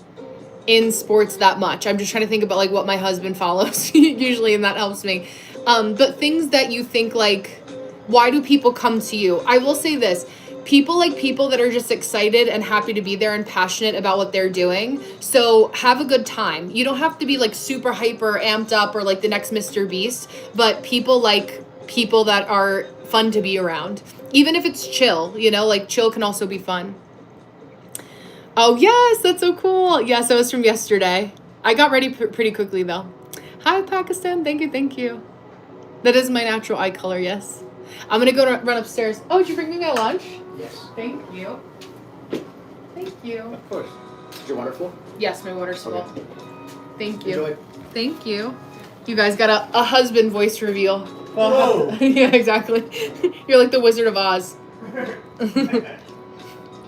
in sports that much. I'm just trying to think about like what my husband follows usually, and that helps me. But things that you think like, why do people come to you? I will say this, people like people that are just excited and happy to be there and passionate about what they're doing. So have a good time. You don't have to be like super hyper amped up or like the next Mr. Beast, but people like people that are fun to be around. Even if it's chill, you know, like chill can also be fun. Oh, yes, that's so cool. Yes, that was from yesterday. I got ready pretty quickly, though. Hi, Pakistan. Thank you, thank you. That is my natural eye color, yes. I'm going to go run upstairs. Oh, did you bring me my lunch? Yes. Thank you. Thank you. Of course. Is your water full? Yes, my water's full. Okay. Thank you. Enjoy. Thank you. You guys got a husband voice reveal. Whoa! Yeah, exactly. You're like the Wizard of Oz. The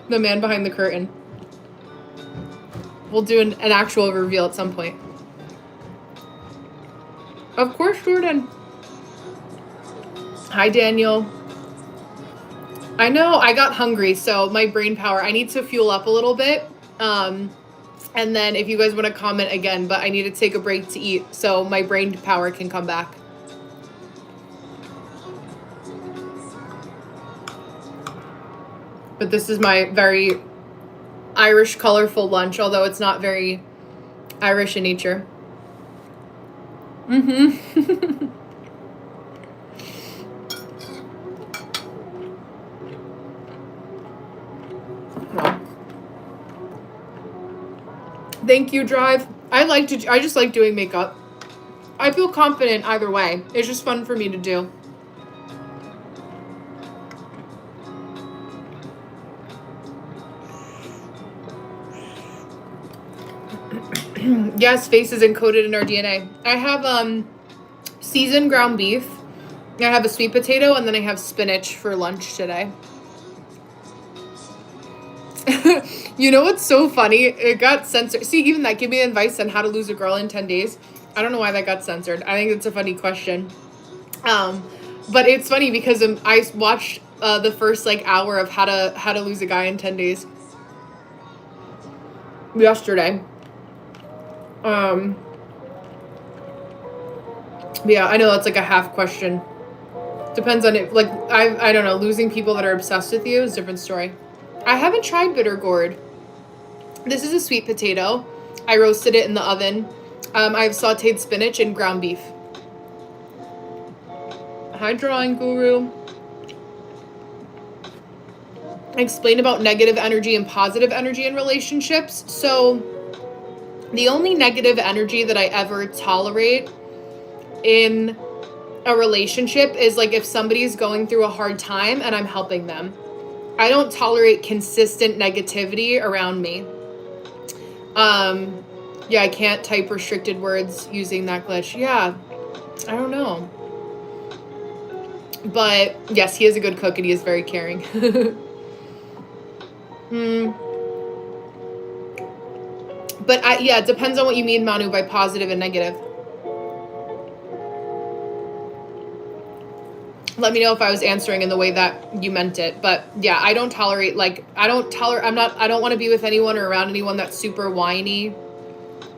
man behind the curtain. We'll do an actual reveal at some point. Of course, Jordan. Hi, Daniel. I know, I got hungry, so my brain power, I need to fuel up a little bit. And then if you guys want to comment again, but I need to take a break to eat so my brain power can come back. But this is my very Irish colorful lunch, although it's not very Irish in nature. Mm-hmm. Well, thank you, Drive. I just like doing makeup. I feel confident either way. It's just fun for me to do. Yes, face is encoded in our DNA. I have seasoned ground beef. I have a sweet potato, and then I have spinach for lunch today. You know what's so funny? It got censored. See, even that, give me advice on how to lose a girl in 10 days. I don't know why that got censored. I think it's a funny question. But it's funny because I watched the first like hour of how to lose a guy in 10 days yesterday. Yeah, I know that's like a half question. Depends on it. Like, I don't know. Losing people that are obsessed with you is a different story. I haven't tried bitter gourd. This is a sweet potato. I roasted it in the oven. I have sauteed spinach and ground beef. Hi, drawing guru. Explain about negative energy and positive energy in relationships. So the only negative energy that I ever tolerate in a relationship is like if somebody's going through a hard time and I'm helping them. I don't tolerate consistent negativity around me. Yeah, I can't type restricted words using that glitch. Yeah, I don't know. But yes, he is a good cook and he is very caring. But yeah, it depends on what you mean, Manu, by positive and negative. Let me know if I was answering in the way that you meant it. But yeah, I don't tolerate, like, I don't want to be with anyone or around anyone that's super whiny.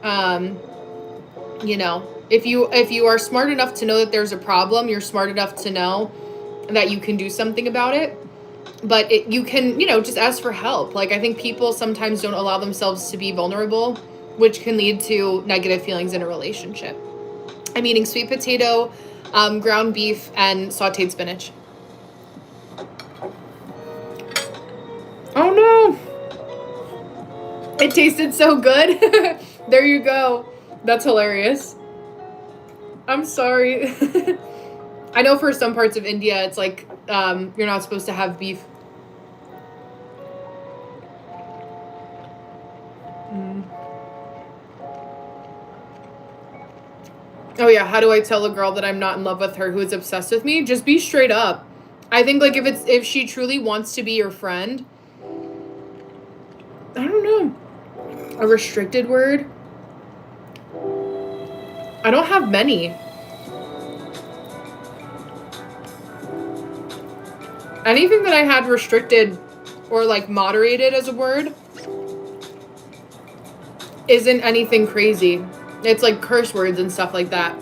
You know, if you are smart enough to know that there's a problem, you're smart enough to know that you can do something about it. But you can, you know, just ask for help. Like, I think people sometimes don't allow themselves to be vulnerable, which can lead to negative feelings in a relationship. I'm eating sweet potato, ground beef, and sauteed spinach. Oh no! It tasted so good. There you go. That's hilarious. I'm sorry. I know for some parts of India, it's like you're not supposed to have beef. Oh yeah, how do I tell a girl that I'm not in love with her who is obsessed with me? Just be straight up. I think like if she truly wants to be your friend, I don't know. A restricted word? I don't have many. Anything that I had restricted or like moderated as a word isn't anything crazy. It's like curse words and stuff like that.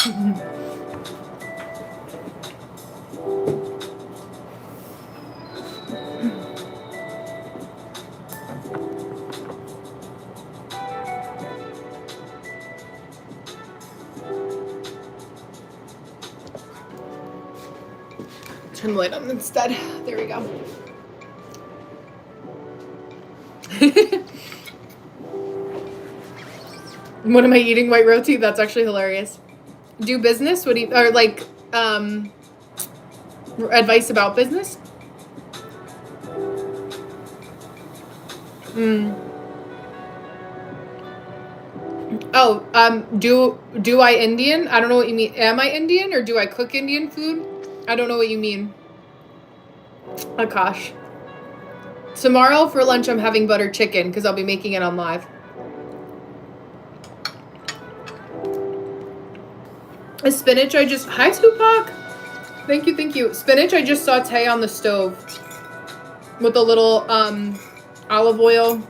Turn the light on instead. There we go. What am I eating? White roti? That's actually hilarious. Do business? What do you, or like, advice about business? Oh, do I Indian? I don't know what you mean. Am I Indian or do I cook Indian food? I don't know what you mean. Akash. Tomorrow for lunch I'm having butter chicken because I'll be making it on live. A spinach I just, hi Tupac. Thank you. Spinach I just saute on the stove with a little olive oil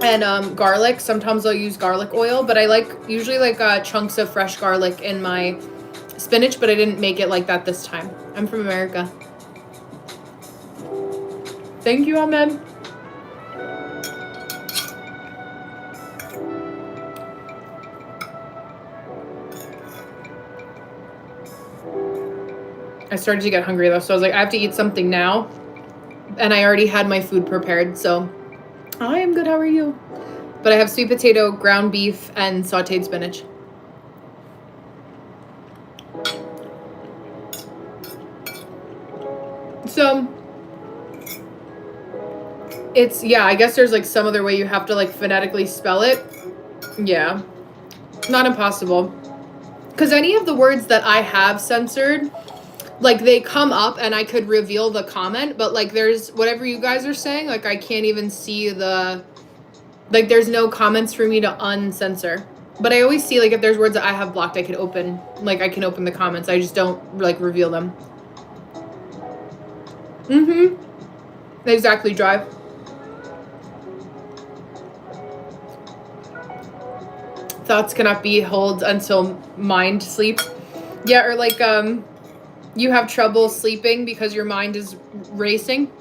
and garlic. Sometimes I'll use garlic oil, but I usually like chunks of fresh garlic in my spinach, but I didn't make it like that this time. I'm from America. Thank you, Ahmed. I started to get hungry though, so I was like, I have to eat something now. And I already had my food prepared, so I am good. How are you? But I have sweet potato, ground beef, and sauteed spinach. So it's, yeah, I guess there's like some other way you have to like phonetically spell it. Yeah, not impossible. Because any of the words that I have censored, like they come up and I could reveal the comment, but like there's whatever you guys are saying, like I can't even see the, like there's no comments for me to uncensor. But I always see like if there's words that I have blocked, I can open the comments. I just don't like reveal them. Exactly, Drive. Thoughts cannot be held until mind sleeps. Yeah, or like you have trouble sleeping because your mind is racing.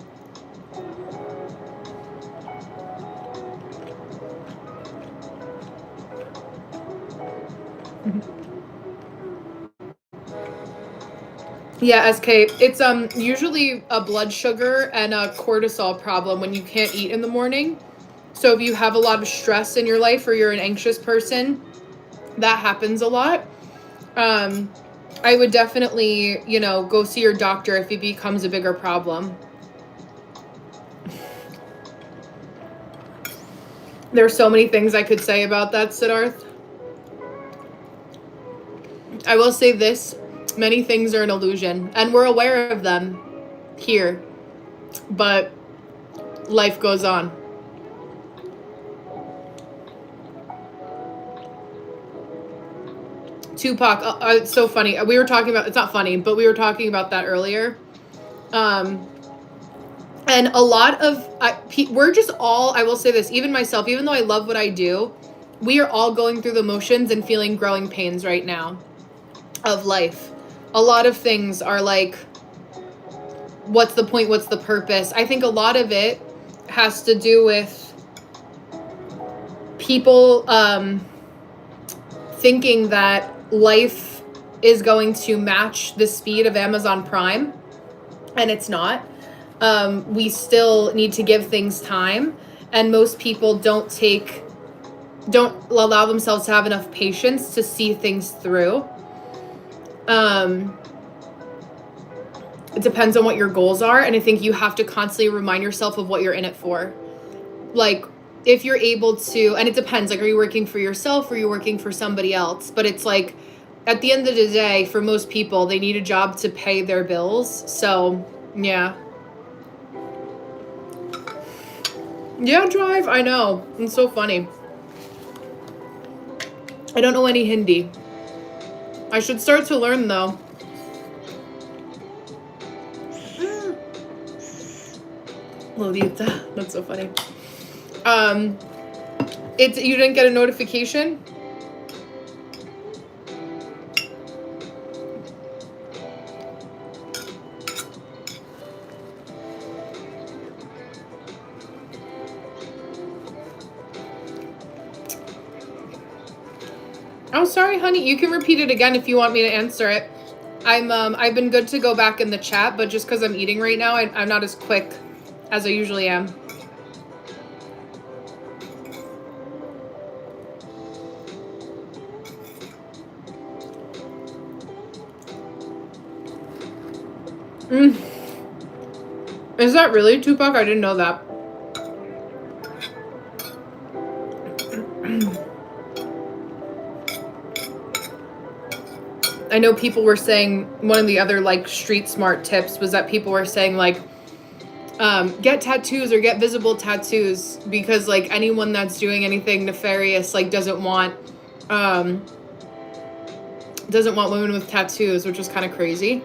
Yeah, SK, it's usually a blood sugar and a cortisol problem when you can't eat in the morning. So if you have a lot of stress in your life or you're an anxious person, that happens a lot. I would definitely, go see your doctor if it becomes a bigger problem. There's so many things I could say about that, Siddharth. I will say this, many things are an illusion, and we're aware of them here, but life goes on. Tupac, it's so funny. We were talking about, it's not funny, but we were talking about that earlier. And a lot of, we're just all, I will say this, even myself, even though I love what I do, we are all going through the motions and feeling growing pains right now of life. A lot of things are like, what's the point? What's the purpose? I think a lot of it has to do with people thinking that life is going to match the speed of Amazon Prime, and it's not. We still need to give things time, and most people don't allow themselves to have enough patience to see things through. It depends on what your goals are, and I think you have to constantly remind yourself of what you're in it for. Like, if you're able to, and it depends, like, are you working for yourself or are you working for somebody else? But it's like, at the end of the day, for most people, they need a job to pay their bills. So, yeah. Yeah, Drive, I know. It's so funny. I don't know any Hindi. I should start to learn, though. Lolita, that's so funny. You didn't get a notification? Oh, sorry, honey. You can repeat it again if you want me to answer it. I've been good to go back in the chat, but just because I'm eating right now, I'm not as quick as I usually am. Is that really Tupac? I didn't know that. I know people were saying one of the other like street smart tips was that people were saying like get tattoos or get visible tattoos because like anyone that's doing anything nefarious like doesn't want women with tattoos, which is kind of crazy.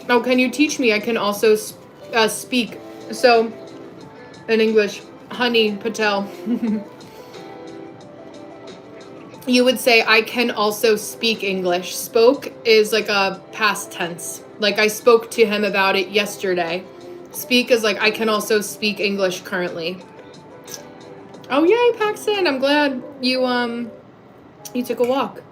Oh, can you teach me? I can also speak. So in English, Honey Patel. You would say, I can also speak English. Spoke is like a past tense. Like I spoke to him about it yesterday. Speak is like, I can also speak English currently. Oh, yay, Paxton. I'm glad you took a walk.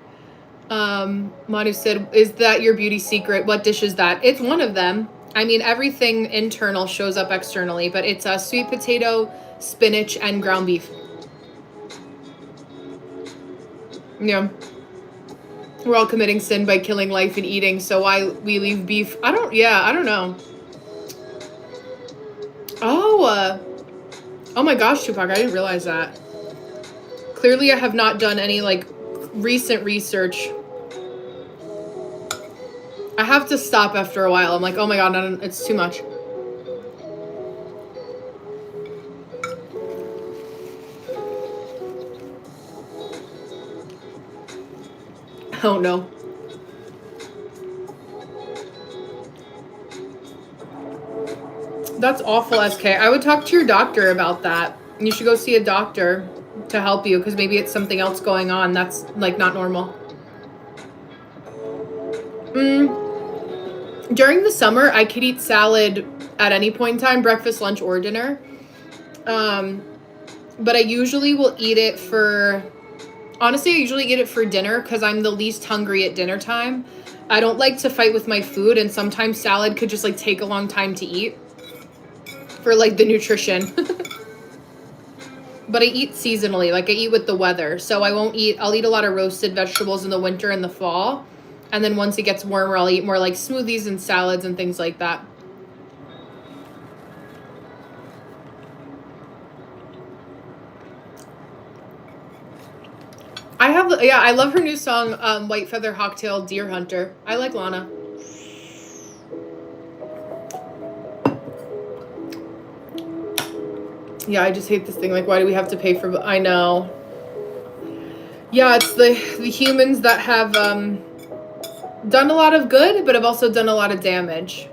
Manu said, is that your beauty secret? What dish is that? It's one of them. I mean, everything internal shows up externally, but it's a sweet potato, spinach, and ground beef. Yeah. We're all committing sin by killing life and eating, so why we leave beef? I don't know. Oh my gosh, Tupac, I didn't realize that. Clearly I have not done any, like, recent research. I have to stop after a while. I'm like, oh my god, no, it's too much. Oh no. That's awful, SK. I would talk to your doctor about that. You should go see a doctor to help you because maybe it's something else going on that's like not normal. During the summer, I could eat salad at any point in time, breakfast, lunch, or dinner. But I usually will eat it honestly, I usually eat it for dinner because I'm the least hungry at dinner time. I don't like to fight with my food, and sometimes salad could just like take a long time to eat for like the nutrition. But I eat seasonally, like I eat with the weather. So I'll eat a lot of roasted vegetables in the winter and the fall. And then once it gets warmer, I'll eat more like smoothies and salads and things like that. I love her new song, White Feather Hawktail Deer Hunter. I like Lana. Yeah, I just hate this thing. Like, why do we have to pay for... I know. Yeah, it's the humans that have done a lot of good, but have also done a lot of damage.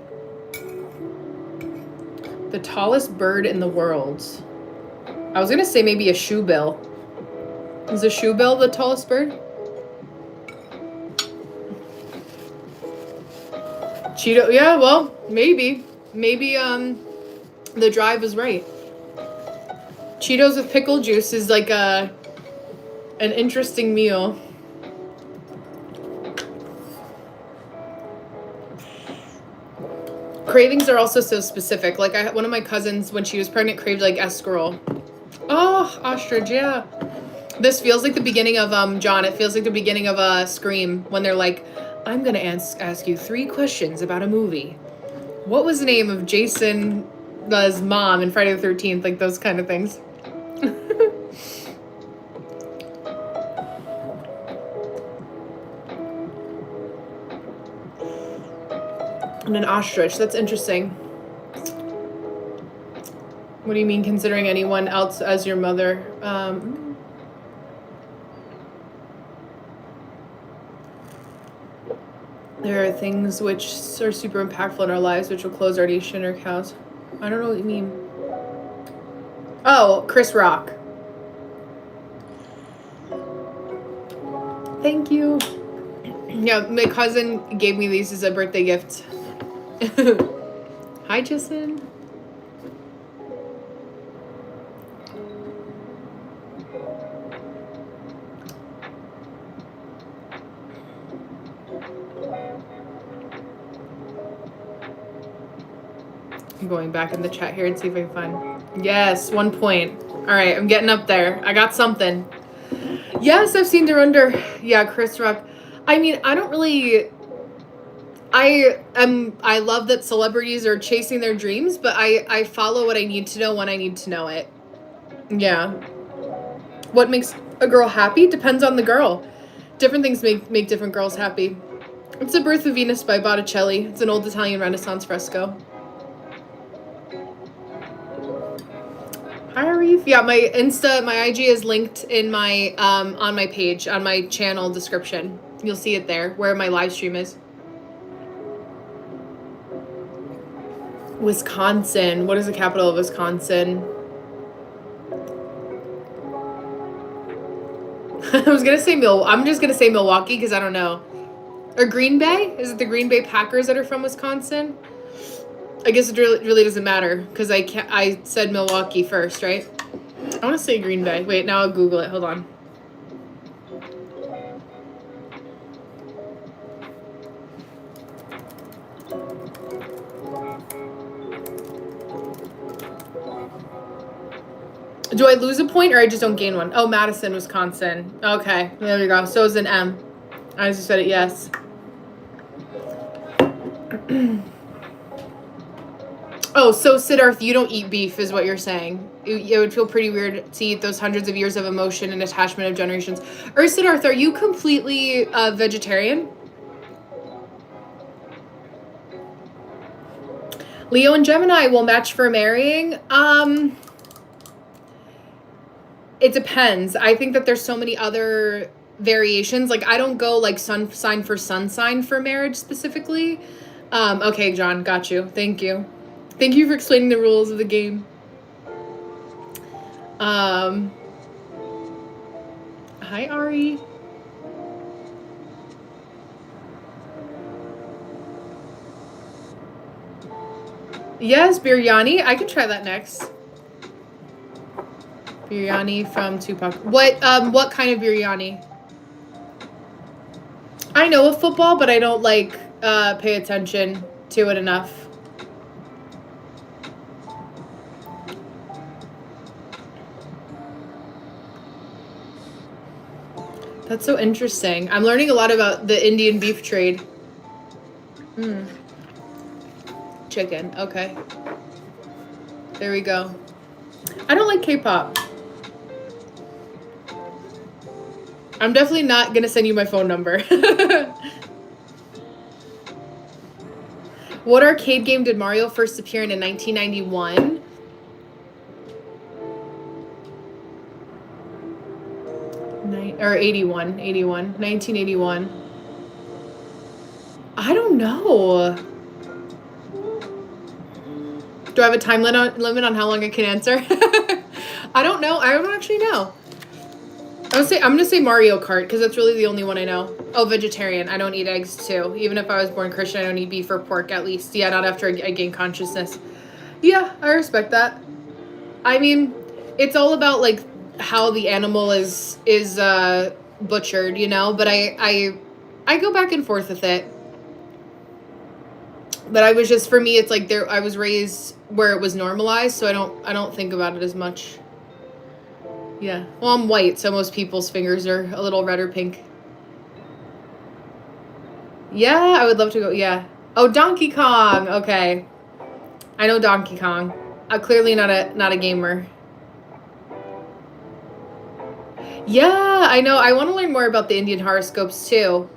The tallest bird in the world. I was going to say maybe a shoebill. Is a shoebill the tallest bird? Cheeto... Yeah, well, maybe. Maybe the drive is right. Cheetos with pickle juice is like an interesting meal. Cravings are also so specific. Like one of my cousins, when she was pregnant, craved like escarole. Oh, ostrich, yeah. This feels like the beginning of John. It feels like the beginning of Scream when they're like, I'm gonna ask you 3 questions about a movie. What was the name of Jason's mom in Friday the 13th? Like those kind of things. And an ostrich. That's interesting. What do you mean considering anyone else as your mother? There are things which are super impactful in our lives which will close our nation or cows. I don't know what you mean. Oh, Chris Rock. Thank you. Yeah, my cousin gave me these as a birthday gift. Hi, Jason. I'm going back in the chat here and see if I can find. Yes, 1 point. All right, I'm getting up there. I got something. Yes, I've seen They're Under. Yeah, Chris Rock. I mean, I don't really. I love that celebrities are chasing their dreams, but I follow what I need to know when I need to know it. Yeah. What makes a girl happy depends on the girl. Different things make different girls happy. It's The Birth of Venus by Botticelli. It's an old Italian Renaissance fresco. Hi, Arif. Yeah, my IG is linked in my on my page, on my channel description. You'll see it there, where my live stream is. Wisconsin. What is the capital of Wisconsin? I'm just gonna say Milwaukee because I don't know. Or Green Bay? Is it the Green Bay Packers that are from Wisconsin? I guess it really doesn't matter because I said Milwaukee first, right? I want to say Green Bay. Wait, now I'll Google it. Hold on. Do I lose a point or I just don't gain one? Oh, Madison, Wisconsin. Okay, there we go. So it's an M. I just said it yes. Oh, so Siddharth, you don't eat beef is what you're saying. It would feel pretty weird to eat those hundreds of years of emotion and attachment of generations. Or Siddharth, are you completely vegetarian? Leo and Gemini will match for marrying. It depends. I think that there's so many other variations. Like, I don't go like sun sign for marriage specifically. Okay, John, got you. Thank you. Thank you for explaining the rules of the game. Hi, Ari. Yes, biryani. I can try that next. Biryani from Tupac. What kind of biryani? I know of football, but I don't like pay attention to it enough. That's so interesting. I'm learning a lot about the Indian beef trade. Chicken. Okay. There we go. I don't like K-pop. I'm definitely not gonna send you my phone number. What arcade game did Mario first appear in 1991? Or 1981. I don't know. Do I have a time limit on how long I can answer? I don't know. I don't actually know. I'm gonna say Mario Kart because that's really the only one I know. Oh, vegetarian. I don't eat eggs too. Even if I was born Christian, I don't eat beef or pork at least. Yeah, not after I gain consciousness. Yeah, I respect that. I mean, it's all about like how the animal is butchered, you know. But I go back and forth with it. But I was just, for me, it's like I was raised where it was normalized, so I don't think about it as much. Yeah. Well, I'm white, so most people's fingers are a little red or pink. Yeah, I would love to go. Yeah. Oh, Donkey Kong. Okay. I know Donkey Kong. Clearly not a gamer. Yeah, I know. I want to learn more about the Indian horoscopes too.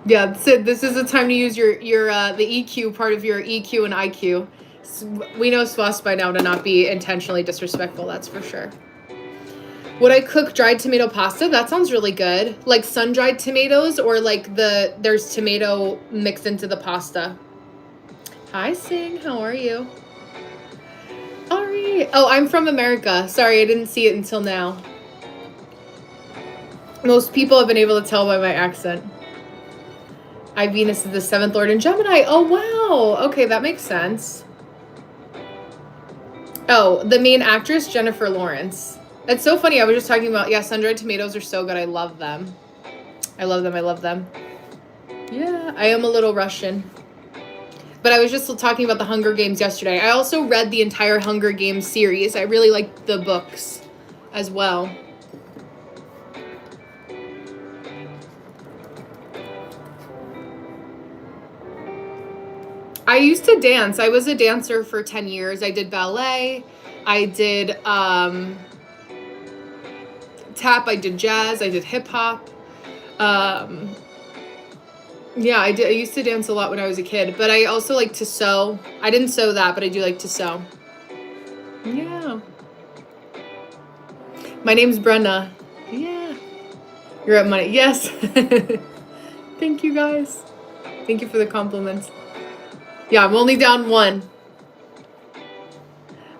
Yeah, Sid, this is the time to use your the EQ part of your EQ and IQ. We know Swas by now to not be intentionally disrespectful, that's for sure. Would I cook dried tomato pasta? That sounds really good. Like sun-dried tomatoes or like there's tomato mixed into the pasta. Hi, Sing. How are you? Ari. Oh, I'm from America. Sorry, I didn't see it until now. Most people have been able to tell by my accent. Venus is the 7th Lord in Gemini. Oh, wow. Okay, that makes sense. Oh, the main actress, Jennifer Lawrence. It's so funny. I was just talking about, yeah, sun-dried tomatoes are so good. I love them. I love them. I love them. Yeah, I am a little Russian. But I was just talking about the Hunger Games yesterday. I also read the entire Hunger Games series. I really liked the books as well. I used to dance. I was a dancer for 10 years. I did ballet. I did tap. I did jazz. I did hip hop. Yeah, I used to dance a lot when I was a kid, but I also like to sew. I didn't sew that, but I do like to sew. Yeah. My name's Brenna. Yeah. You're at money. Yes. Thank you guys. Thank you for the compliments. Yeah, I'm only down one.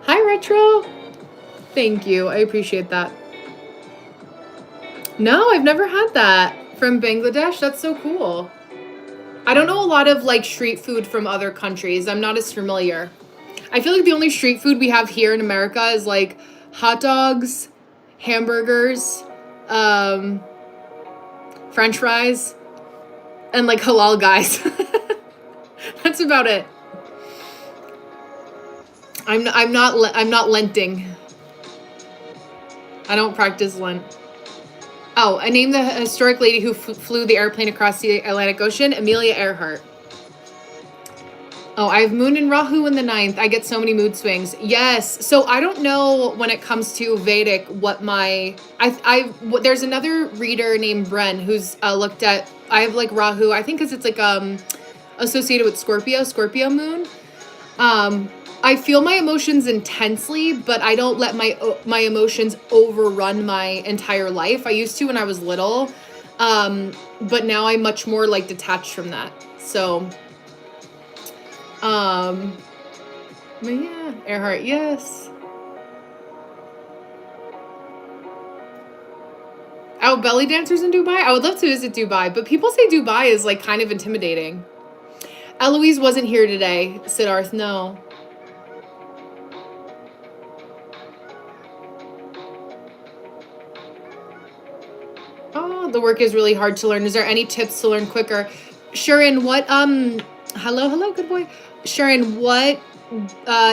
Hi, Retro. Thank you. I appreciate that. No, I've never had that from Bangladesh. That's so cool. I don't know a lot of like street food from other countries. I'm not as familiar. I feel like the only street food we have here in America is like hot dogs, hamburgers, French fries, and like halal guys. That's about it. I'm not Lenting. I don't practice Lent. Oh, I named the historic lady who flew the airplane across the Atlantic Ocean, Amelia Earhart. Oh, I have Moon and Rahu in the 9th. I get so many mood swings. Yes. So I don't know when it comes to Vedic what my there's another reader named Bren who's looked at. I have like Rahu. I think because it's like associated with Scorpio moon. I feel my emotions intensely, but I don't let my emotions overrun my entire life. I used to when I was little, but now I'm much more like detached from that. So, but yeah, Earhart, yes. Oh, belly dancers in Dubai? I would love to visit Dubai, but people say Dubai is like kind of intimidating. Eloise wasn't here today, Siddharth, no. Oh, the work is really hard to learn. Is there any tips to learn quicker? Sharon, what, hello, good boy. Sharon, what,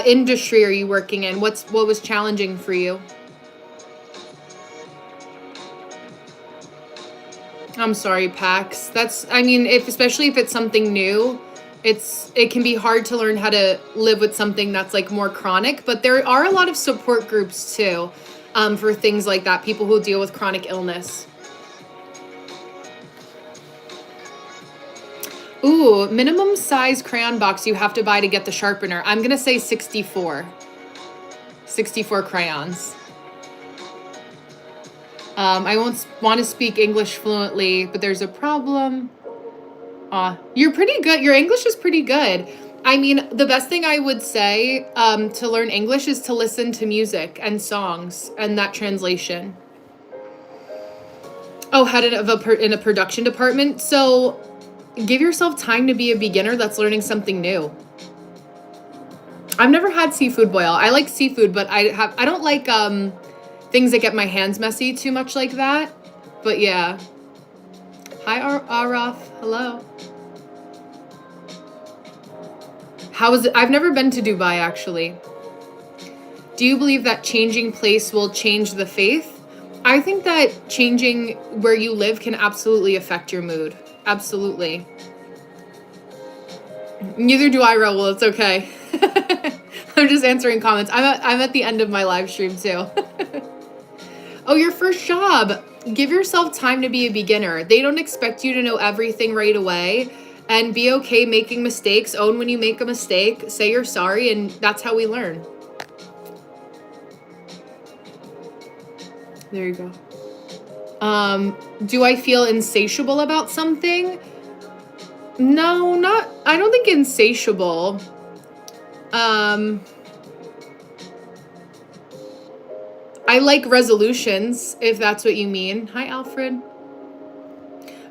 industry are you working in? What was challenging for you? I'm sorry, Pax. Especially if it's something new, it can be hard to learn how to live with something that's like more chronic, but there are a lot of support groups too, for things like that, people who deal with chronic illness. Ooh, minimum size crayon box you have to buy to get the sharpener. I'm gonna say 64. 64 crayons. I won't want to speak English fluently, but there's a problem. You're pretty good. Your English is pretty good. I mean, the best thing I would say to learn English is to listen to music and songs and that translation. Oh, head in a production department. So give yourself time to be a beginner that's learning something new. I've never had seafood boil. I like seafood, but I don't like things that get my hands messy too much like that. But yeah. Hi, Araf. Hello. How is it? I've never been to Dubai, actually. Do you believe that changing place will change the faith? I think that changing where you live can absolutely affect your mood. Absolutely. Neither do I, Raoul. It's okay. I'm just answering comments. I'm at the end of my live stream too. Oh, your first job. Give yourself time to be a beginner. They don't expect you to know everything right away. And be okay making mistakes. Own when you make a mistake. Say you're sorry, and that's how we learn. There you go. Do I feel insatiable about something? No, I don't think insatiable. I like resolutions, if that's what you mean. Hi, Alfred.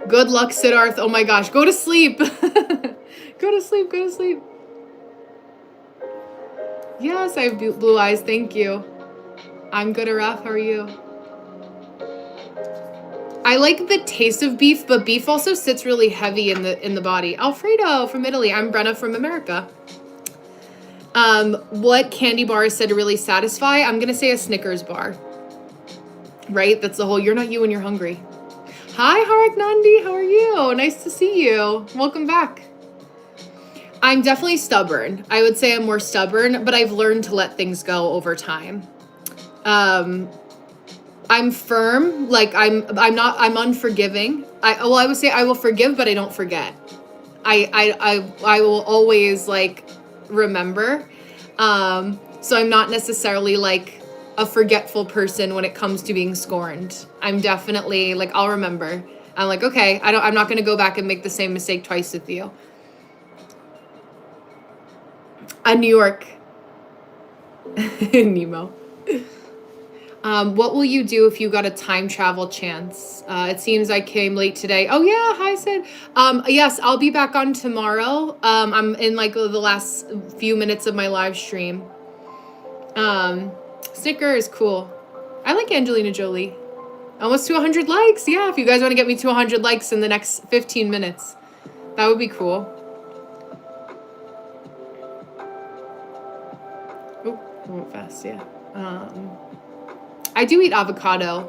Good luck, Siddharth. Oh my gosh, go to sleep. Go to sleep, go to sleep. Yes, I have blue eyes, thank you. I'm good, Araf, how are you? I like the taste of beef, but beef also sits really heavy in the body. Alfredo from Italy. I'm Brenna from America. What candy bar is said to really satisfy? I'm gonna say a Snickers bar. Right? That's the whole you're not you when you're hungry. Hi, Harak Nandi. How are you? Nice to see you. Welcome back. I'm definitely stubborn. I would say I'm more stubborn, but I've learned to let things go over time. I'm firm. Like I'm unforgiving. I would say I will forgive, but I don't forget. I will always like remember. So I'm not necessarily like a forgetful person when it comes to being scorned. I'm definitely like, I'll remember. I'm like, okay, I'm not going to go back and make the same mistake twice with you. New York. Nemo. What will you do if you got a time travel chance? It seems I came late today. Oh yeah, hi Sid. Yes, I'll be back on tomorrow. I'm in like the last few minutes of my live stream. Snicker is cool. I like Angelina Jolie. Almost to 100 likes. Yeah, if you guys want to get me to 100 likes in the next 15 minutes, that would be cool. Oh, I went fast, yeah. I do eat avocado.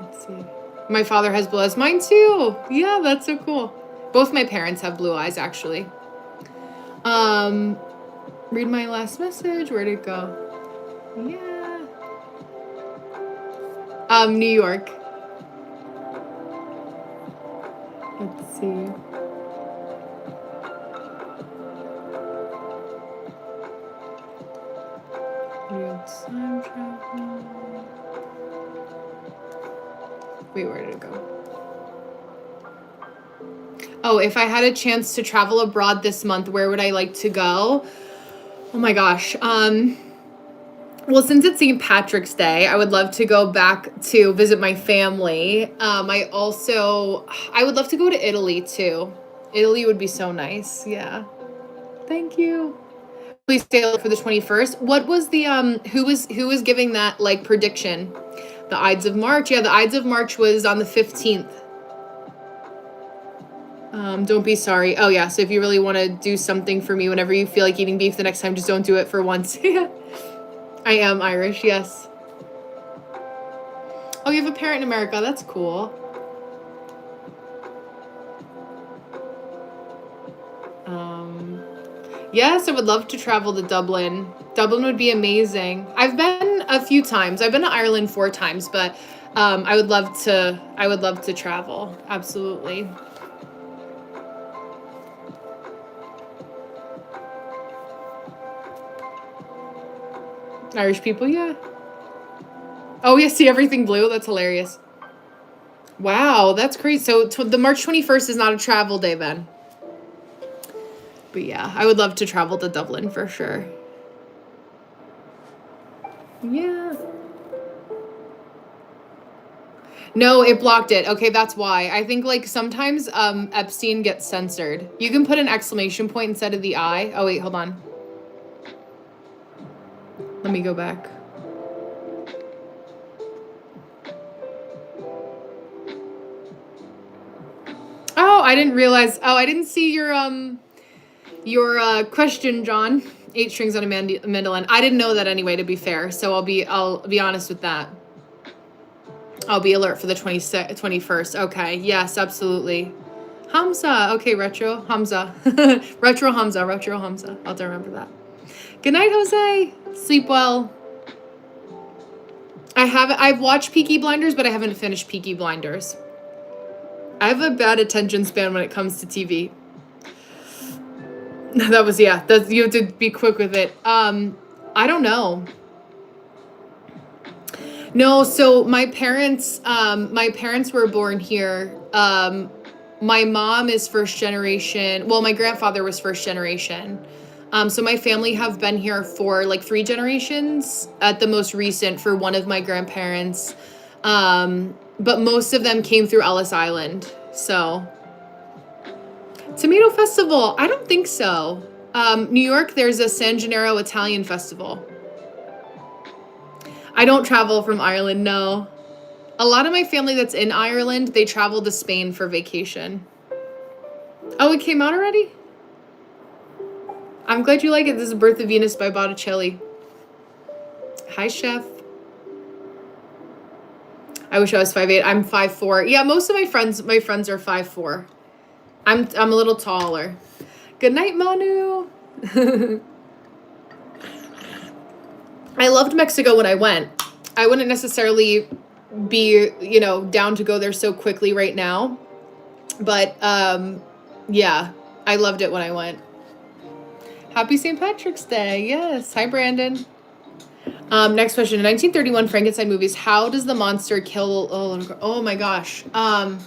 Let's see. My father has blue eyes. Mine too. Yeah, that's so cool. Both my parents have blue eyes, actually. Read my last message. Where'd it go? Yeah. New York. Let's see. Time travel. Wait, where did it go? Oh, if I had a chance to travel abroad this month, where would I like to go? Oh my gosh. Well, since it's St. Patrick's Day, I would love to go back to visit my family. I would love to go to Italy too. Italy would be so nice. Yeah. Thank you. Please stay for the 21st. What was the who was giving that like prediction? The Ides of March. Yeah, the Ides of March was on the 15th. Don't be sorry. Oh yeah, so if you really want to do something for me whenever you feel like eating beef the next time, just don't do it for once. I am Irish, yes. Oh, you have a parent in America. That's cool. Yes, I would love to travel to Dublin. Dublin would be amazing. I've been a few times. I've been to Ireland 4 times, but I would love to travel. Absolutely. Irish people, yeah. Oh, yeah, see everything blue? That's hilarious. Wow, that's crazy. So the March 21st is not a travel day then. But yeah, I would love to travel to Dublin for sure. Yeah. No, it blocked it. Okay, that's why. I think like sometimes Epstein gets censored. You can put an exclamation point instead of the I. Oh wait, hold on. Let me go back. Oh, I didn't realize. Oh, I didn't see your question, John. 8 strings on a mandolin. I didn't know that anyway, to be fair. So I'll be honest with that. I'll be alert for the 21st. Okay. Yes, absolutely. Hamza. Okay, retro Hamza. retro Hamza. I'll have to remember that. Good night, Jose. Sleep well. I've watched Peaky Blinders, but I haven't finished Peaky Blinders. I have a bad attention span when it comes to TV. That was, yeah, you have to be quick with it. I don't know. No, so my parents were born here. My mom is first generation. Well, my grandfather was first generation. So my family have been here for like 3 generations at the most recent for one of my grandparents. But most of them came through Ellis Island. So Tomato Festival, I don't think so. New York, there's a San Gennaro Italian Festival. I don't travel from Ireland, no. A lot of my family that's in Ireland, they travel to Spain for vacation. Oh, it came out already? I'm glad you like it. This is Birth of Venus by Botticelli. Hi, Chef. I wish I was 5'8". I'm 5'4". Yeah, most of my friends are 5'4". I'm a little taller. Good night, Manu. I loved Mexico when I went. I wouldn't necessarily be, down to go there so quickly right now. But yeah, I loved it when I went. Happy St. Patrick's Day. Yes. Hi, Brandon. Next question. In 1931 Frankenstein movies, how does the monster kill? Oh my gosh. I'm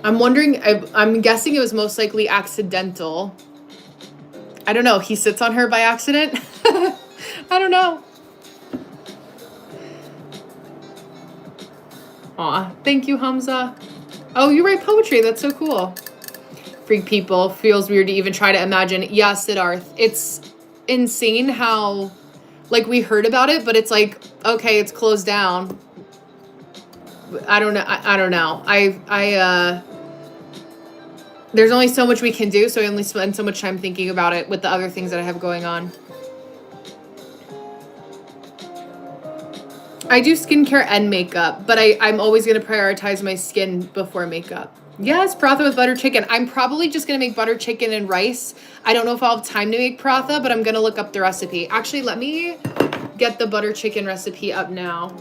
wondering. I'm guessing it was most likely accidental. I don't know. He sits on her by accident. I don't know. Aw, thank you, Hamza. Oh, you write poetry. That's so cool. Freak people. Feels weird to even try to imagine. Yeah, Siddharth. It's insane how, like, we heard about it, but it's like, okay, it's closed down. I don't know. I don't know. There's only so much we can do, so I only spend so much time thinking about it with the other things that I have going on. I do skincare and makeup, but I'm always going to prioritize my skin before makeup. Yes, paratha with butter chicken. I'm probably just going to make butter chicken and rice. I don't know if I'll have time to make paratha, but I'm going to look up the recipe. Actually, let me get the butter chicken recipe up now.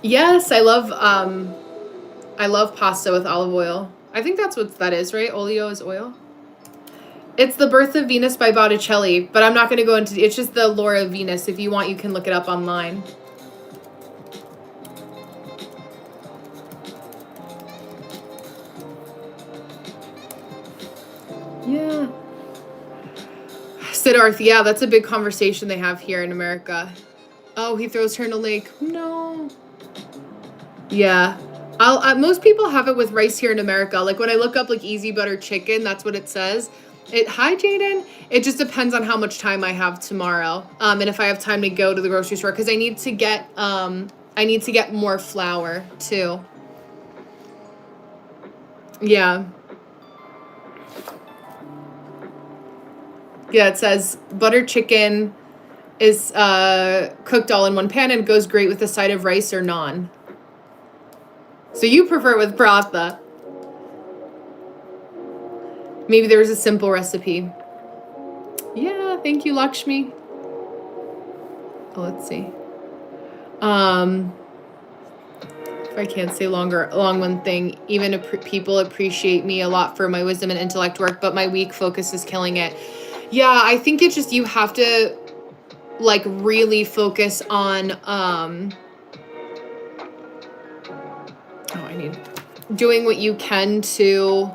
Yes, I love pasta with olive oil. I think that's what that is, right? Olio is oil. It's The Birth of Venus by Botticelli, but I'm not going to go into... It's just the lore of Venus. If you want, you can look it up online. Yeah. Siddharth, yeah, that's a big conversation they have here in America. Oh, he throws her in a lake. No. Yeah. Most people have it with rice here in America. Like, when I look up, like, easy butter chicken, that's what it says. Hi, Jaden. It just depends on how much time I have tomorrow. And if I have time to go to the grocery store, because I need to get more flour too. Yeah. Yeah, it says butter chicken is cooked all in one pan and goes great with a side of rice or naan. So you prefer it with paratha. Maybe there's a simple recipe. Yeah, thank you, Lakshmi. Oh, let's see. If I can't say long one thing, even people appreciate me a lot for my wisdom and intellect work, but my weak focus is killing it. Yeah, I think it's just, you have to, like, really focus on, doing what you can to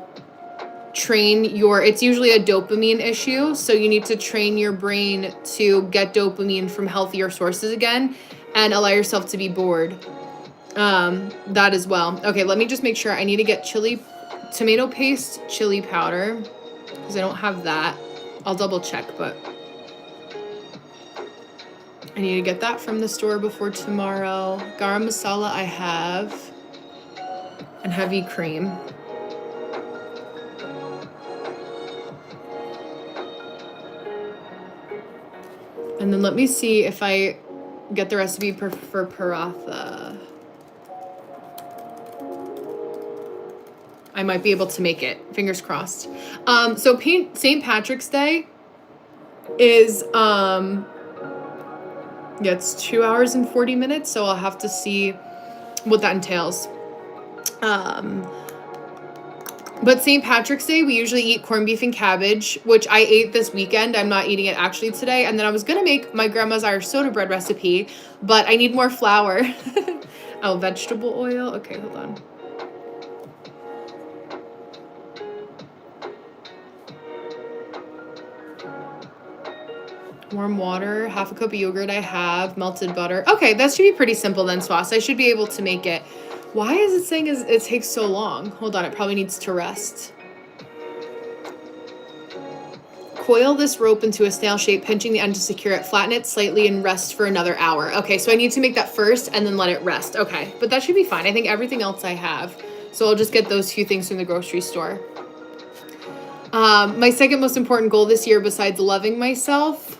train it's usually a dopamine issue, so you need to train your brain to get dopamine from healthier sources again and allow yourself to be bored. That as well. Okay, let me just make sure. I need to get tomato paste, chili powder, because I don't have that. I'll double check, but I need to get that from the store before tomorrow. Garam masala I have, and heavy cream. And then let me see if I get the recipe for paratha. I might be able to make it. Fingers crossed. So St. Patrick's Day is, it's 2 hours and 40 minutes, so I'll have to see what that entails. But St. Patrick's Day, we usually eat corned beef and cabbage, which I ate this weekend. I'm not eating it actually today. And then I was going to make my grandma's Irish soda bread recipe, but I need more flour. Oh, vegetable oil. Okay, hold on. Warm water, half a cup of yogurt I have, melted butter. Okay, that should be pretty simple then, Swas. I should be able to make it. Why is it saying it takes so long? Hold on, it probably needs to rest. coil this rope into a snail shape, pinching the end to secure it, flatten it slightly, and rest for another hour. Okay, so I need to make that first and then let it rest. Okay, but that should be fine. I think everything else I have. So I'll just get those few things from the grocery store. My second most important goal this year, besides loving myself,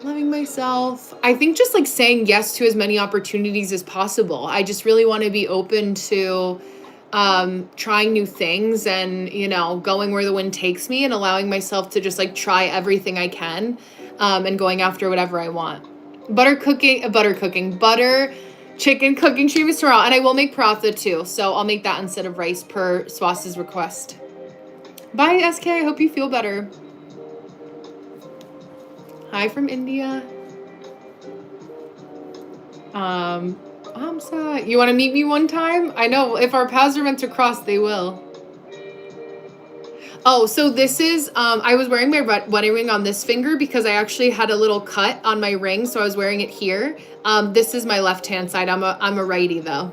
I think just like saying yes to as many opportunities as possible. I just really want to be open to trying new things and, you know, going where the wind takes me and allowing myself to just like try everything I can and going after whatever I want. Butter chicken cooking stream is tomorrow, and I will make paratha too, so I'll make that instead of rice per Swas's request. Bye, SK. I hope you feel better. Hi from India. Amsa, you want to meet me one time? I know, if our paths are meant to cross, they will. Oh, so this is, I was wearing my wedding ring on this finger because I actually had a little cut on my ring, so I was wearing it here. This is my left-hand side. I'm a righty, though.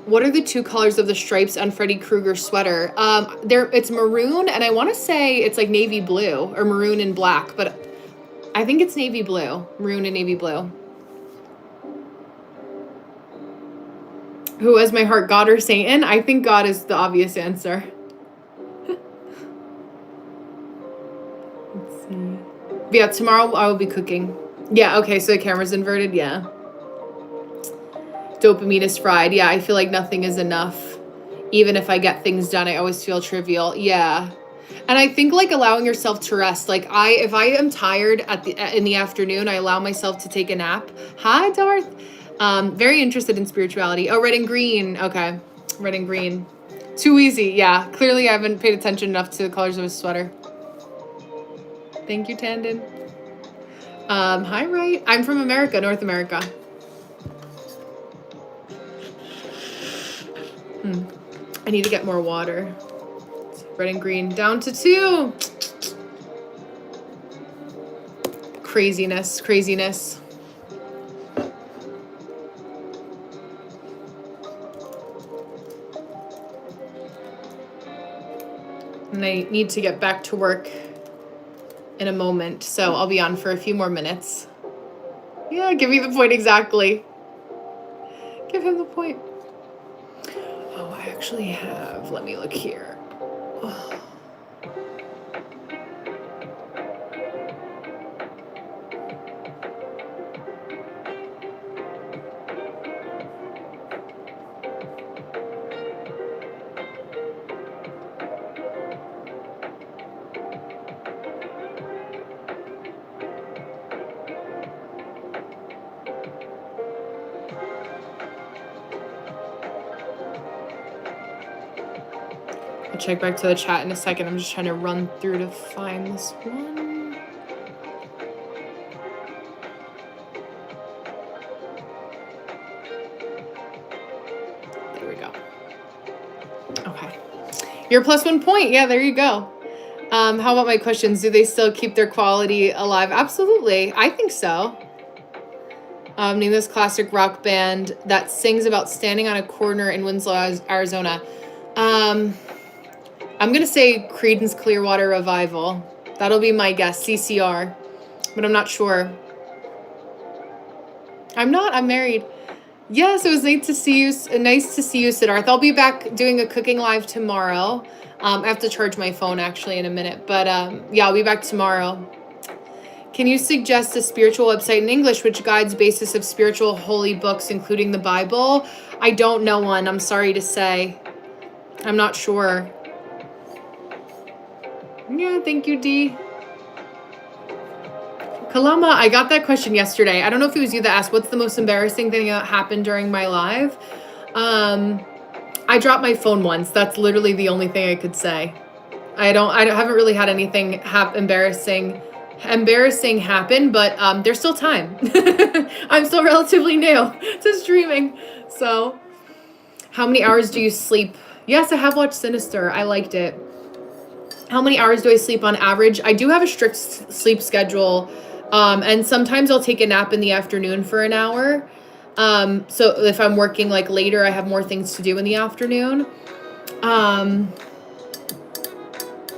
What are the two colors of the stripes on Freddy Krueger's sweater? It's maroon, and I want to say it's like navy blue, or maroon and black, but I think it's navy blue. Maroon and navy blue. Who has my heart, God or Satan? I think God is the obvious answer. Let's see. But yeah, tomorrow I will be cooking. Yeah, okay, so the camera's inverted, yeah. Dopamine is fried. Yeah, I feel like nothing is enough. Even if I get things done, I always feel trivial. Yeah. And I think like allowing yourself to rest. Like if I am tired in the afternoon, I allow myself to take a nap. Hi, Darth. Very interested in spirituality. Oh, red and green. Okay. Red and green. Too easy. Yeah. Clearly I haven't paid attention enough to the colors of his sweater. Thank you, Tandon. Hi, Right. I'm from America, North America. I need to get more water. Red and green down to 2. Craziness. And I need to get back to work in a moment, so I'll be on for a few more minutes. Yeah, give me the point exactly. Give him the point. Oh, I actually have, let me look here. Oh. I'll check back to the chat in a second. I'm just trying to run through to find this one. There we go. Okay. Your +1 point. Yeah, there you go. How about my questions? Do they still keep their quality alive? Absolutely. I think so. Name this classic rock band that sings about standing on a corner in Winslow, Arizona. I'm going to say Creedence Clearwater Revival. That'll be my guess. CCR. But I'm not sure. I'm married. Yes, it was nice to see you. Nice to see you, Siddharth. I'll be back doing a cooking live tomorrow. I have to charge my phone actually in a minute. But yeah, I'll be back tomorrow. Can you suggest a spiritual website in English which guides basis of spiritual holy books, including the Bible? I don't know one. I'm sorry to say. I'm not sure. Yeah, thank you, Dee. Kalama, I got that question yesterday. I don't know if it was you that asked, what's the most embarrassing thing that happened during my live? I dropped my phone once. That's literally the only thing I could say. I haven't really had anything embarrassing happen, but there's still time. I'm still relatively new to streaming. So, how many hours do you sleep? Yes, I have watched Sinister. I liked it. How many hours do I sleep on average? I do have a strict sleep schedule, and sometimes I'll take a nap in the afternoon for an hour. So if I'm working like later, I have more things to do in the afternoon.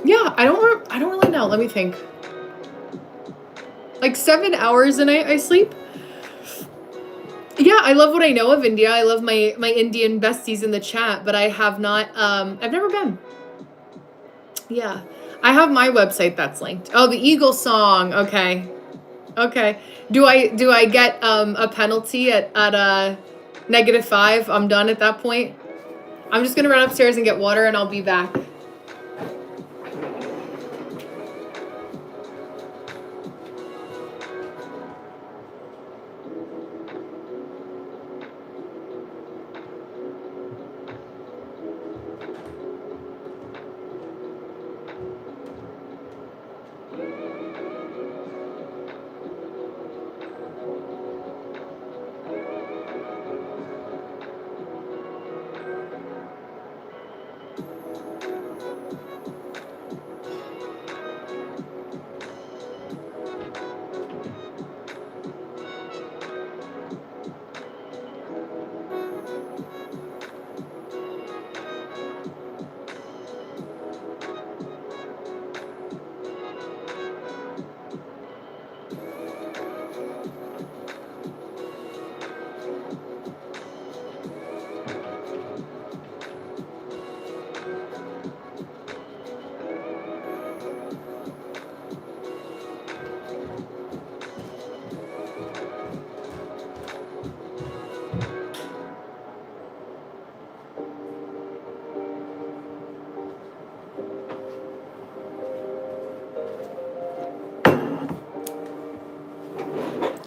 Yeah, I don't really know. Let me think. Like 7 hours a night I sleep. Yeah, I love what I know of India. I love my Indian besties in the chat, but I have not, I've never been. Yeah. I have my website that's linked. Oh, the Eagle song. Okay. Okay. Do I get a penalty at -5? I'm done at that point. I'm just gonna run upstairs and get water and I'll be back.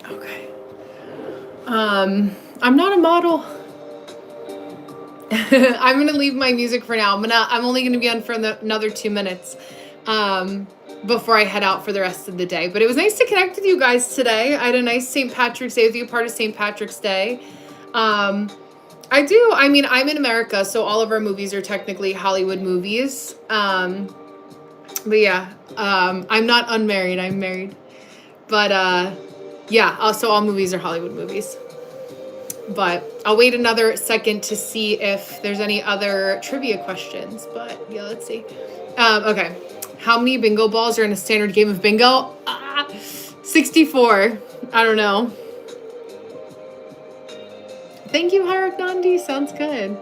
Okay. I'm not a model. I'm gonna leave my music for now. I'm only gonna be on for another 2 minutes before I head out for the rest of the day. But it was nice to connect with you guys today. I had a nice St. Patrick's Day with you, part of St. Patrick's Day. I mean, I'm in America, so all of our movies are technically Hollywood movies. But yeah, I'm not unmarried, I'm married. But yeah, so all movies are Hollywood movies. But I'll wait another second to see if there's any other trivia questions. But yeah, let's see. Okay. How many bingo balls are in a standard game of bingo? 64. I don't know. Thank you, Harak Nandi. Sounds good.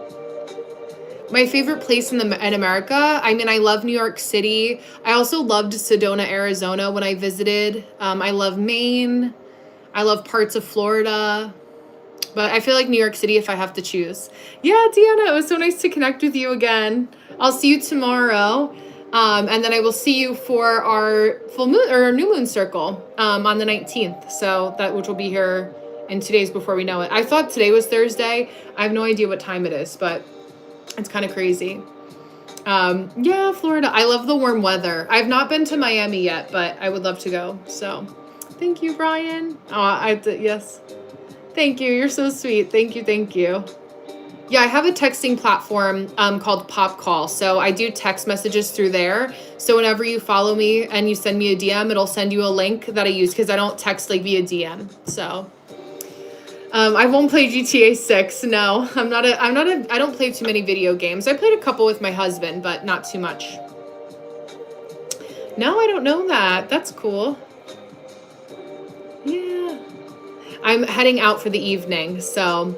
My favorite place in America, I mean, I love New York City. I also loved Sedona, Arizona when I visited. I love Maine. I love parts of Florida. But I feel like New York City if I have to choose. Yeah, Deanna, it was so nice to connect with you again. I'll see you tomorrow. And then I will see you for our full moon or new moon circle on the 19th. So which will be here in 2 days before we know it. I thought today was Thursday. I have no idea what time it is, but it's kind of crazy. Yeah, Florida. I love the warm weather. I've not been to Miami yet, but I would love to go. So thank you, Brian. Yes. Thank you. You're so sweet. Thank you. Thank you. Yeah, I have a texting platform called Pop Call. So I do text messages through there. So whenever you follow me and you send me a DM, it'll send you a link that I use because I don't text like via DM. So I won't play GTA 6. No, I don't play too many video games. I played a couple with my husband, but not too much. No, I don't know that. That's cool. Yeah. I'm heading out for the evening, so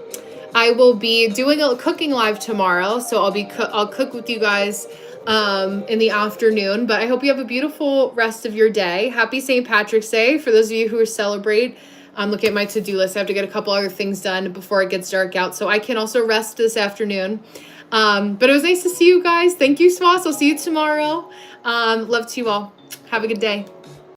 I will be doing a cooking live tomorrow. So I'll cook with you guys in the afternoon. But I hope you have a beautiful rest of your day. Happy St. Patrick's Day for those of you who celebrate. I'm looking at my to-do list. I have to get a couple other things done before it gets dark out, so I can also rest this afternoon. But it was nice to see you guys. Thank you, Swas. I'll see you tomorrow. Love to you all. Have a good day.